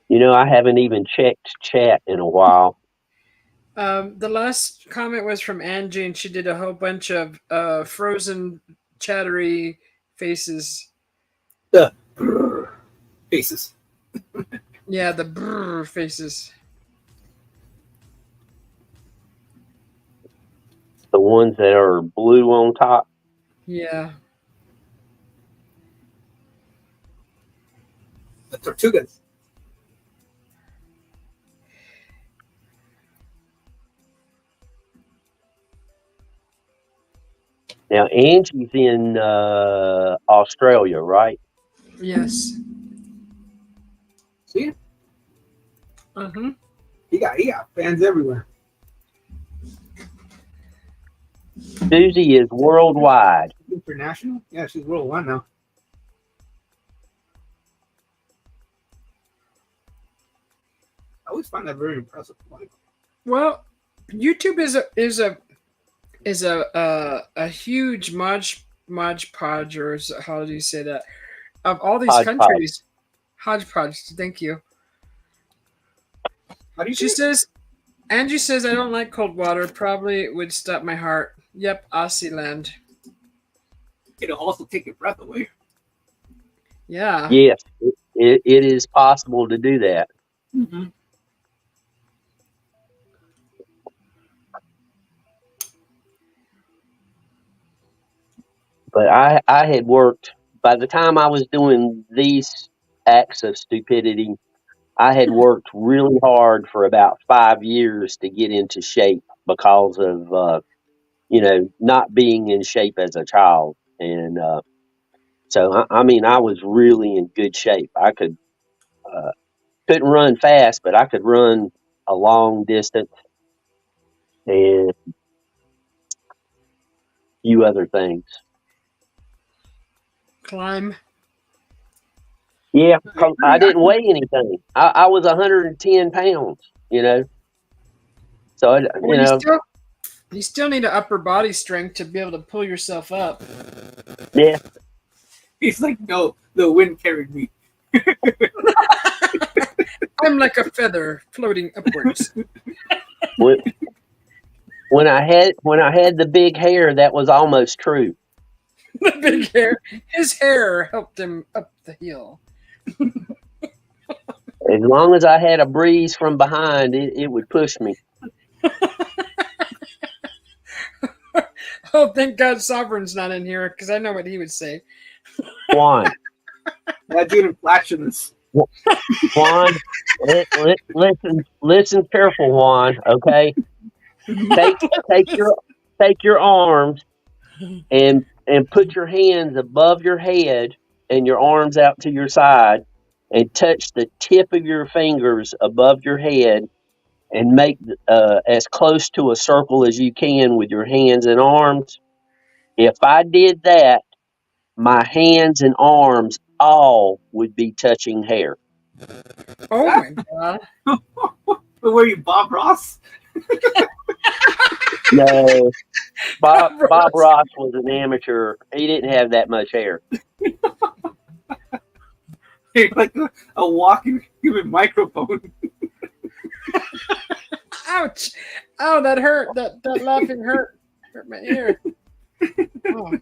I haven't even checked chat in a while. The last comment was from Angie, and she did a whole bunch of frozen, chattery faces. The faces. Yeah, the brrr faces. The ones that are blue on top. Yeah. The tortugas. Now Angie's in Australia, right? Yes. See, Uh-huh. he got fans everywhere. Susie is worldwide. International? Yeah, she's worldwide now. I always find that very impressive. Like, Well, YouTube is a huge podge, or how do you say that, of all these Hodgepodge. countries. Hodgepodge. Thank you. how do you She say it? says. Angie says I don't like cold water. Probably would stop my heart. Yep, Aussie land. It'll also take your breath away. Yeah. Yes, it is possible to do that. Mm-hmm. But I had worked by the time I was doing these acts of stupidity, I had worked really hard for about 5 years to get into shape because of not being in shape as a child. And so, I mean, I was really in good shape. I couldn't run fast, but I could run a long distance and a few other things. Climb. Yeah, 'cause I didn't weigh anything. I was 110 pounds, So, Well, you still need an upper body strength to be able to pull yourself up. yeah. He's like, no, the wind carried me. I'm like a feather floating upwards. When I had the big hair, that was almost true. The big hair. His hair helped him up the hill. As long as I had a breeze from behind, it would push me. Oh, thank God Sovereign's not in here, because I know what he would say. Juan, That dude in flatulence. Juan, listen careful, Juan. Okay, take your arms and put your hands above your head and your arms out to your side, and touch the tip of your fingers above your head, and make as close to a circle as you can with your hands and arms. If I did that, my hands and arms all would be touching hair. Oh my God. But were you Bob Ross? No, Bob Ross was an amateur. He didn't have that much hair. You're like a walking human microphone. Ouch. Oh, that hurt. That laughing hurt my ear. Oh.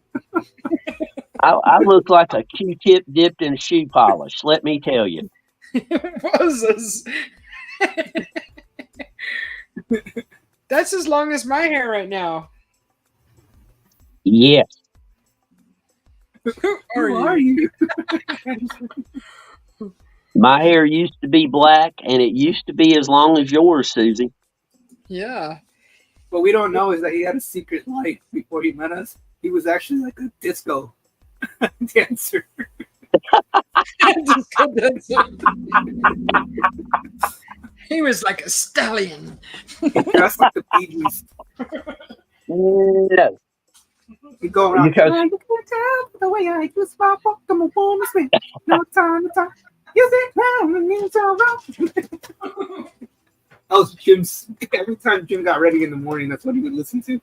I look like a Q-tip dipped in shoe polish, let me tell you. What was this? That's as long as my hair right now. Yes. Who Who are you? My hair used to be black, and it used to be as long as yours, Susie. Yeah. What we don't know is that he had a secret life before he met us. He was actually like a disco dancer. Disco dancer. He was like a stallion. Dressed like the Bee Gees. No. He'd go around. Because- "Oh, you can tell the way I use my walk. I'm a woman's man. No time to talk. You think now and then so wrong." That was Jim's. Every time Jim got ready in the morning, that's what he would listen to.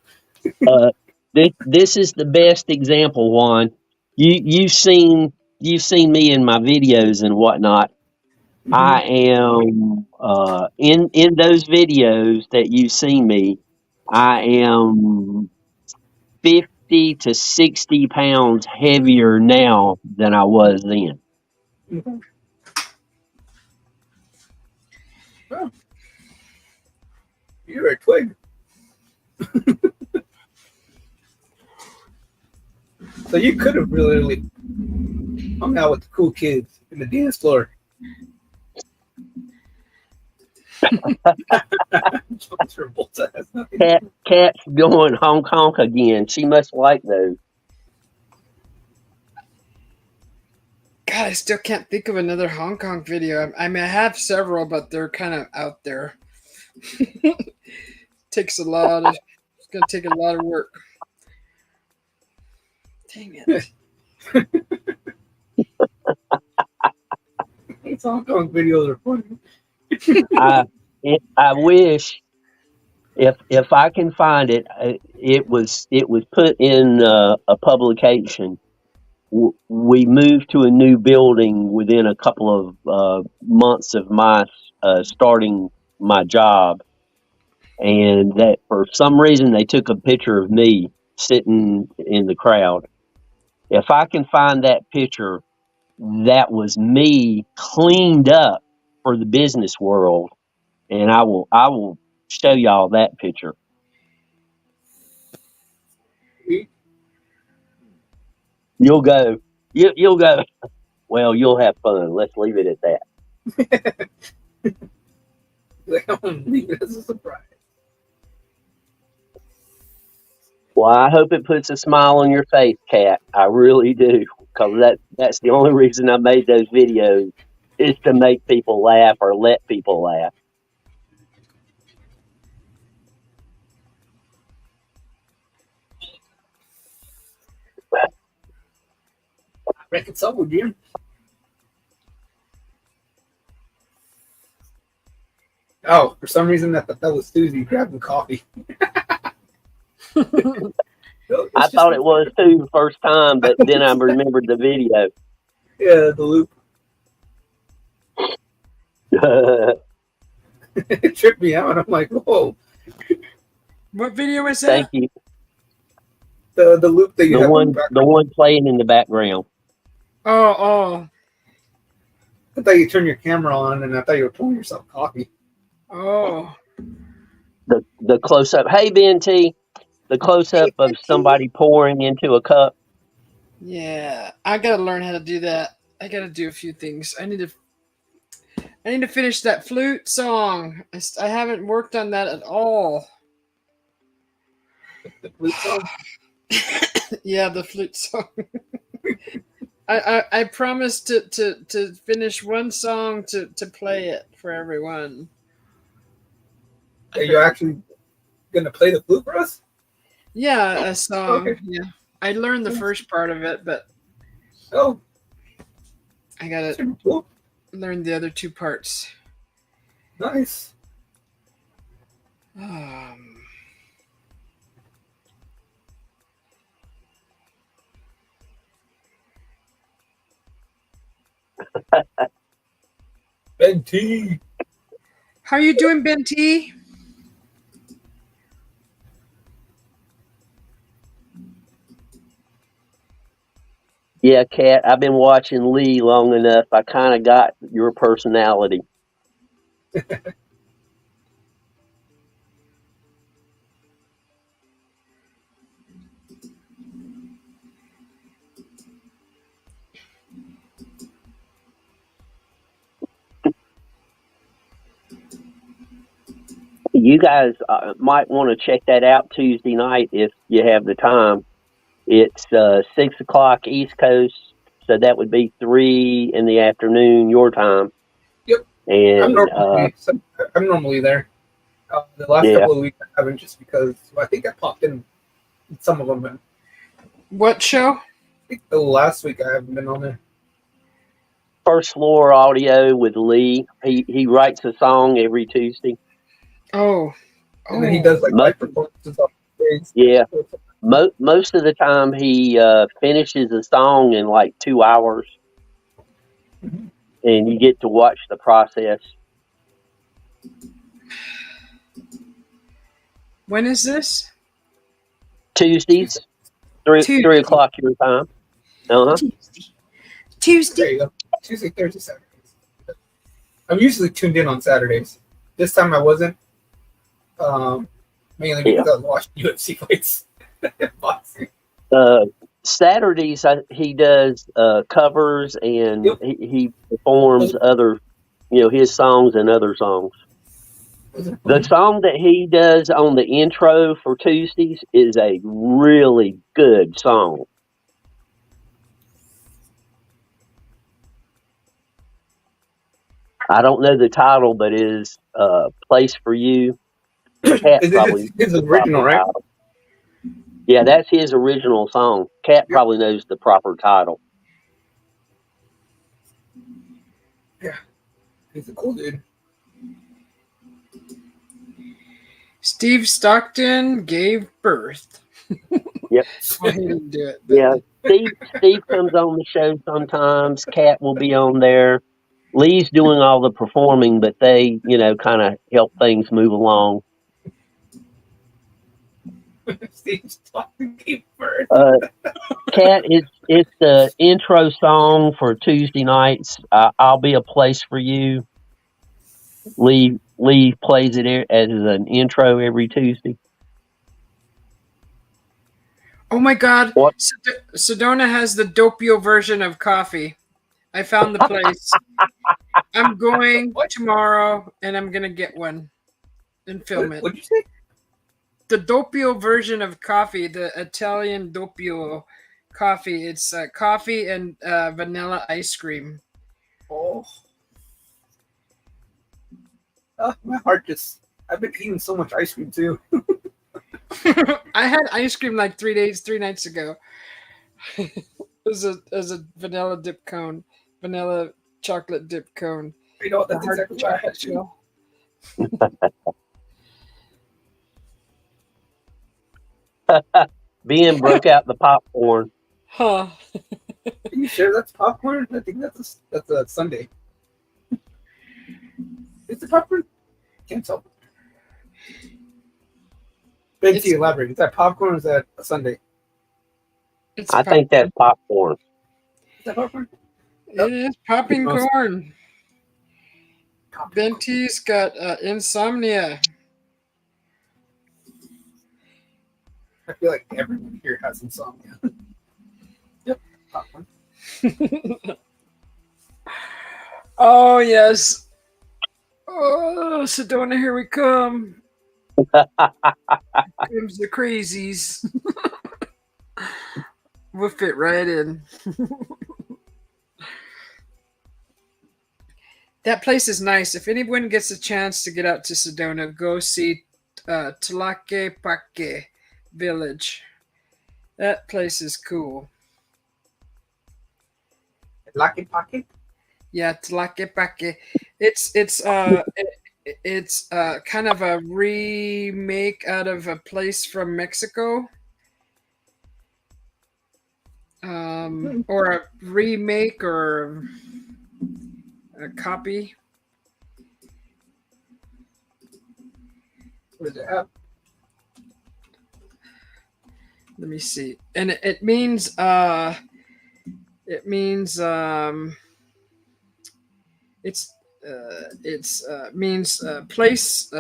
This is the best example, Juan. You've seen me in my videos and whatnot. Mm-hmm. I am in those videos that you've seen me. I am 50 to 60 pounds heavier now than I was then. Mm-hmm. Well, you're a twig. So you could have really hung out with the cool kids in the dance floor. Cat's going honk honk again. She must like those. God, I still can't think of another Hong Kong video. I mean, I have several, but they're kind of out there. It's gonna take a lot of work. Dang it. These Hong Kong videos are funny. I wish if I can find it, it was put in a publication. We moved to a new building within a couple of months of my starting my job, and that for some reason they took a picture of me sitting in the crowd. If I can find that picture, that was me cleaned up for the business world, and I will show y'all that picture. You'll go, You'll go. Well, you'll have fun. Let's leave it at that. Like, I'm gonna leave it as a surprise. Well, I hope it puts a smile on your face, Kat. I really do, because that's the only reason I made those videos is to make people laugh or let people laugh. I reckon so, Jim. Oh, for some reason, that was Susie grabbing coffee. No, I thought it was too the first time, but then I remembered the video. Yeah, the loop. It tripped me out. I'm like, whoa. What video is that? Thank you. The loop that you have in the background. The one playing in the background. Oh. I thought you turned your camera on, and I thought you were pouring yourself coffee. Oh. The close up. Hey, Ben T. The close up of somebody pouring into a cup. Yeah, I gotta learn how to do that. I gotta do a few things. I need to finish that flute song. I haven't worked on that at all. The flute song? Yeah, the flute song. I promised to finish one song to play it for everyone. Are you actually gonna play the flute for us? Yeah, a song. Okay. Yeah, I learned the first part of it, but Oh, I gotta super cool. learn the other two parts. Nice. Ben T. How you doing, Ben T? Yeah, Kat, I've been watching Lee long enough. I kind of got your personality. You guys might want to check that out Tuesday night if you have the time. It's 6 o'clock East Coast, so that would be 3 in the afternoon your time. Yep. And I'm normally there. The last couple of weeks I haven't, just because I think I popped in some of them. What show? I think the last week I haven't been on there. First Floor Audio with Lee. He writes a song every Tuesday. Oh. And then he does like live performances on stage. Yeah. Most of the time he finishes a song in like 2 hours. Mm-hmm. And you get to watch the process. When is this? Tuesdays, 3 o'clock your time. Tuesday. There you go. Tuesday, Thursday, Saturdays. I'm usually tuned in on Saturdays. This time I wasn't. Mainly because I was watching UFC fights. Saturdays he does covers, and he performs other, his songs and other songs. The song that he does on the intro for Tuesdays is a really good song. I don't know the title, but it is Place for You. Kat probably his original, right? Title. Yeah, that's his original song. Kat probably knows the proper title. Yeah, he's a cool dude. Steve Stockton gave birth. Yep. Well, he didn't do it. Yeah, Steve comes on the show sometimes. Kat will be on there. Lee's doing all the performing, but they, kind of help things move along. Steve Stockton gave birth. Kat, it's the intro song for Tuesday nights. I'll Be a Place for You. Lee plays it as an intro every Tuesday. Oh my God. What? Sedona has the Doppio version of coffee. I found the place. I'm going What? tomorrow and I'm going to get one and film it. What'd you say? The Doppio version of coffee, the Italian Doppio coffee. It's coffee and vanilla ice cream. Oh. My heart just. I've been eating so much ice cream too. I had ice cream like 3 nights ago. As a vanilla dip cone, vanilla chocolate dip cone. You know, The that's hard exactly what I had chocolate too. shell. Ben broke out the popcorn. Huh. Are you sure that's popcorn? I think that's a Sunday. Is it popcorn? Can't tell. Big T, elaborate. Is that popcorn or is that a Sunday? It's I think that's popcorn. Is that popcorn? It is popping Most- corn. Benty's got insomnia. I feel like everyone here has insomnia. Yep, popcorn. Oh yes. Oh, Sedona, here we come. Comes the crazies. We'll fit right in. That place is nice. If anyone gets a chance to get out to Sedona, go see Tlaquepaque Village. That place is cool. Lucky pocket? Yeah, Tlaquepaque. It's kind of a remake out of a place from Mexico. Or a remake or a copy. What does it have? Let me see. And it means means place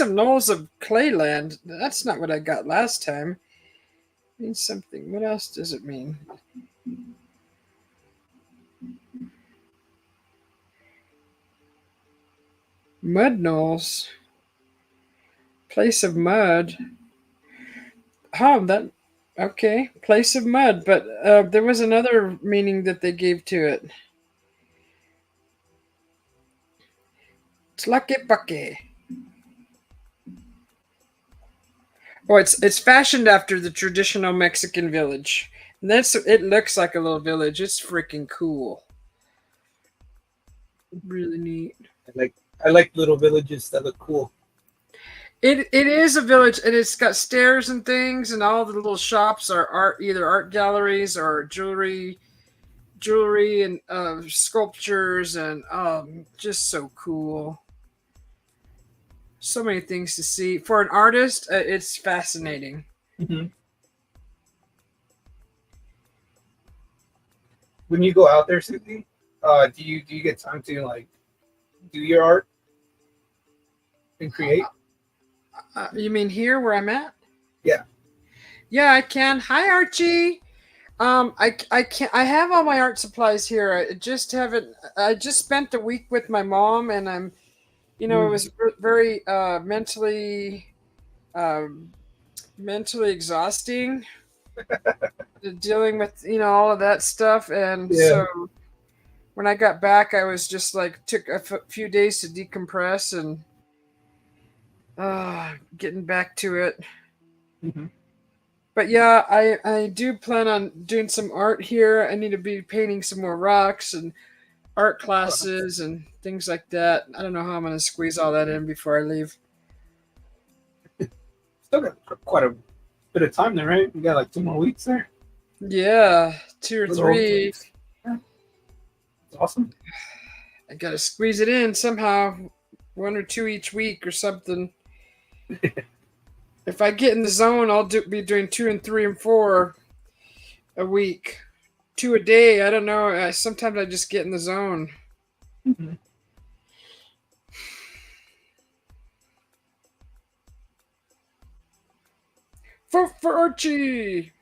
of knolls of clayland. That's not what I got last time. It means something. What else does it mean? Mud knolls. Place of mud. Oh, that okay. Place of mud, but there was another meaning that they gave to it. Tlaquepaque. Oh, it's fashioned after the traditional Mexican village. And it looks like a little village. It's freaking cool. Really neat. I like little villages that look cool. It is a village, and it's got stairs and things, and all the little shops are either art galleries or jewelry and sculptures, and just so cool. So many things to see for an artist. It's fascinating. Mm-hmm. When you go out there, Susie, do you get time to like do your art and create? You mean here where I'm at? Yeah. Yeah, I can. Hi, Archie. I can't. I have all my art supplies here. I just haven't. I just spent the week with my mom, and I'm, it was very mentally exhausting dealing with all of that stuff, and so when I got back, I was just like took a few days to decompress and getting back to it. Mm-hmm. But yeah, I do plan on doing some art here. I need to be painting some more rocks and art classes and things like that. I don't know how I'm going to squeeze all that in before I leave. Still got quite a bit of time there, right? We got like 2 more weeks there. Yeah, 2 or 3. Yeah. That's awesome. I got to squeeze it in somehow, 1 or 2 each week or something. If I get in the zone, I'll be doing 2 and 3 and 4 a week, 2 a day. I don't know. Sometimes I just get in the zone. Mm-hmm. Vote for Archie.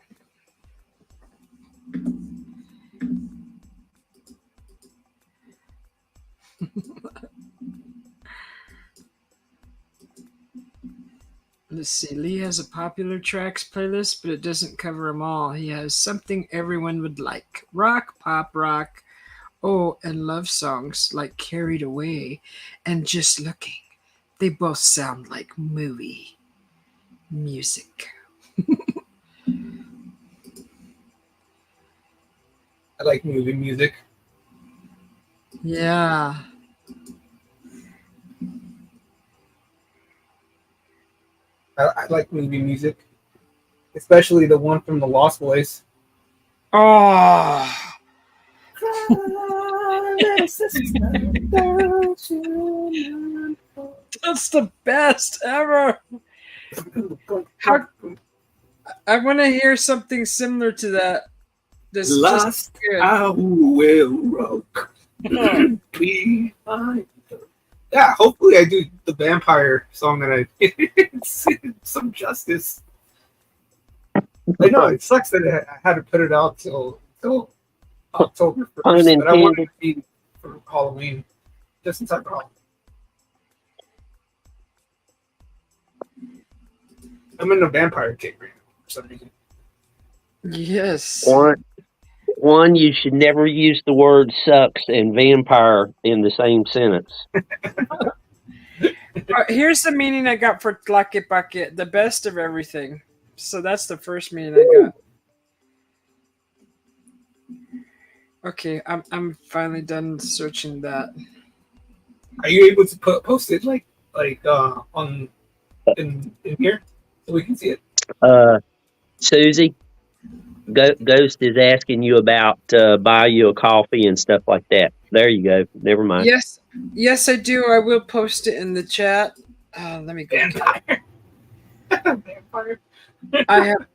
Let's see. Lee has a popular tracks playlist, but it doesn't cover them all. He has something everyone would like: rock, pop rock, oh, and love songs like Carried Away and Just Looking. They both sound like movie music. I like movie music. Yeah. I like movie music, especially the one from The Lost Boys. Oh, that's the best ever. How, I want to hear something similar to that. This Lost, I will rock. Yeah, hopefully I do the vampire song that I some justice. I know it sucks that I had to put it out till October 1st, but I wanted it to be for Halloween, just in time for Halloween. I'm in a vampire kick right now for some reason. Yes. One, you should never use the word sucks and vampire in the same sentence. Here's the meaning I got for Tlake Paque, the best of everything. So that's the first meaning I got. Okay, I'm finally done searching that. Are you able to post it like on in here so we can see it? Susie, Ghost is asking you about buy you a coffee and stuff like that. There you go. Never mind. Yes, I do. I will post it in the chat. Let me go. Vampire. Vampire. I have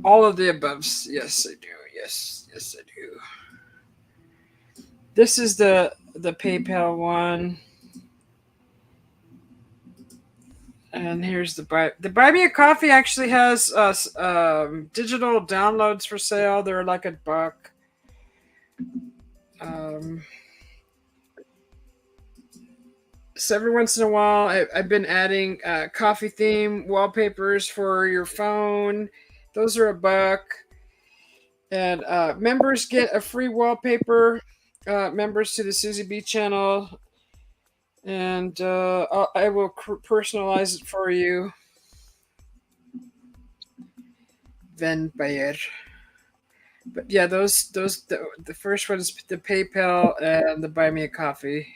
all of the aboves. Yes, I do. Yes, I do. This is the PayPal one. And here's the Buy Me a Coffee actually has digital downloads for sale. They're like $1. So every once in a while, I've been adding coffee theme wallpapers for your phone. Those are $1. And members get a free wallpaper. Members to the Susie B channel. And I will personalize it for you. Vampire. But yeah, those the first one is the PayPal and the Buy Me a Coffee.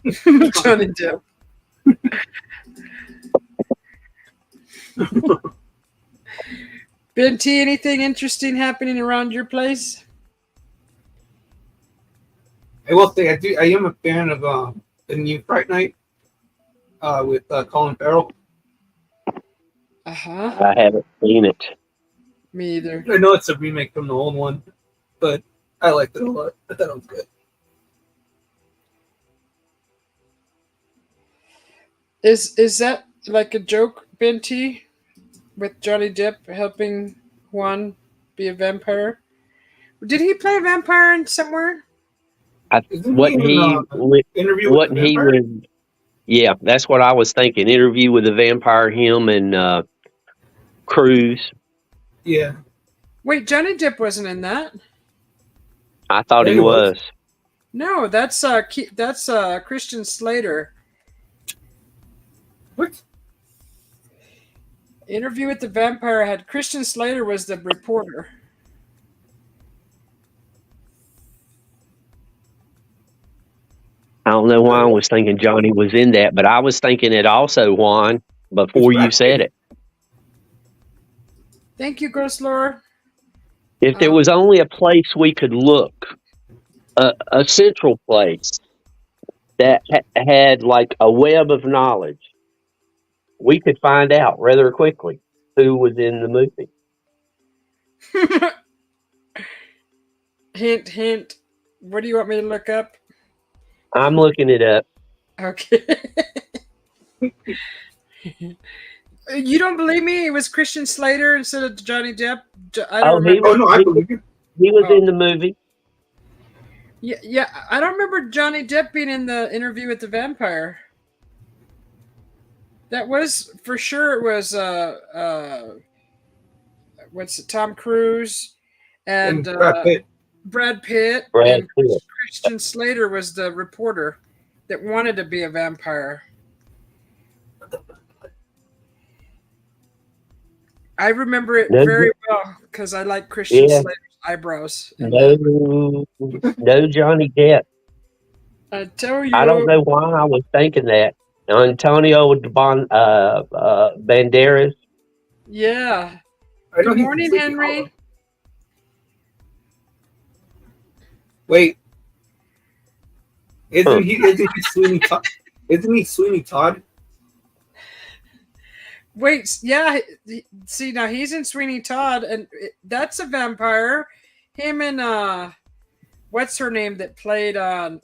Johnny Depp. Ben T, anything interesting happening around your place? I will say I am a fan of the new Fright Night with Colin Farrell. I haven't seen it. Me either. I know it's a remake from the old one, but I liked it a lot. I thought it was good. Is that like a joke, Ben T, with Johnny Depp helping Juan be a vampire? Did he play a vampire in somewhere? Yeah, that's what I was thinking. Interview with the Vampire, him and Cruz. Yeah. Wait, Johnny Depp wasn't in that. I thought he was. No, that's Christian Slater. What? Interview with the Vampire had Christian Slater was the reporter. I don't know why I was thinking Johnny was in that, but I was thinking it also, Juan, before you said it. Thank you, Ghost Lore. If there was only a place we could look, a central place that had like a web of knowledge, we could find out rather quickly who was in the movie. Hint, hint. What do you want me to look up? I'm looking it up. Okay. You don't believe me? It was Christian Slater instead of Johnny Depp. I don't Oh, remember. Oh no, I believe you. he was Oh. in the movie. Yeah, yeah. I don't remember Johnny Depp being in the Interview with the Vampire. That was for sure. It was what's it? Tom Cruise and And Brad Pitt. Brad Pitt, Brad and Pitt. Christian Slater was the reporter that wanted to be a vampire. I remember it No, very well because I like Christian yeah, Slater's eyebrows. And no Johnny Depp. I tell I don't you, know why I was thinking that. Antonio Banderas. yeah. I know Good he's in morning, Sleepy Hollow. Henry. Wait, Huh. isn't he Sweeney Todd? Isn't he Sweeney Todd? Wait, yeah. See, now he's in Sweeney Todd, and that's a vampire. Him and what's her name that played on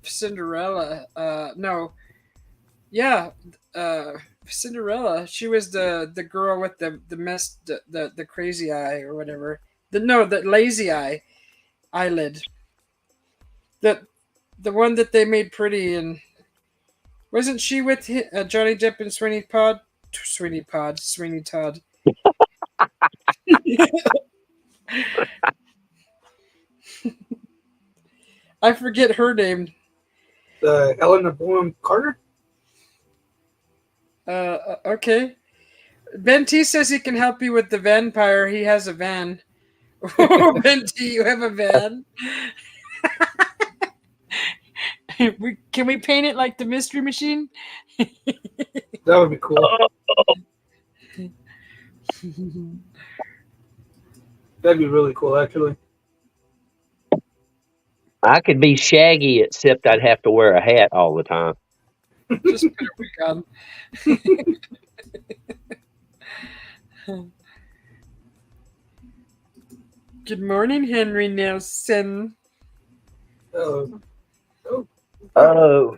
Cinderella? No, yeah, Cinderella. She was the girl with the mess the crazy eye or whatever. The lazy eye eyelid. The one that they made pretty, and wasn't she with Johnny Depp and Sweeney Todd? Sweeney Todd. I forget her name. Helena Bonham Carter. Okay. Ben T says he can help you with the vampire. He has a van. Oh, Ben T, you have a van. Can we paint it like the Mystery Machine? That would be cool. That'd be really cool, actually. I could be Shaggy, except I'd have to wear a hat all the time. Just put a wig on. Good morning, Henry Nelson. Oh. Oh,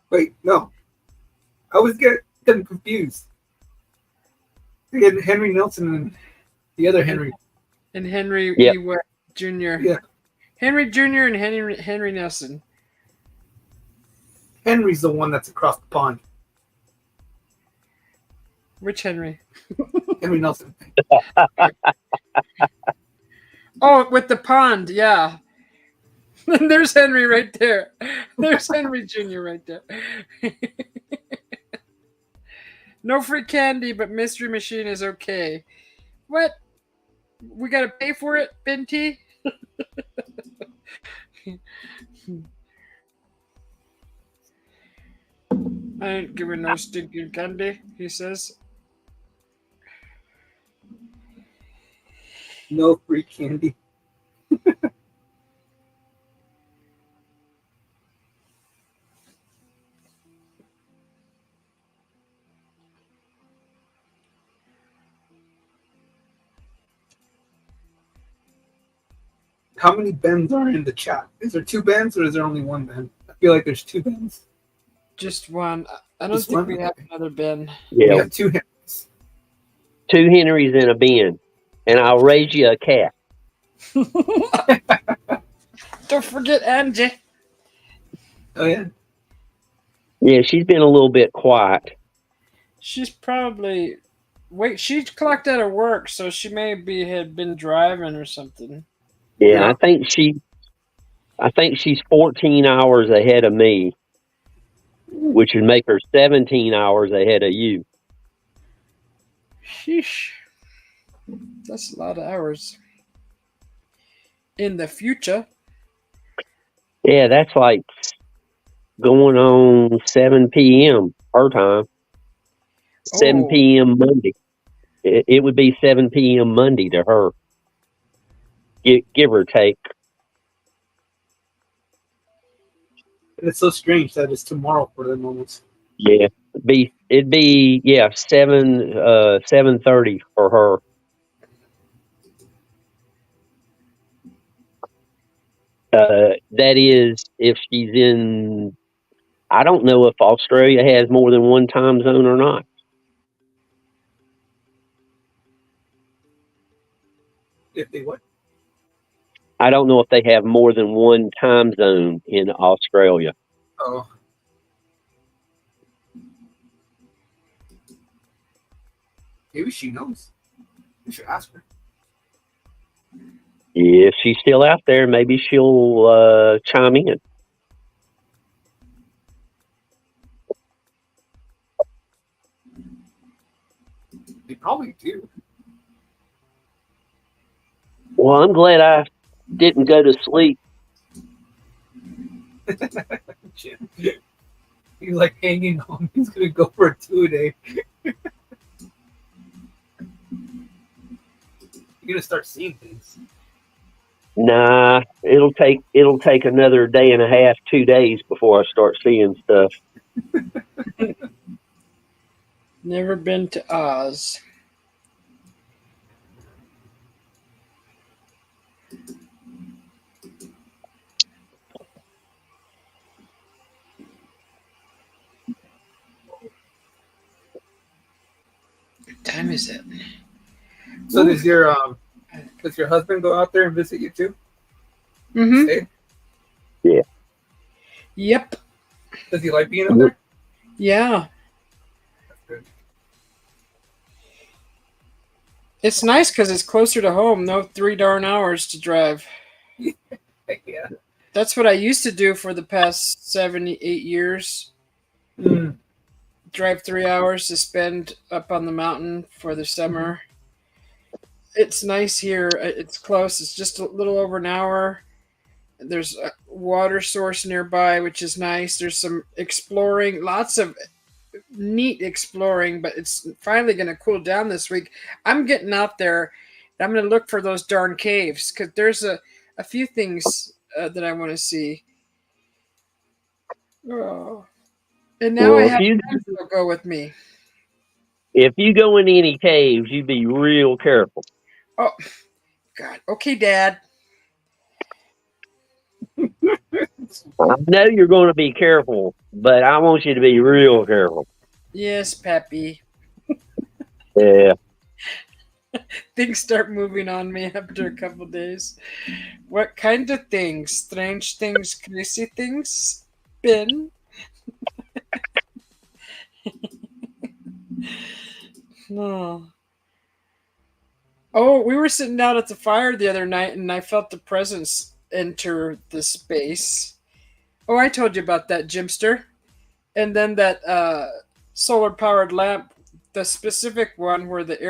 Wait, no. I was getting confused. Again, Henry Nelson and the other Henry. And Henry Yep. Jr. Yeah. Henry Jr. and Henry Nelson. Henry's the one that's across the pond. Which Henry? Henry Nelson. Oh, with the pond, yeah. There's Henry right there. There's Henry Jr. right there. No free candy, but Mystery Machine is okay. What? We gotta pay for it, Binty? I ain't giving no stinking candy, he says. No free candy. How many Bens are in the chat? Is there two Bens or is there only one Ben? I feel like there's two Bens. Just one. I don't Just think one? we have another Ben. We yeah, have two Henrys. 2 Henrys in a bin, and I'll raise you a cat. Don't forget Angie. Oh, yeah. Yeah, she's been a little bit quiet. She's probably she clocked out of work, so she had been driving or something. Yeah, Yeah. I think she's 14 hours ahead of me, which would make her 17 hours ahead of you. Sheesh. That's a lot of hours. In the future. Yeah, that's like going on 7 p.m. her time. 7 Oh. p.m. Monday. It would be 7 p.m. Monday to her. Give or take. And it's so strange that it's tomorrow for them almost. Yeah. It'd be 7:30 for her. That is, if she's in. I don't know if Australia has more than one time zone or not. If they what? I don't know if they have more than one time zone in Australia. Oh. Maybe she knows. We should ask her. If she's still out there, maybe she'll chime in. They probably do. Well, I'm glad I didn't go to sleep. Jim. He's like hanging on. He's gonna go for a 2-a-day. You're gonna start seeing things. Nah, it'll take another day and a half, 2 days before I start seeing stuff. Never been to Oz. What time is it? So does your husband go out there and visit you too? Mm-hmm. Stay? Yeah. Yep. Does he like being up there? Yeah. That's good. It's nice because it's closer to home. No 3 darn hours to drive. Yeah. That's what I used to do for the past 78 years. Mm. Drive 3 hours to spend up on the mountain for the summer. It's nice here. It's close. It's just a little over an hour. There's a water source nearby, which is nice. There's some exploring, lots of neat exploring, but it's finally going to cool down this week. I'm getting out there. I'm going to look for those darn caves because there's a few things that I want to see. Oh. And now Well, I have Angela go with me. If you go in any caves, you be real careful. Oh, God. Okay, Dad. I know you're going to be careful, but I want you to be real careful. Yes, Pappy. Yeah. Things start moving on me after a couple days. What kind of things? Strange things, crazy things? Ben? No. Oh, we were sitting down at the fire the other night and I felt the presence enter the space. Oh, I told you about that, Jimster. And then that solar powered lamp, the specific one where the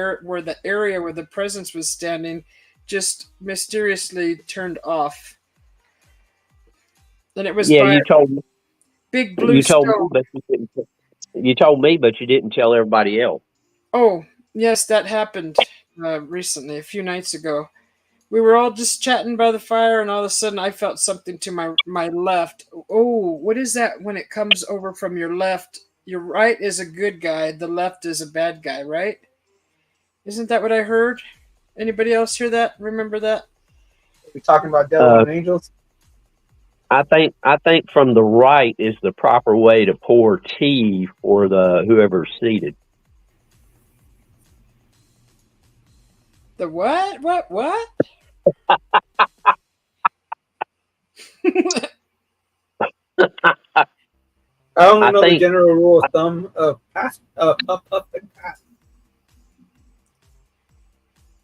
area where the presence was standing just mysteriously turned off. And it was by you told me. big blue You told stone. me, but you told me, but you didn't tell everybody else. Oh, yes, that happened recently, a few nights ago. We were all just chatting by the fire, and all of a sudden I felt something to my left. Oh, what is that when it comes over from your left? Your right is a good guy, the left is a bad guy, right? Isn't that what I heard? Anybody else hear that? Remember that? We're talking about devil and angels. I think from the right is the proper way to pour tea for the whoever's seated. The what? What? I only know the general rule of thumb of pass, up, and pass.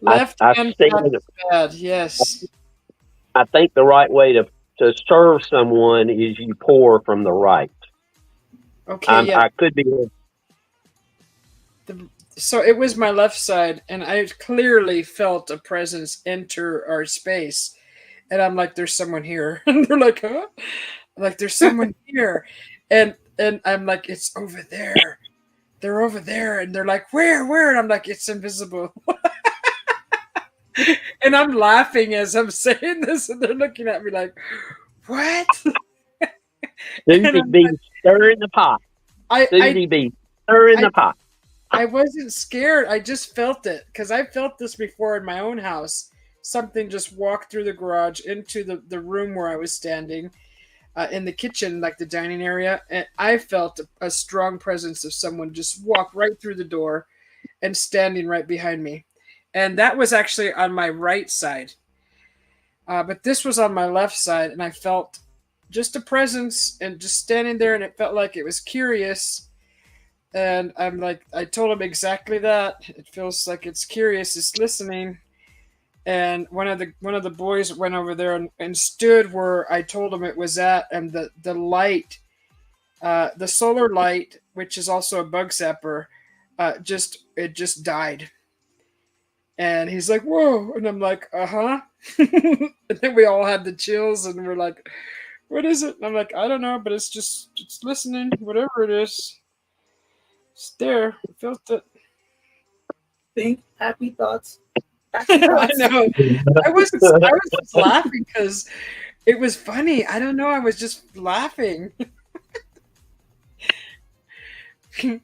Left hand is bad, yes. I think the right way to serve someone is you pour from the right. Okay, yeah. I could be. So it was my left side, and I clearly felt a presence enter our space. And I'm like, there's someone here. And they're like, huh? I'm like, there's someone here. And I'm like, it's over there. They're over there. And they're like, where? And I'm like, it's invisible. And I'm laughing as I'm saying this, and they're looking at me like, what? Susie B, stir in the pot. Susie B, stir in the pot. I wasn't scared. I just felt it because I felt this before in my own house something just walked through the garage into the room where I was standing, in the kitchen, like the dining area, and I felt a strong presence of someone just walk right through the door and standing right behind me. And that was actually on my right side. But this was on my left side, and I felt just a presence and just standing there, and it felt like it was curious. And I'm like, I told him exactly that. It feels like it's curious, it's listening. And one of the boys went over there and stood where I told him it was at, and the light, the solar light, which is also a bug zapper, just died. And he's like, "Whoa!" And I'm like, "Uh huh." And then we all had the chills, and we're like, "What is it?" And I'm like, "I don't know, but it's listening. Whatever it is, it's there. I felt it." Think happy thoughts. I know. I was just laughing because it was funny. I don't know. I was just laughing. It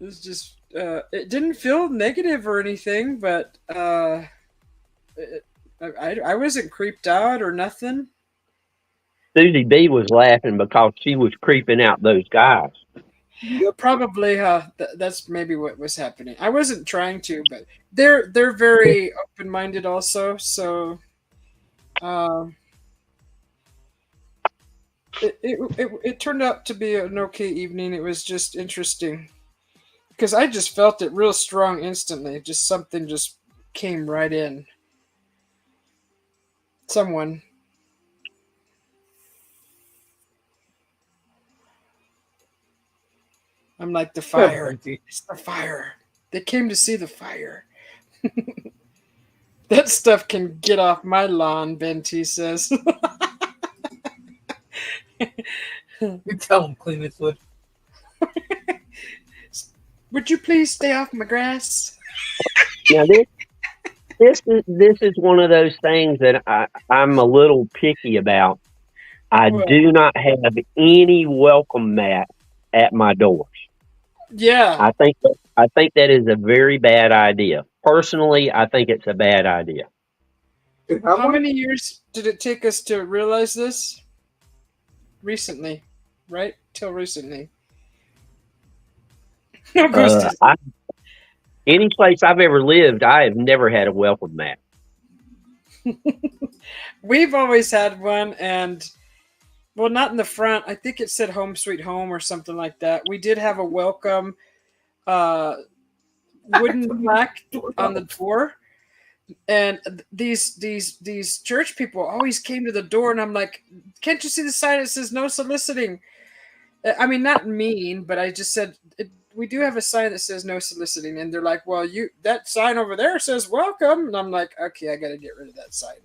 was just. It didn't feel negative or anything, but I wasn't creeped out or nothing. Susie B was laughing because she was creeping out those guys. Probably, that's maybe what was happening. I wasn't trying to, but they're very open minded also. So, it turned out to be an okay evening. It was just interesting because I just felt it real strong instantly. Just something just came right in. Someone. I'm like, the fire. It's the fire. They came to see the fire. That stuff can get off my lawn, Benty says. You tell him clean his wood. Would you please stay off my grass? Now this is one of those things that I'm a little picky about. I do not have any welcome mat at my doors. Yeah. I think that is a very bad idea. Personally, I think it's a bad idea. How many years did it take us to realize this? Recently, right? Till recently. Any place I've ever lived, I have never had a welcome mat. We've always had one, and well, not in the front. I think it said "Home Sweet Home" or something like that. We did have a welcome wooden plaque on the door, and these church people always came to the door, and I'm like, "Can't you see the sign that says no soliciting?" I mean, not mean, but I just said we do have a sign that says no soliciting, and they're like, "Well, that sign over there says welcome," and I'm like, "Okay, I got to get rid of that sign."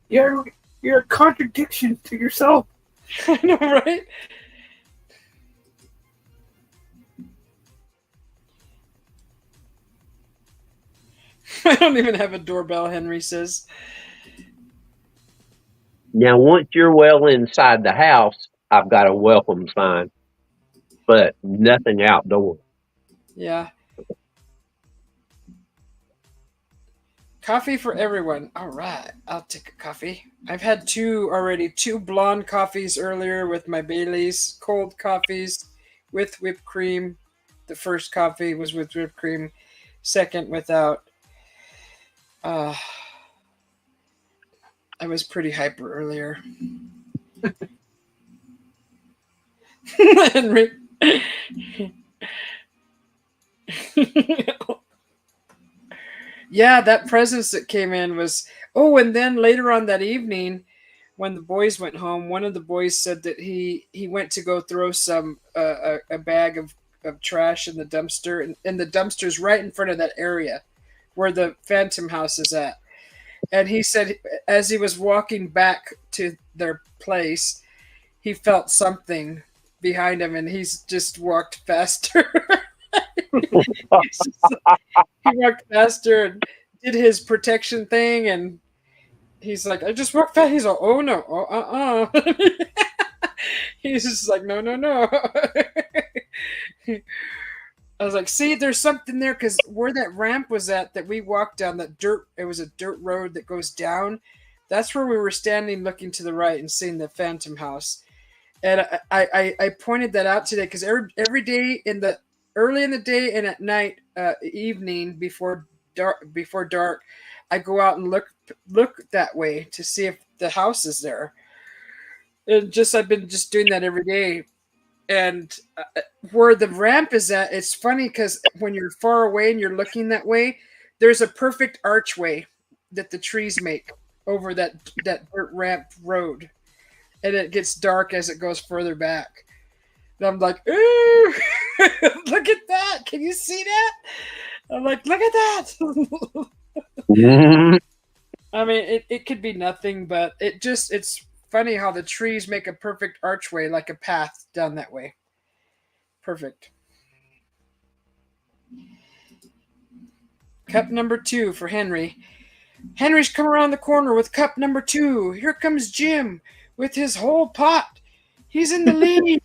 You're a contradiction to yourself. I know, right? I don't even have a doorbell, Henry says. Now, once you're well inside the house, I've got a welcome sign, but nothing outdoors. Yeah. Coffee for everyone. All right, I'll take a coffee. I've had two blonde coffees earlier with my Baileys, cold coffees with whipped cream. The first coffee was with whipped cream, second without. I was pretty hyper earlier. Henry. Yeah, that presence that came in was. Oh, and then later on that evening, when the boys went home, one of the boys said that he went to go throw some a bag of trash in the dumpster, and the dumpster's right in front of that area where the Phantom House is at. And he said as he was walking back to their place, he felt something behind him, and he's just walked faster. He walked faster and did his protection thing, and he's like, "I just walked fast." He's like, "Oh no, oh He's just like, "No." I was like, see, there's something there because where that ramp was at that we walked down that dirt, it was a dirt road that goes down. That's where we were standing looking to the right and seeing the Phantom House. And I pointed that out today because every day in the early in the day and at night, evening before dark, I go out and look that way to see if the house is there. And I've been just doing that every day. And where the ramp is at, it's funny because when you're far away and you're looking that way, there's a perfect archway that the trees make over that dirt ramp road, and it gets dark as it goes further back. And I'm like, ooh, look at that! Can you see that? I'm like, look at that! Mhm. I mean, it could be nothing, but it's funny how the trees make a perfect archway, like a path down that way. Perfect. Cup number 2 for Henry. Henry's come around the corner with cup number 2. Here comes Jim with his whole pot. He's in the lead.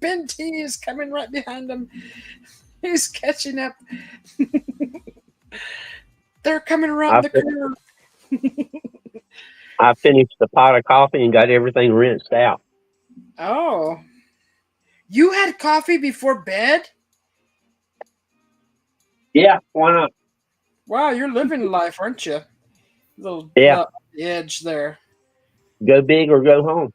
Ben T is coming right behind him. He's catching up. They're coming around the corner. I finished the pot of coffee and got everything rinsed out. Oh. You had coffee before bed? Yeah, why not? Wow, you're living life, aren't you? Little Yeah. edge there. Go big or go home.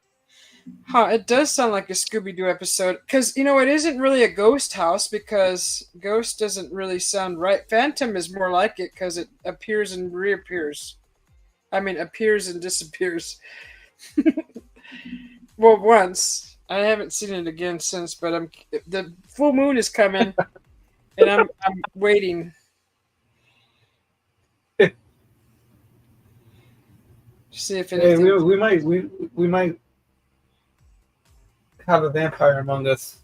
Huh, it does sound like a Scooby-Doo episode. Because, it isn't really a ghost house because ghost doesn't really sound right. Phantom is more like it because it appears and reappears. I mean, appears and disappears. Well, once. I haven't seen it again since, but the full moon is coming, and I'm waiting. To see if anything. Hey, we might have a vampire among us.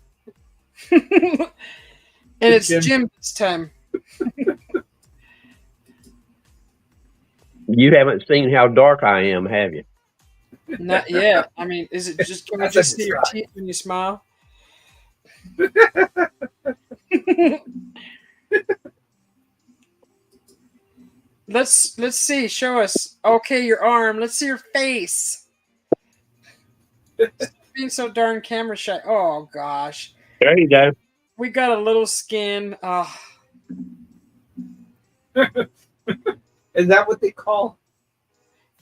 And it's Jim this time. You haven't seen how dark I am, have you? Not yet. I mean, is it just? Can we just see your teeth when you smile? Let's see. Show us. Okay, your arm. Let's see your face. Being so darn camera shy. Oh gosh. There you go. We got a little skin. Is that what they call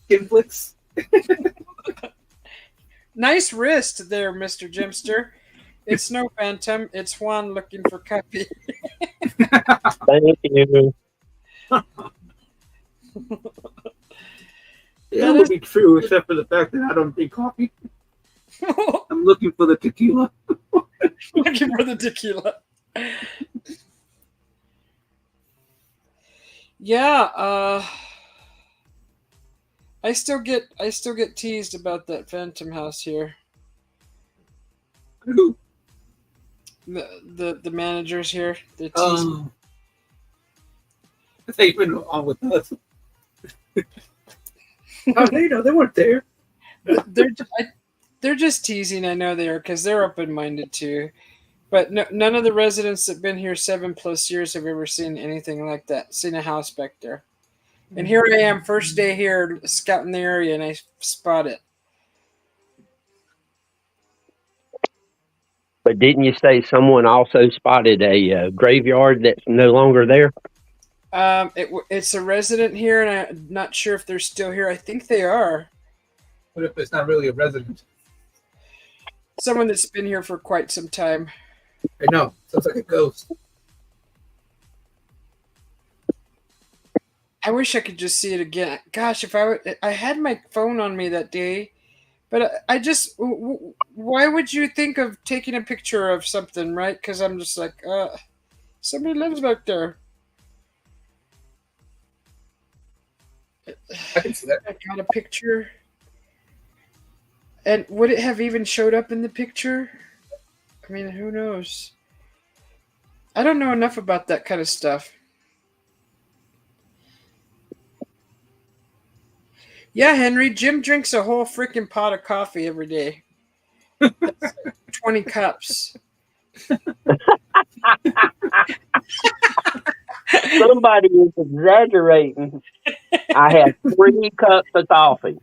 skin flicks? Nice wrist there, Mr. Jimster. It's no phantom. It's Juan looking for Cuppy. Thank you. That would be true, except for the fact that I don't drink coffee. I'm looking for the tequila. Looking for the tequila. Yeah, I still get teased about that Phantom House here. Who? The managers here. They're teasing. They've been on with us. How do they know they weren't there? They're just teasing. I know they are because they're open-minded too. But none of the residents that've been here 7+ years have ever seen anything like that. Seen a house back there. And here I am, first day here, scouting the area, and I spot it. But didn't you say someone also spotted a graveyard that's no longer there? It's a resident here, and I'm not sure if they're still here. I think they are. What if it's not really a resident? Someone that's been here for quite some time. I know. Sounds like a ghost. I wish I could just see it again. Gosh, if I had my phone on me that day, but I just, why would you think of taking a picture of something, right? Because I'm just like, somebody lives back there. I can see that. I got a picture. And would it have even showed up in the picture? I mean, who knows? I don't know enough about that kind of stuff. Yeah, Henry, Jim drinks a whole freaking pot of coffee every day. That's like 20 cups. Somebody is exaggerating. I have 3 cups of coffee.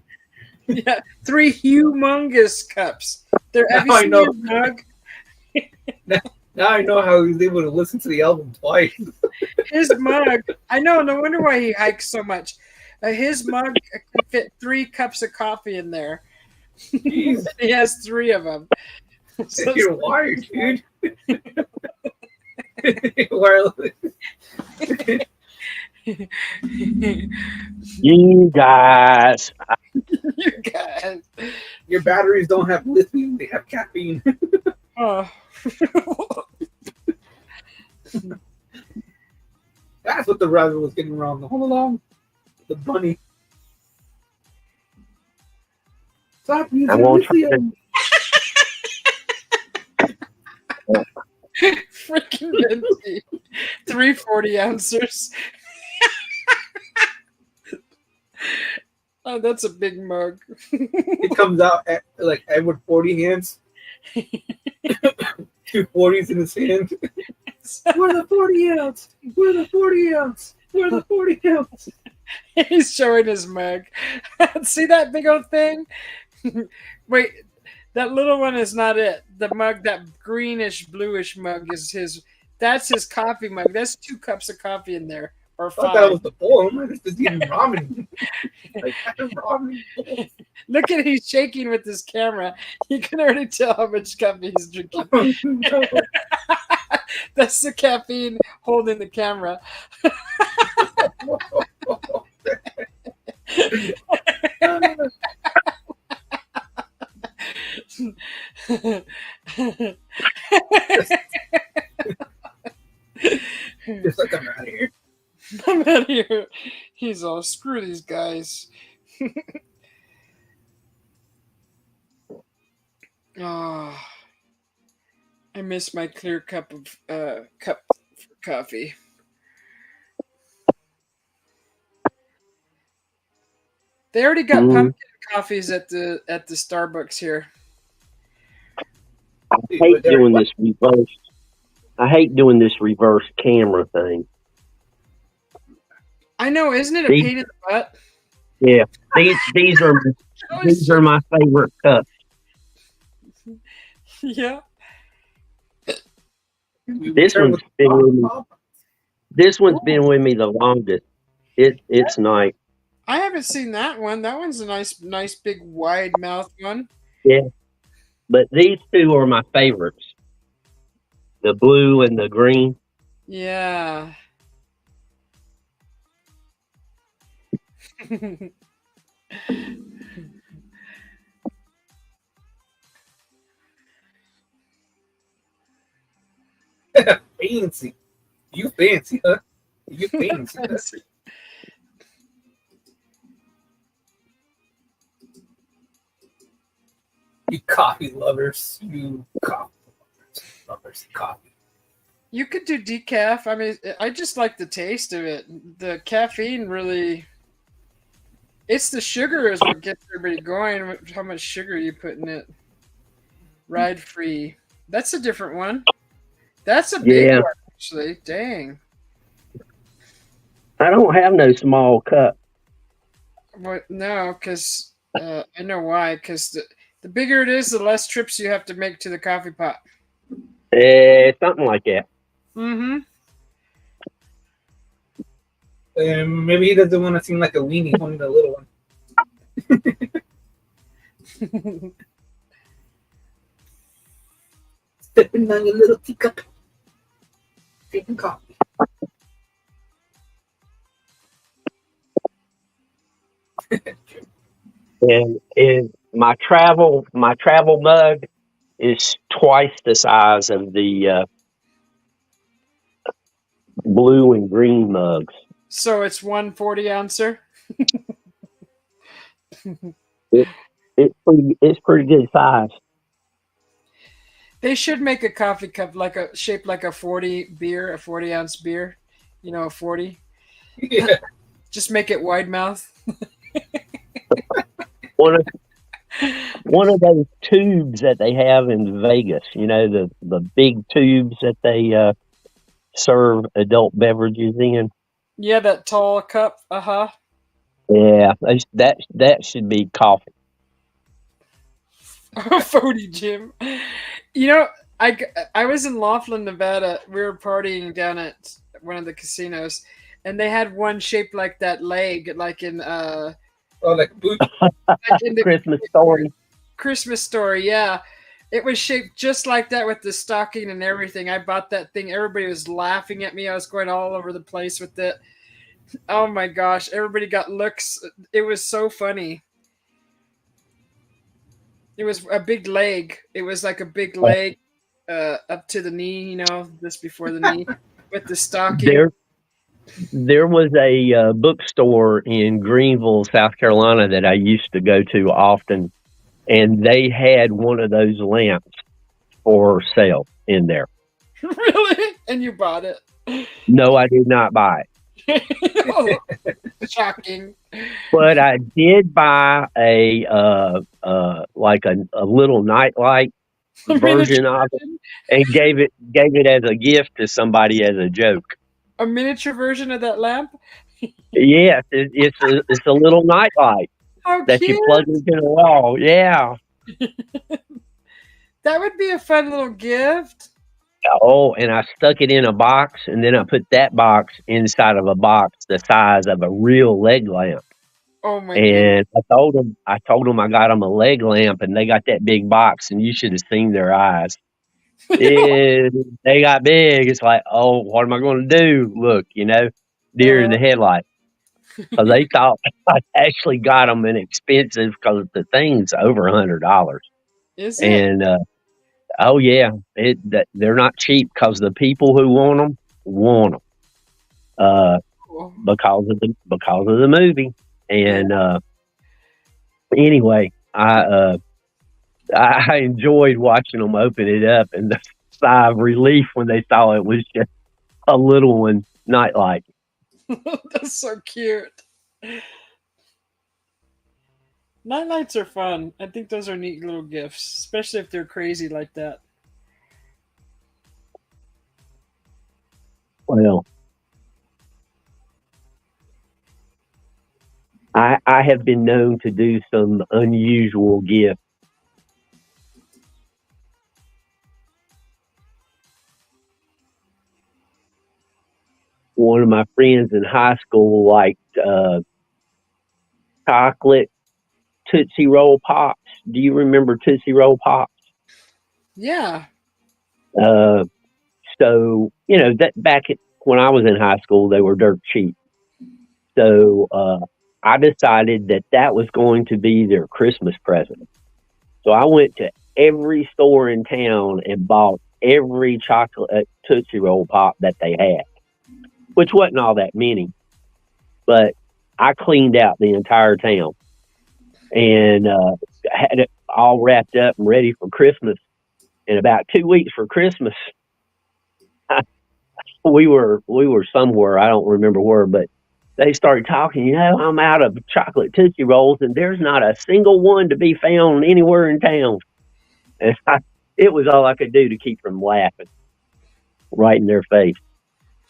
Yeah, 3 humongous cups. Have you Now I seen know. his mug? Now I know how he was able to listen to the album twice. His mug. I know. No wonder why he hikes so much. His mug can fit 3 cups of coffee in there. Jeez, He has 3 of them. So you're wired, dude. Wireless. You guys. You guys. Your batteries don't have lithium; they have caffeine. Oh. That's what the rabbit was getting wrong all along. The bunny. Stop I using won't try lithium. Freaking Minty. 3 40-ounces. Oh, that's a big mug. It comes out at, like Edward 40 hands. 2 40s in his hand. Where the 40 ounce? Where the 40 ounce? Where the 40 ounce? He's showing his mug. See that big old thing? Wait, that little one is not it. The mug, that greenish, bluish mug is his. That's his coffee mug. That's 2 cups of coffee in there. Or I thought 5. that was the bowl. This is eating ramen. Like ramen. Look at he's shaking with his camera. You can already tell how much coffee he's drinking. No. That's the caffeine holding the camera. Just like I'm out of here. I'm out of here. He's all, screw these guys. Oh, I miss my clear cup of cup for coffee. They already got pumpkin coffees at the Starbucks here. I hate doing this reverse. I hate doing this reverse camera thing. I know, isn't it a pain in the butt? Yeah, these are my favorite cups. Yeah. This one's been with me the longest. It's nice. I haven't seen that one. That one's a nice big wide mouth one. Yeah, but these 2 are my favorites. The blue and the green. Yeah. Fancy. You fancy, huh? You fancy, huh? You coffee lovers. You coffee lovers. Coffee. You could do decaf. I mean, I just like the taste of it. The caffeine really... It's the sugar is what gets everybody going. How much sugar you put in it. Ride free. That's a different one. That's a big one, actually. Dang. I don't have no small cup. Well, no, because I know why. Because the bigger it is, the less trips you have to make to the coffee pot. Something like that. Mm-hmm. Maybe he doesn't want to seem like a weenie holding the little one. Stepping on your little teacup. Drinking coffee. And my travel mug is twice the size of the blue and green mugs. So it's 1 40-ouncer? It's pretty good size. They should make a coffee cup shaped like a 40-ounce beer. You know, a 40. Yeah. Just make it wide mouth. One one of those tubes that they have in Vegas. You know, the big tubes that they serve adult beverages in. Yeah, that tall cup. Yeah, that should be coffee. Fody Jim. You know, I was in Laughlin, Nevada. We were partying down at one of the casinos, and they had one shaped like that leg, like in like boot. like in the Christmas Story. Christmas Story. Yeah, it was shaped just like that with the stocking and everything. I bought that thing. Everybody was laughing at me. I was going all over the place with it. Oh my gosh! Everybody got looks. It was so funny. It was a big leg. It was like a big leg up to the knee, just before the knee, with the stocking. There was a bookstore in Greenville, South Carolina that I used to go to often, and they had one of those lamps for sale in there. Really? And you bought it? No, I did not buy it. Oh, shocking. But I did buy a little nightlight version of it, and gave it as a gift to somebody as a joke. A miniature version of that lamp? Yes, it's a little nightlight that you plug into the wall. Yeah. That would be a fun little gift. Oh, and I stuck it in a box, and then I put that box inside of a box the size of a real leg lamp. Oh my And goodness. I told them I got them a leg lamp, and they got that big box, and you should have seen their eyes. They got big. It's like, oh, what am I going to do? Look, deer in the headlight. So they thought I actually got them inexpensive because the thing's over $100. Is it? And oh yeah, they're not cheap because the people who want them because of the movie. And anyway, I enjoyed watching them open it up, and the sigh of relief when they saw it was just a little one nightlight. That's so cute. Nightlights are fun. I think those are neat little gifts, especially if they're crazy like that. Well, I have been known to do some unusual gifts. One of my friends in high school liked chocolate Tootsie Roll Pops. Do you remember Tootsie Roll Pops? Yeah. So, that when I was in high school, they were dirt cheap. So I decided that was going to be their Christmas present. So I went to every store in town and bought every chocolate Tootsie Roll Pop that they had, which wasn't all that many. But I cleaned out the entire town and had it all wrapped up and ready for Christmas. And about 2 weeks for Christmas, we were somewhere, I don't remember where, but they started talking, I'm out of chocolate Tootsie Rolls, and there's not a single one to be found anywhere in town. And it was all I could do to keep from laughing right in their face.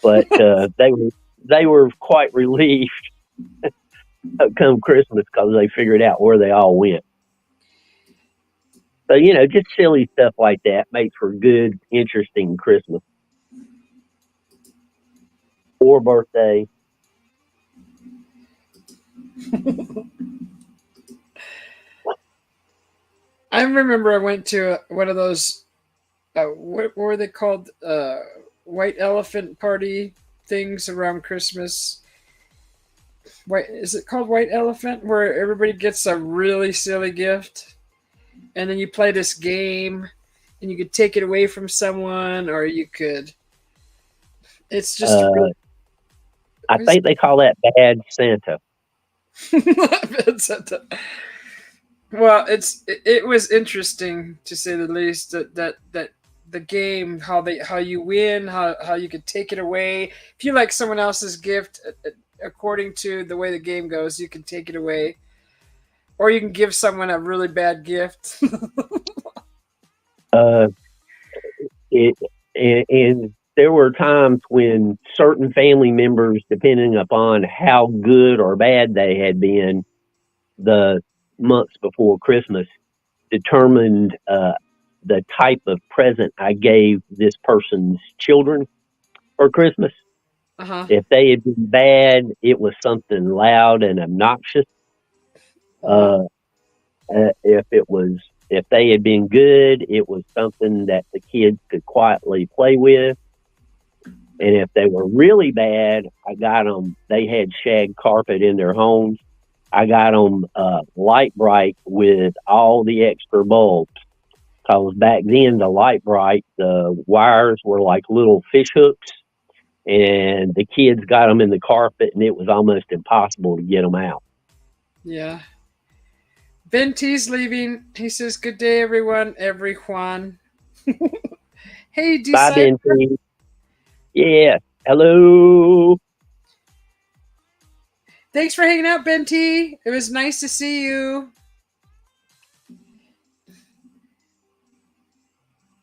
But they were quite relieved come Christmas because they figured out where they all went. So, just silly stuff like that makes for good, interesting Christmas or birthday. I remember I went to one of those, what were they called? White elephant party things around Christmas. Is it called White Elephant? Where everybody gets a really silly gift, and then you play this game, and you could take it away from someone, or you could. It's just. I think they call that Bad Santa. Bad Santa. Well, it was interesting to say the least. That the game, how you win, how you could take it away. If you like someone else's gift, according to the way the game goes, you can take it away. Or you can give someone a really bad gift. Uh, it and there were times when certain family members, depending upon how good or bad they had been the months before Christmas, determined the type of present I gave this person's children for Christmas. Uh-huh. If they had been bad, it was something loud and obnoxious. Uh-huh. Uh, if they had been good, it was something that the kids could quietly play with. And if they were really bad, I got them. They had shag carpet in their homes. I got them light bright with all the extra bulbs. Because back then, the light bright, the wires were like little fish hooks, and the kids got them in the carpet, and it was almost impossible to get them out. Yeah. Ben T's leaving. He says, "Good day, everyone." Everyone. Hey, Bye, Decipher. Ben. Yeah. Hello. Thanks for hanging out, Ben T. It was nice to see you.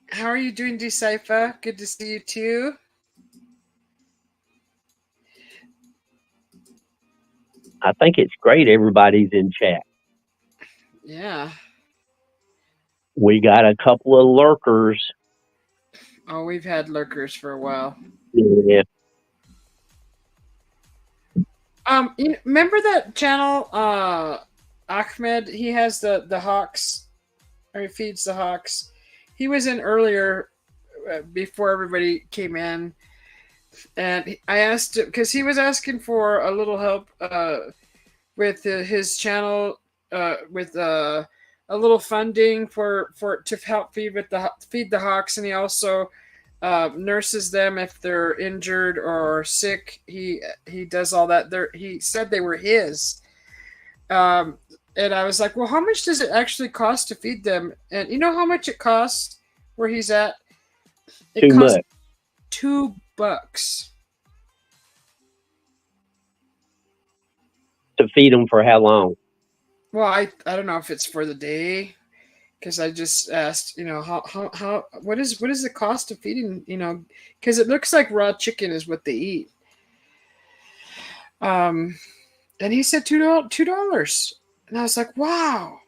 How are you doing, Decipher? Good to see you too. I think it's great everybody's in chat. Yeah. We got a couple of lurkers. Oh, we've had lurkers for a while. Yeah. Remember that channel, Ahmed? He has the hawks, or he feeds the hawks. He was in earlier, before everybody came in, and I asked because he was asking for a little help with his channel, with a little funding for to help feed the hawks, and he also nurses them if they're injured or sick. He does all that. He said they were his, and I was like, well, how much does it actually cost to feed them? And you know how much it costs where he's at? It Too costs much. $2 To feed them for how long? Well, I don't know if it's for the day, because I just asked, how what is the cost of feeding, because it looks like raw chicken is what they eat. And he said $2, and I was like, wow.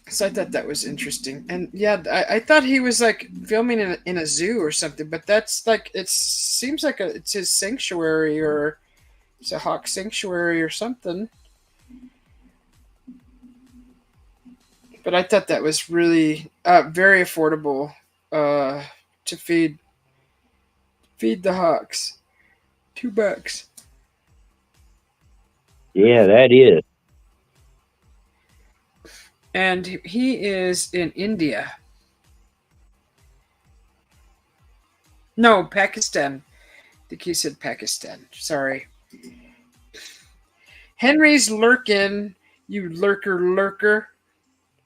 So I thought that was interesting, and yeah, I thought he was like filming in a zoo or something, but that's like it seems like it's his sanctuary, or it's a hawk sanctuary or something. But I thought that was really very affordable to feed the hawks. $2. Yeah, that is. And he is in India. No, Pakistan. I think he said Pakistan. Sorry. Henry's lurking. You lurker.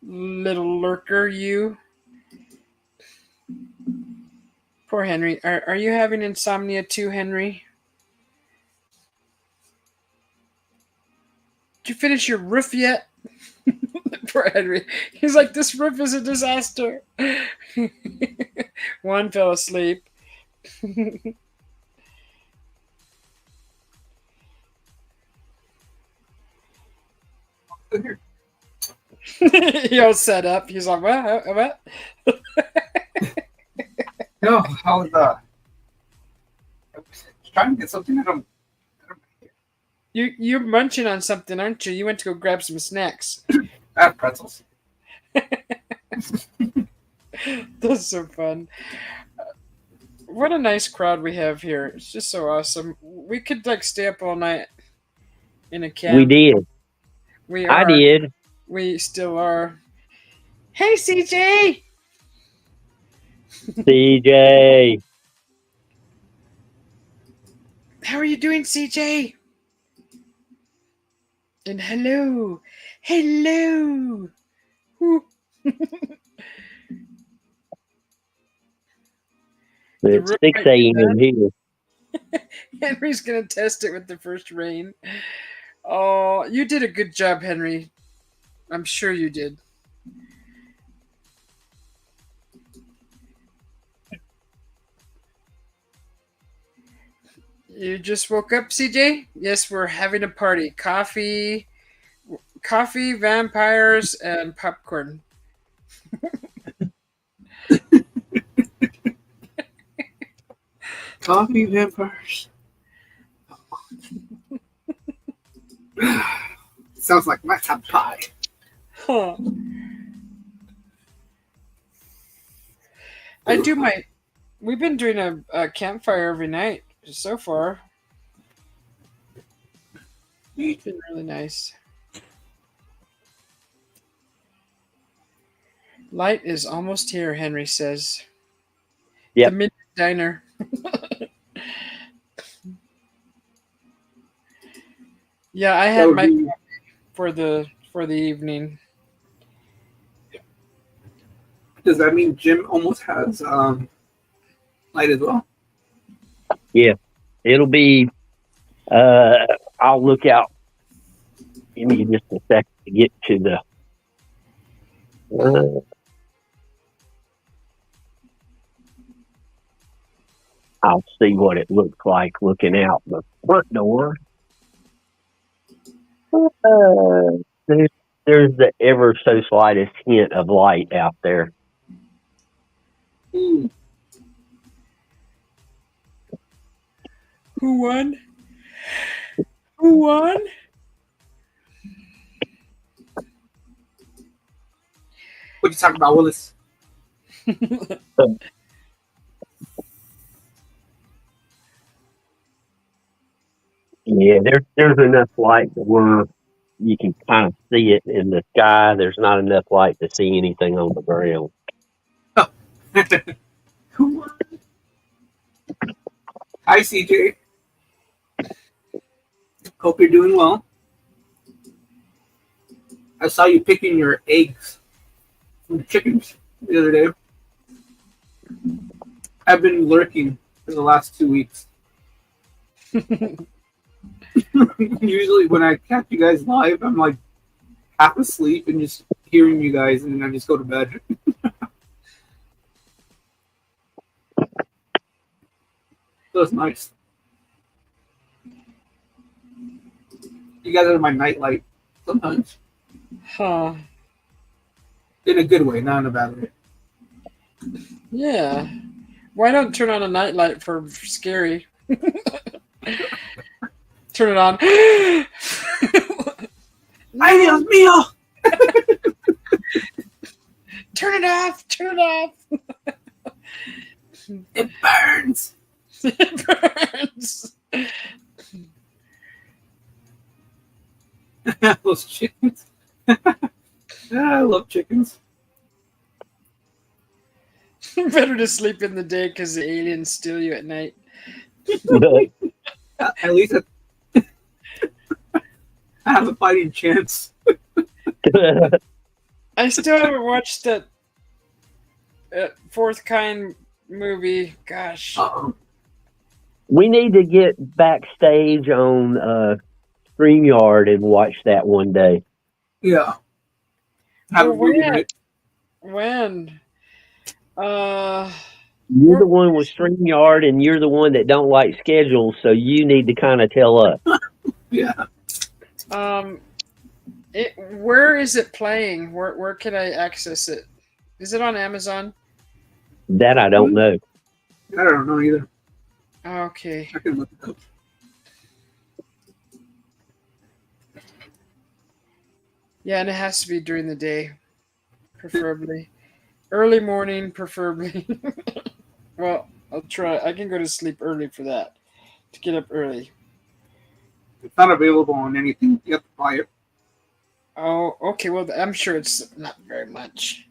Little lurker, you. Poor Henry. Are you having insomnia too, Henry? Did you finish your roof yet? Poor Henry. He's like, this roof is a disaster. One fell asleep. He all set up. He's like, what? No, I was trying to get something. I don't You're munching on something, aren't you? You went to go grab some snacks. I have pretzels. That's so fun. What a nice crowd we have here. It's just so awesome. We could like stay up all night in a camp. We did. We are. I did. We still are. Hey, CJ! CJ. How are you doing, CJ? And hello. It's 6 a.m. here. Henry's gonna test it with the first rain. Oh, you did a good job, Henry. I'm sure you did. You just woke up, CJ? Yes, we're having a party. Coffee, vampires, and popcorn. Coffee vampires. Sounds like my top pie. Huh. I do my. We've been doing a campfire every night so far. It's been really nice. Light is almost here, Henry says. Yep. The midnight diner. Yeah, I had my coffee for the evening. Does that mean Jim almost has light as well? Yeah, it'll be. I'll look out. Give me just a second to get to the. I'll see what it looks like looking out the front door. There's the ever so slightest hint of light out there. Who won? Who won? What you talking about, Willis? Yeah, there's enough light where you can kind of see it in the sky. There's not enough light to see anything on the ground. Oh. Who won? Hi, CJ. Hope you're doing well. I saw you picking your eggs from the chickens the other day. I've been lurking for the last 2 weeks. Usually when I catch you guys live, I'm like half asleep and just hearing you guys, and then I just go to bed. So it's nice. You guys are my nightlight sometimes. Huh. In a good way, not in a bad way. Yeah. Why don't turn on a nightlight for scary? Turn it on. Ay, Dios mío! Turn it off. Turn it off. It burns. It burns. Those chickens. I love chickens. Better to sleep in the day because the aliens steal you at night. At least I have a fighting chance. I still haven't watched that Fourth Kind movie. Gosh. We need to get backstage on StreamYard and watch that one day. Yeah. When? You're the one with StreamYard, and you're the one that don't like schedules, so you need to kind of tell us. Yeah. Where is it playing? Where can I access it? Is it on Amazon? That I don't know. I don't know either. Okay. I can look it up. Yeah, and it has to be during the day, preferably. Early morning, preferably. Well, I'll try. I can go to sleep early for that. To get up early. It's not available on anything. You have to buy it. Oh, okay. Well, I'm sure it's not very much.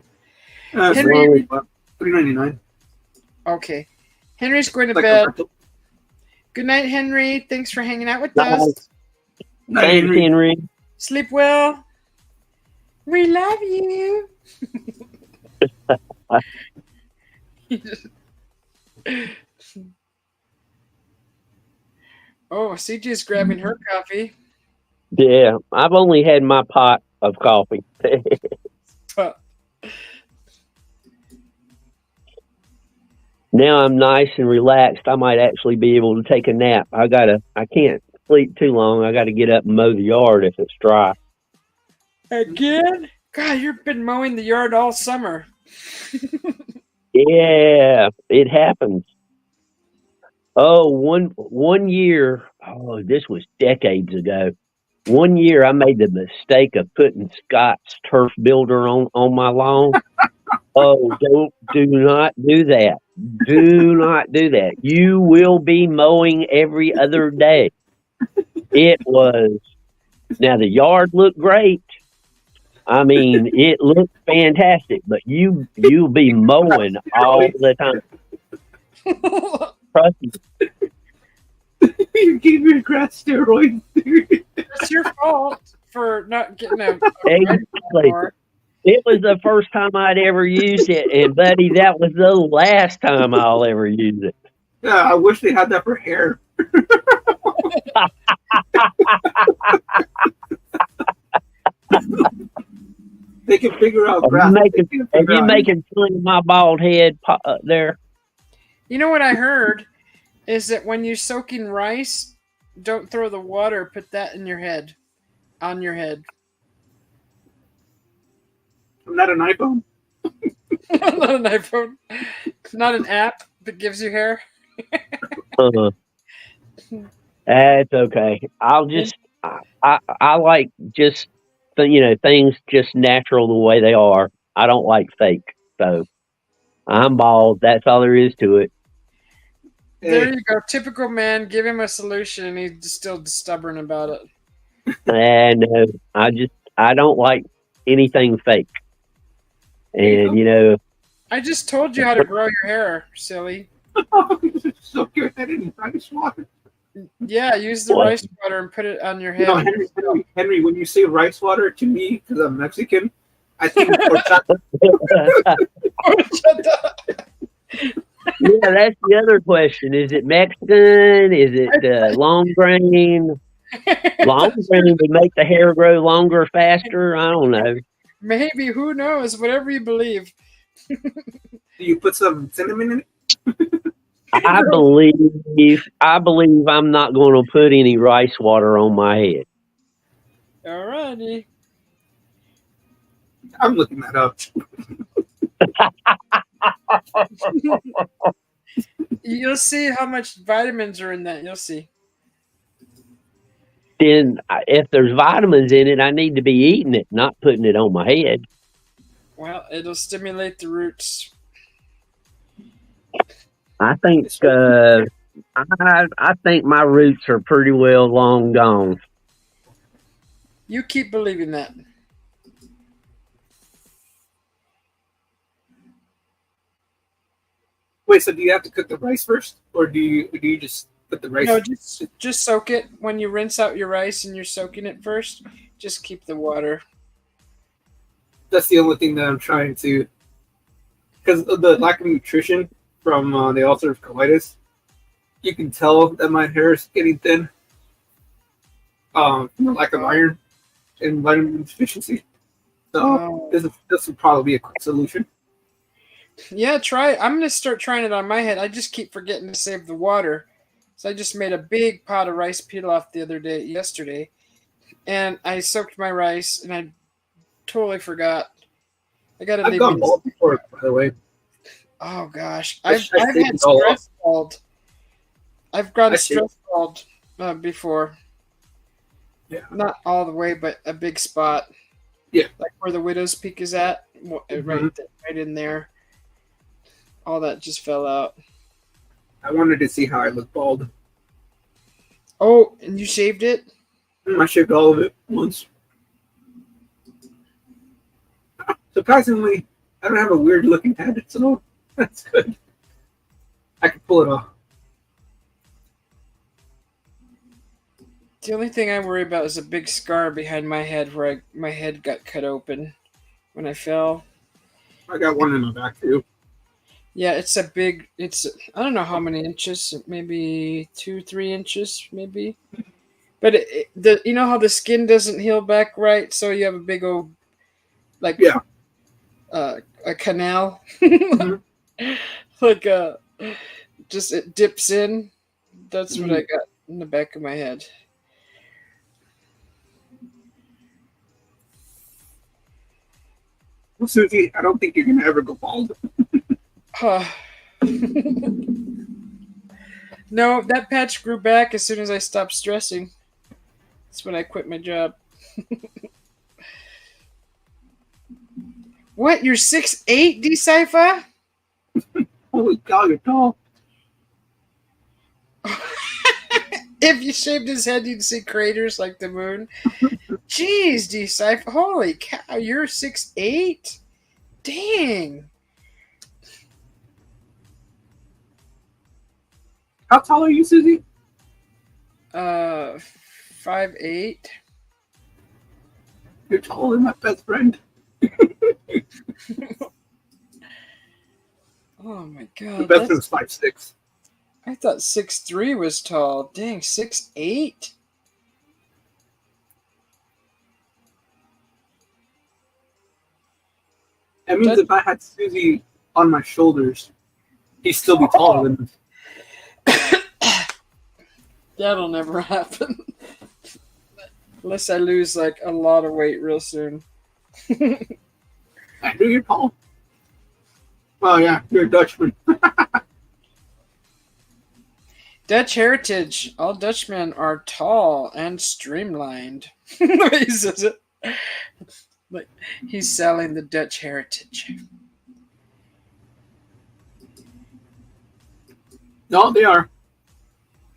It's Henry, $3.99. Okay. Henry's going to Like bed. Good night, Henry. Thanks for hanging out with us. Thanks, Henry. Sleep well. We love you. Oh, CJ's grabbing her coffee. Yeah, I've only had my pot of coffee. But Now I'm nice and relaxed. I might actually be able to take a nap. I can't sleep too long. I gotta get up and mow the yard if it's dry. again? God, you've been mowing the yard all summer. Yeah, it happens. Oh, one year, oh, this was decades ago. One year I made the mistake of putting Scott's turf builder on my lawn. Oh, do not do that. Do not do that. You will be mowing every other day. It was now the yard looked great. I mean, it looked fantastic, but you'll be mowing all the time. Trust me. You gave me grass steroids, dude. It's your fault for not getting a Exactly. It was the first time I'd ever used it, and buddy, that was the last time I'll ever use it. Yeah, I wish they had that for hair. They can figure out grass. Are you making fun of my bald head there? You know what I heard is that when you're soaking rice, don't throw the water. Put that in your head, on your head. I'm not an iPhone. Not an iPhone. Not an app that gives you hair. That's okay. I like just things just natural the way they are. I don't like fake. So I'm bald. That's all there is to it. There you go. Typical man. Give him a solution, and he's still stubborn about it. And I don't like anything fake. And I just told you how to grow your hair, silly. So good. I didn't rice water. Yeah, use the rice water and put it on your head. Henry, when you say rice water to me, because I'm Mexican, I think horchata. Yeah, that's the other question. Is it Mexican? Is it long grain? Long grain would make the hair grow longer, faster. I don't know. Maybe, who knows? Whatever you believe. Do you put some cinnamon in it? I believe I'm not going to put any rice water on my head. Alrighty. I'm looking that up. You'll see how much vitamins are in that. You'll see. Then, if there's vitamins in it, I need to be eating it, not putting it on my head. Well, it'll stimulate the roots. I think I think my roots are pretty well long gone. You keep believing that. Wait, so do you have to cook the rice first, or do you just put the rice? No, just soak it. When you rinse out your rice and you're soaking it first, just keep the water. That's the only thing that I'm trying to, because of the lack of nutrition from the ulcerative colitis. You can tell that my hair is getting thin. From the lack of iron and vitamin deficiency. So this will probably be a quick solution. Yeah, try it. I'm gonna start trying it on my head. I just keep forgetting to save the water, so I just made a big pot of rice pilaf yesterday, and I soaked my rice, and I totally forgot. I gotta. I've gone bald before, by the way. Oh gosh, I've had stress bald. I've got a stress bald before. Yeah. Not all the way, but a big spot. Yeah. Like where the widow's peak is at, right in there. All that just fell out. I wanted to see how I look bald. Oh, and you shaved it? I shaved all of it once. Surprisingly, I don't have a weird looking head, so that's good. I can pull it off. The only thing I worry about is a big scar behind my head where my head got cut open when I fell. I got one in my back too. Yeah, it's a big. It's I don't know how many inches, maybe 2, 3 inches, maybe. But the you know how the skin doesn't heal back right, so you have a big old like Yeah. a canal, Mhm. like just it dips in. That's what I Mhm. got in the back of my head. Well, Susie, I don't think you're gonna ever go bald. Huh. No, that patch grew back as soon as I stopped stressing. That's when I quit my job. What? You're 6'8", Decipher? Holy cow, you're tall. If you shaved his head, you'd see craters like the moon. Jeez, Decipher. Holy cow, you're 6'8"? Dang. How tall are you, Susie? 5'8". You're taller than my best friend. Oh my My god, best that's friend's 5'6". I thought 6'3" was tall. Dang, 6'8"? That means That if I had Susie on my shoulders, he'd still be taller than me. that'll never happen. Unless I lose like a lot of weight real soon. I knew you're tall. Oh yeah, you're a Dutchman. Dutch heritage. All Dutchmen are tall and streamlined. He says it. Like he's selling the Dutch heritage. No, they are.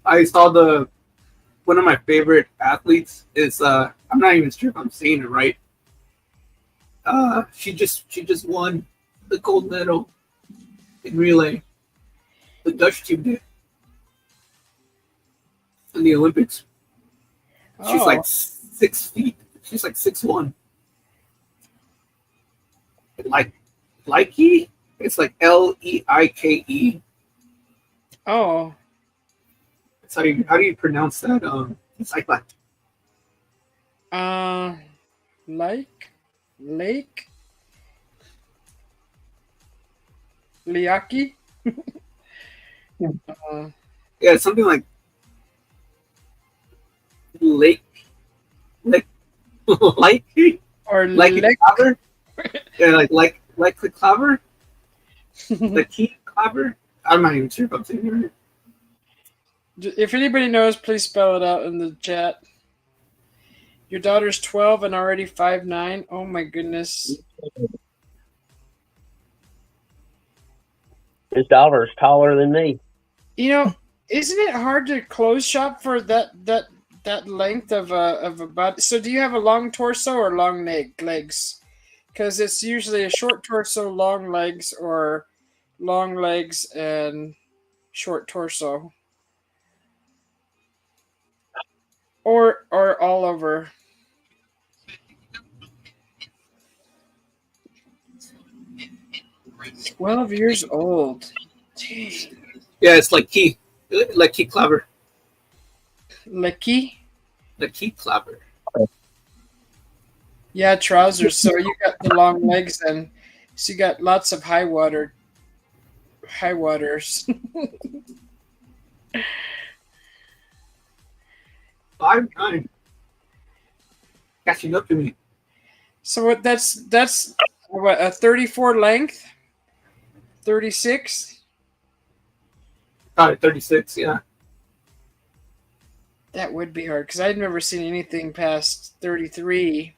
I saw one of my favorite athletes is I'm not even sure if I'm saying it right. She just won the gold medal in relay. The Dutch team did in the Olympics. She's Oh, like 6 feet. She's like 6'1". Like Likey? It's like Leike. oh, That's how do you pronounce that? It's like that. uh, like, lake, liaki. Uh, Yeah, it's something like Lake Likey? or Like a lek. clever? Yeah, like the clever? The key clever? I'm not even sure if I'm saying it right. If anybody knows, please spell it out in the chat. Your daughter's 12 and already 5'9". Oh my goodness. His daughter's taller than me. You know, isn't it hard to clothes shop for that length of a body? So do you have a long torso or long legs? Because it's usually a short torso, long legs, or long legs and short torso, or all over. 12 years old. Dang. Yeah, it's like key clever. Licky. The key clever. Yeah, trousers. So you got the long legs and so you got lots of high waters. 5'9". Catching up to me. So what? That's what, a 34 length, 36. Got it, 36, yeah. That would be hard because I've never seen anything past 33.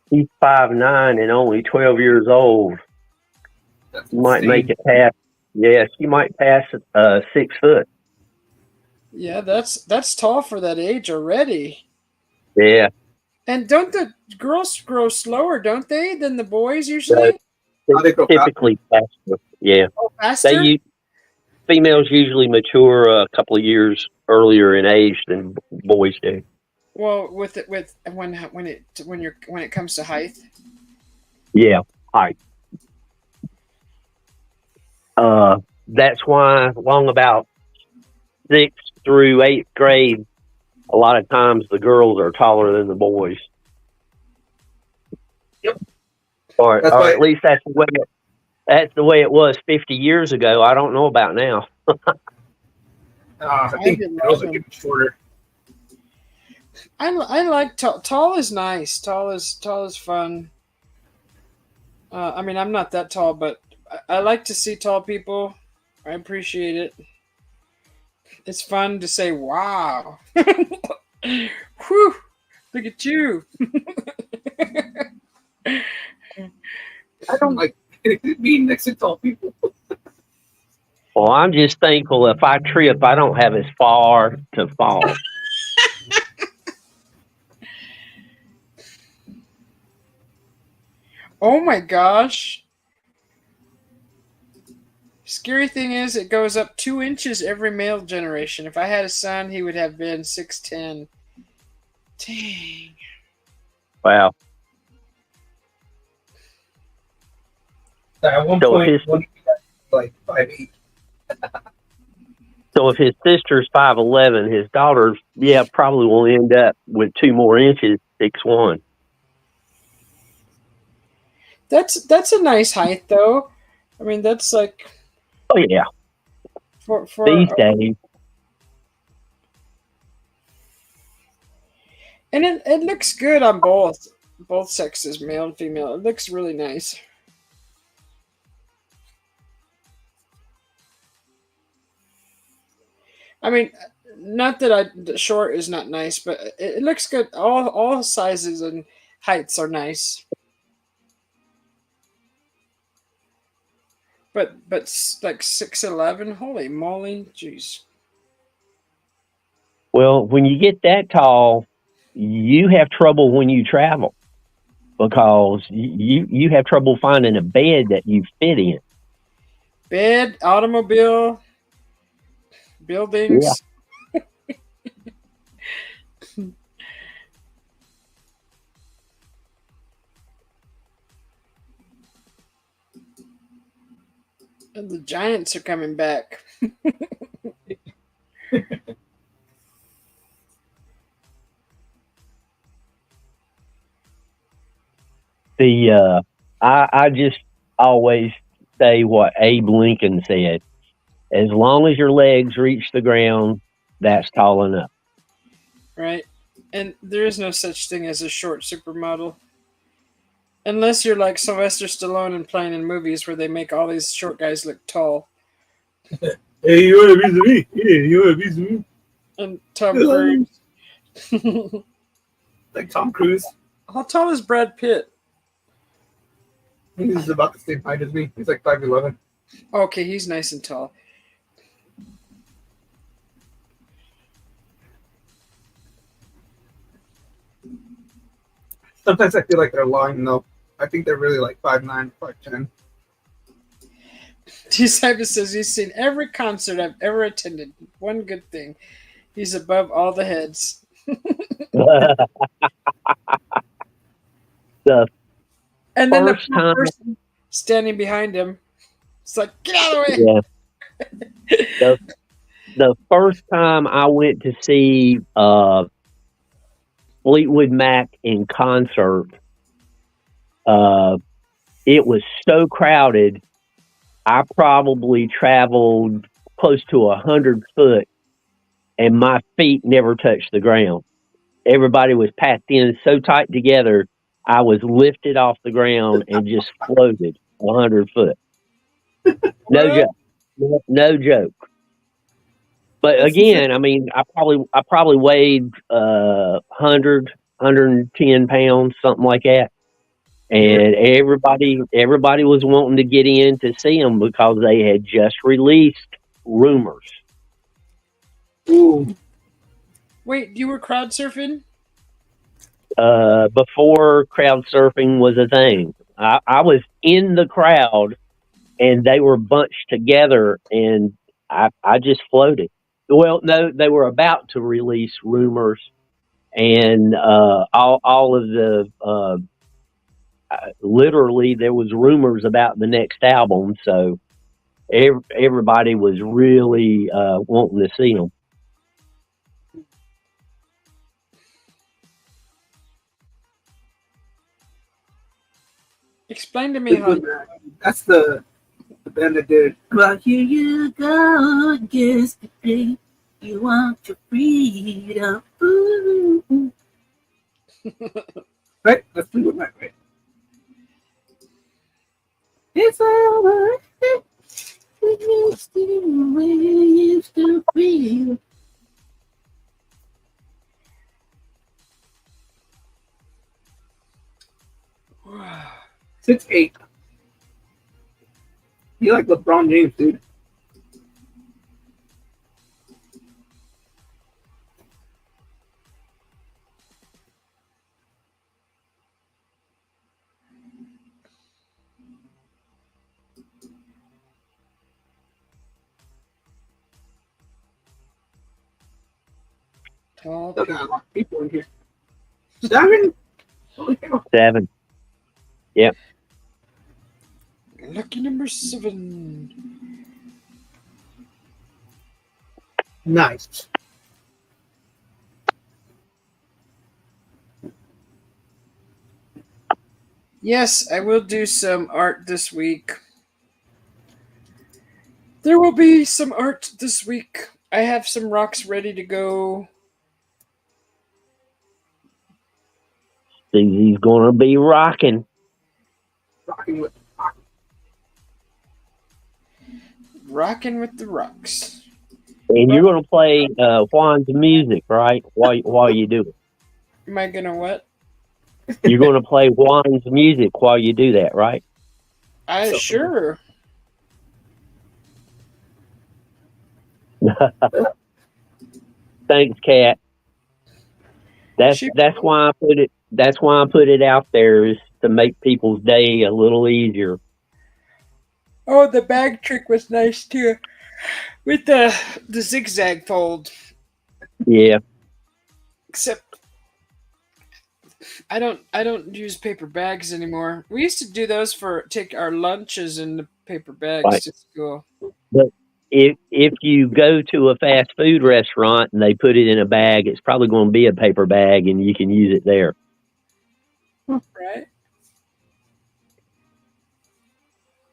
He's 5'9" and only 12 years old. That's She might make insane. it past. Yeah, she might pass 6 foot. Yeah, that's tall for that age already. Yeah, And don't the girls grow slower, don't they, than the boys so usually? How they grow typically faster. Yeah, Oh, they faster? females usually mature a couple of years earlier in age than boys do. Well, with when it comes to height, Yeah, height. That's why along about 6th through 8th grade, a lot of times the girls are taller than the boys, Yep. That's or why at least that's the way it was 50 years ago. I don't know about now. I five think girls are eleven. getting shorter. I like tall. Tall is nice. Tall is fun. I mean, I'm not that tall, but I like to see tall people. I appreciate it. It's fun to say, "Wow, whew, look at you." I don't like being next to tall people. Well, I'm just thankful if I trip, I don't have as far to fall. Oh my gosh! Scary thing is, it goes up 2 inches every male generation. If I had a son, he would have been 6'10". Dang. Wow. At one So if point, his one like 5'8". so if his sister's 5'11", his daughter, probably will end up with 2 more inches, 6'1". That's a nice height, though. I mean, that's like Oh yeah, for these days. and it looks good on both sexes, male and female. It looks really nice. I mean, not that the short is not nice, but it looks good. All sizes and heights are nice. But like 6'11", holy moly, jeez. Well, when you get that tall, you have trouble when you travel because you have trouble finding a bed that you fit in. Bed, automobile, Yeah. buildings. And the Giants are coming back. I just always say what Abe Lincoln said: as long as your legs reach the ground, that's tall enough. Right? And there is no such thing as a short supermodel. Unless you're like Sylvester Stallone and playing in movies where they make all these short guys look tall. Hey, you want a piece of me? Yeah, you want a piece of me? And Tom Cruise. Like Tom Cruise. How tall is Brad Pitt? He's about the same height as me. He's like 5'11". Okay, he's nice and tall. Sometimes I feel like they're lying though. I think they're really like 5'9", 5'10". T. Simon says he's seen every concert I've ever attended. One good thing, he's above all the heads. the And then the first poor time, person standing behind him, it's like, get out of the way. yeah, the the first time I went to see Fleetwood Mac in concert, uh, it was so crowded. I probably traveled close to 100 foot, and my feet never touched the ground. Everybody was packed in so tight together. I was lifted off the ground and just floated 100 foot. No What? joke. No joke. But That's the again, I mean, I probably weighed 110 pounds, something like that. yeah. And everybody was wanting to get in to see them because they had just released Rumors. Ooh. Wait, you were crowd surfing? Before crowd surfing was a thing. I was in the crowd and they were bunched together and I just floated. Well, no, they were about to release Rumors and all of the literally there was rumors about the next album, so everybody was really wanting to see them. Explain to me how. That's the band that did. Well, here you go, yesterday. You want your freedom. Ooh. Right? That's Fleetwood Mac, right? It's over. We used to feel. 6'8". You like LeBron James, dude. Tall Still got a lot of people in here. 7? Holy cow. 7. Yep. Lucky number 7. Nice. Yes, I will do some art this week. There will be some art this week. I have some rocks ready to go. He's gonna be rocking. Rocking with Rocking with the rocks. And you're gonna play Juan's music, right? While you do it. Am I gonna what? You're gonna play Juan's music while you do that, right? Sure. Thanks, Kat. That's why I put it. That's why I put it out there, is to make people's day a little easier. Oh, the bag trick was nice too, with the zigzag fold. Yeah. Except I don't use paper bags anymore. We used to do those for take our lunches in the paper bags to school. But if you go to a fast food restaurant and they put it in a bag, it's probably going to be a paper bag, and you can use it there. Right.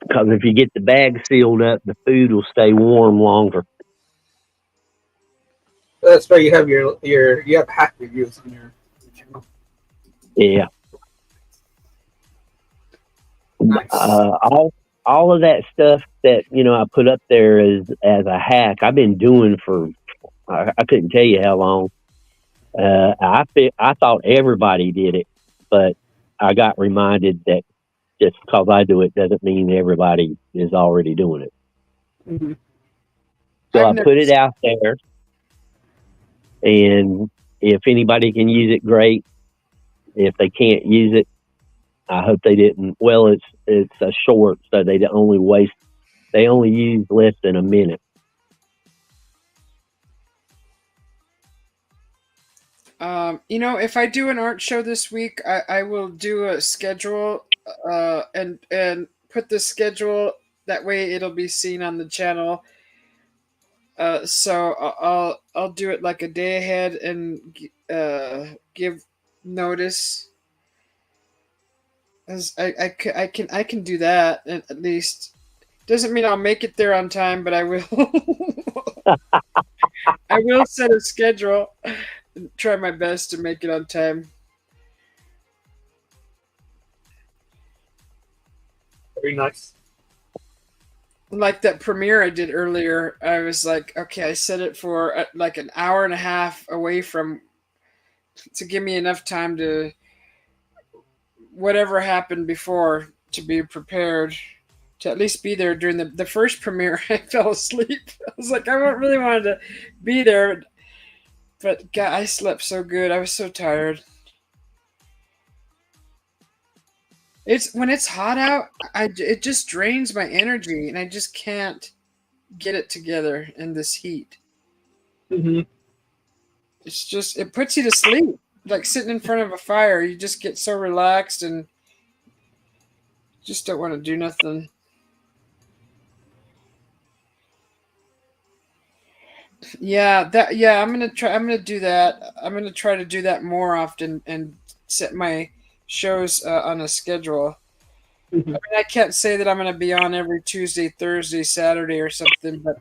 Because if you get the bag sealed up, the food will stay warm longer. That's why you have you have hack reviews on your channel. Yeah. Nice. All of that stuff that I put up there as a hack, I've been doing for I couldn't tell you how long. I thought everybody did it, but I got reminded that just because I do it doesn't mean everybody is already doing it. Mm-hmm. So I put it out there, and if anybody can use it, great. If they can't use it, I hope they didn't. Well, it's a short, so they only use less than a minute. If I do an art show this week, I will do a schedule and put the schedule, that way it'll be seen on the channel. So I'll do it like a day ahead and give notice. As I can do that at least. Doesn't mean I'll make it there on time, but I will. I will set a schedule and try my best to make it on time. Very nice. Like that premiere I did earlier, I was like, okay, I set it for like an hour and a half away from, to give me enough time to whatever happened before to be prepared, to at least be there during the first premiere. I fell asleep. I was like, I really wanted to be there, but God, I slept so good. I was so tired. It's when it's hot out, it just drains my energy, and I just can't get it together in this heat. Mm-hmm. It's just, it puts you to sleep. like sitting in front of a fire. You just get so relaxed and just don't want to do nothing. Yeah, I'm gonna try. I'm gonna do that. I'm gonna try to do that more often and set my shows on a schedule. I mean, I can't say that I'm gonna be on every Tuesday, Thursday, Saturday, or something, but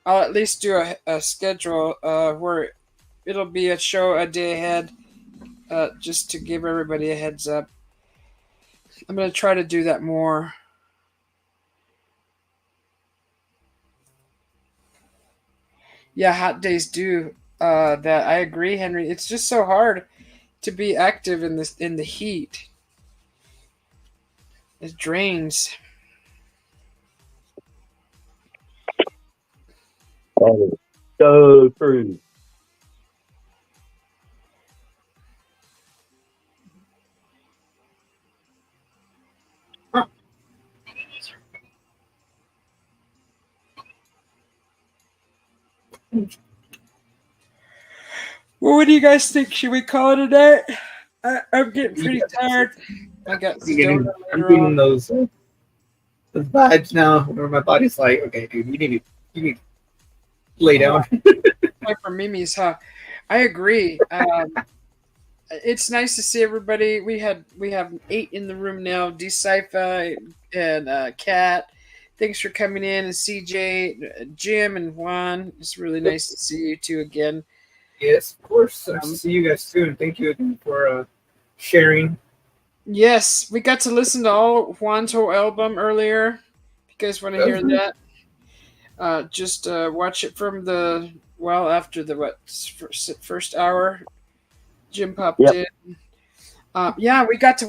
I'll at least do a schedule where it'll be a show a day ahead, just to give everybody a heads up. I'm gonna try to do that more. Yeah, hot days do that. I agree, Henry. It's just so hard to be active in the heat. It drains. Oh, so true. Well, what do you guys think? Should we call it a day? I'm getting pretty tired. I got I'm getting those vibes now where my body's like, okay, dude, you need to lay down. Like for Mimi's, huh? I agree. It's nice to see everybody. We have 8 in the room now. Decipher and Kat. Thanks for coming in, and CJ, Jim, and Juan. It's really nice to see you two again. Yes, of course. Nice to see you guys too, and thank you again for sharing. Yes, we got to listen to all Juan's whole album earlier. If you guys want to hear that, just watch it from after the first hour. Jim popped in. Yeah, we got to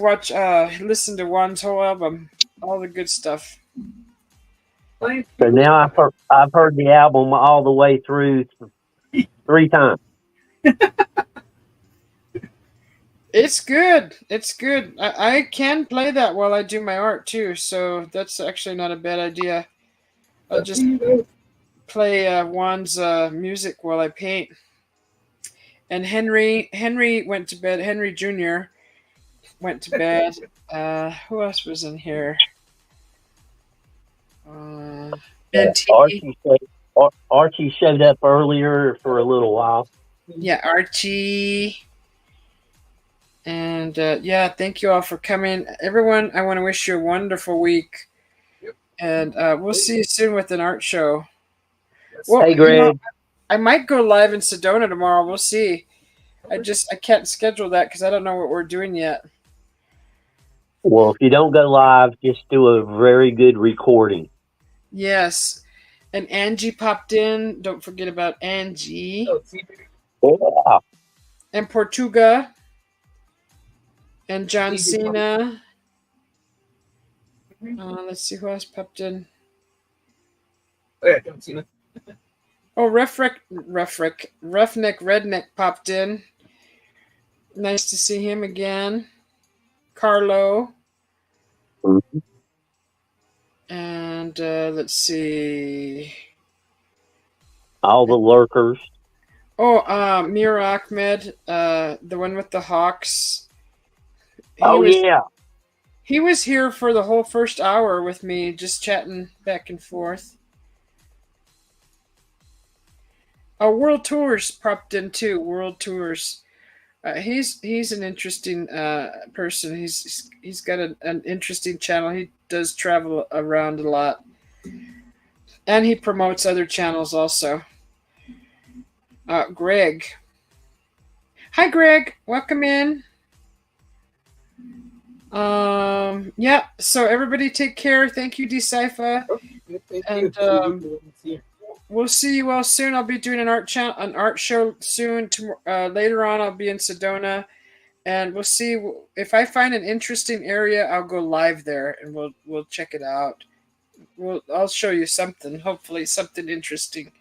listen to Juan's whole album, all the good stuff. So now I've heard the album all the way through 3 times. It's good. It's good. I can play that while I do my art too, so that's actually not a bad idea. I'll just play Juan's music while I paint. And Henry went to bed. Henry Jr. went to bed. Who else was in here? Archie showed up earlier for a little while. Yeah, Archie. And thank you all for coming. Everyone, I want to wish you a wonderful week. Yep. And we'll see you soon with an art show. Well, hey, Greg. I might go live in Sedona tomorrow. We'll see. I can't schedule that because I don't know what we're doing yet. Well, if you don't go live, just do a very good recording. Yes. And Angie popped in. Don't forget about Angie. Yeah. And Portuga. And John Cena. Let's see who else popped in. Oh, yeah, John Cena. Oh, Roughneck Redneck popped in. Nice to see him again. Carlo. Mm-hmm. And let's see. All the lurkers. Oh, Mir Ahmed, the one with the Hawks. He was here for the whole first hour with me, just chatting back and forth. World Tours popped in too. World Tours. He's an interesting person. He's got an interesting channel. He does travel around a lot, and he promotes other channels also. Greg. Hi, Greg. Welcome in. So everybody take care. Thank you, Decipher. And we'll see you all soon. I'll be doing an art show soon. Later on, I'll be in Sedona, and we'll see if I find an interesting area. I'll go live there, and we'll check it out. I'll show you something. Hopefully, something interesting.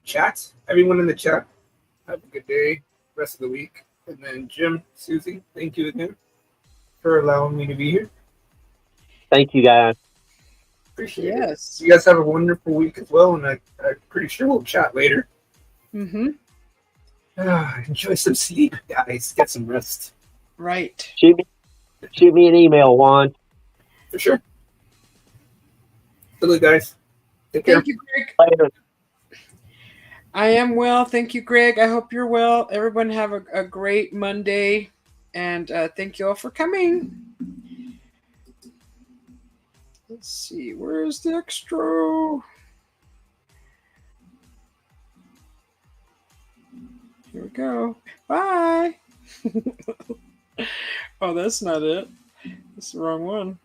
Chat, everyone in the chat, have a good day. Rest of the week. And then Jim, Susie, thank you again for allowing me to be here. Thank you, guys. Appreciate it. You guys have a wonderful week as well, and I'm pretty sure we'll chat later. Mm-hmm. Enjoy some sleep, guys. Get some rest. Right. Shoot me an email, Juan. For sure. Good luck, guys. Take care. Thank you, Greg. Later. I am well. Thank you, Greg. I hope you're well. Everyone have a great Monday. And thank you all for coming. Let's see. Where's the extra? Here we go. Bye. Oh, that's not it. That's the wrong one.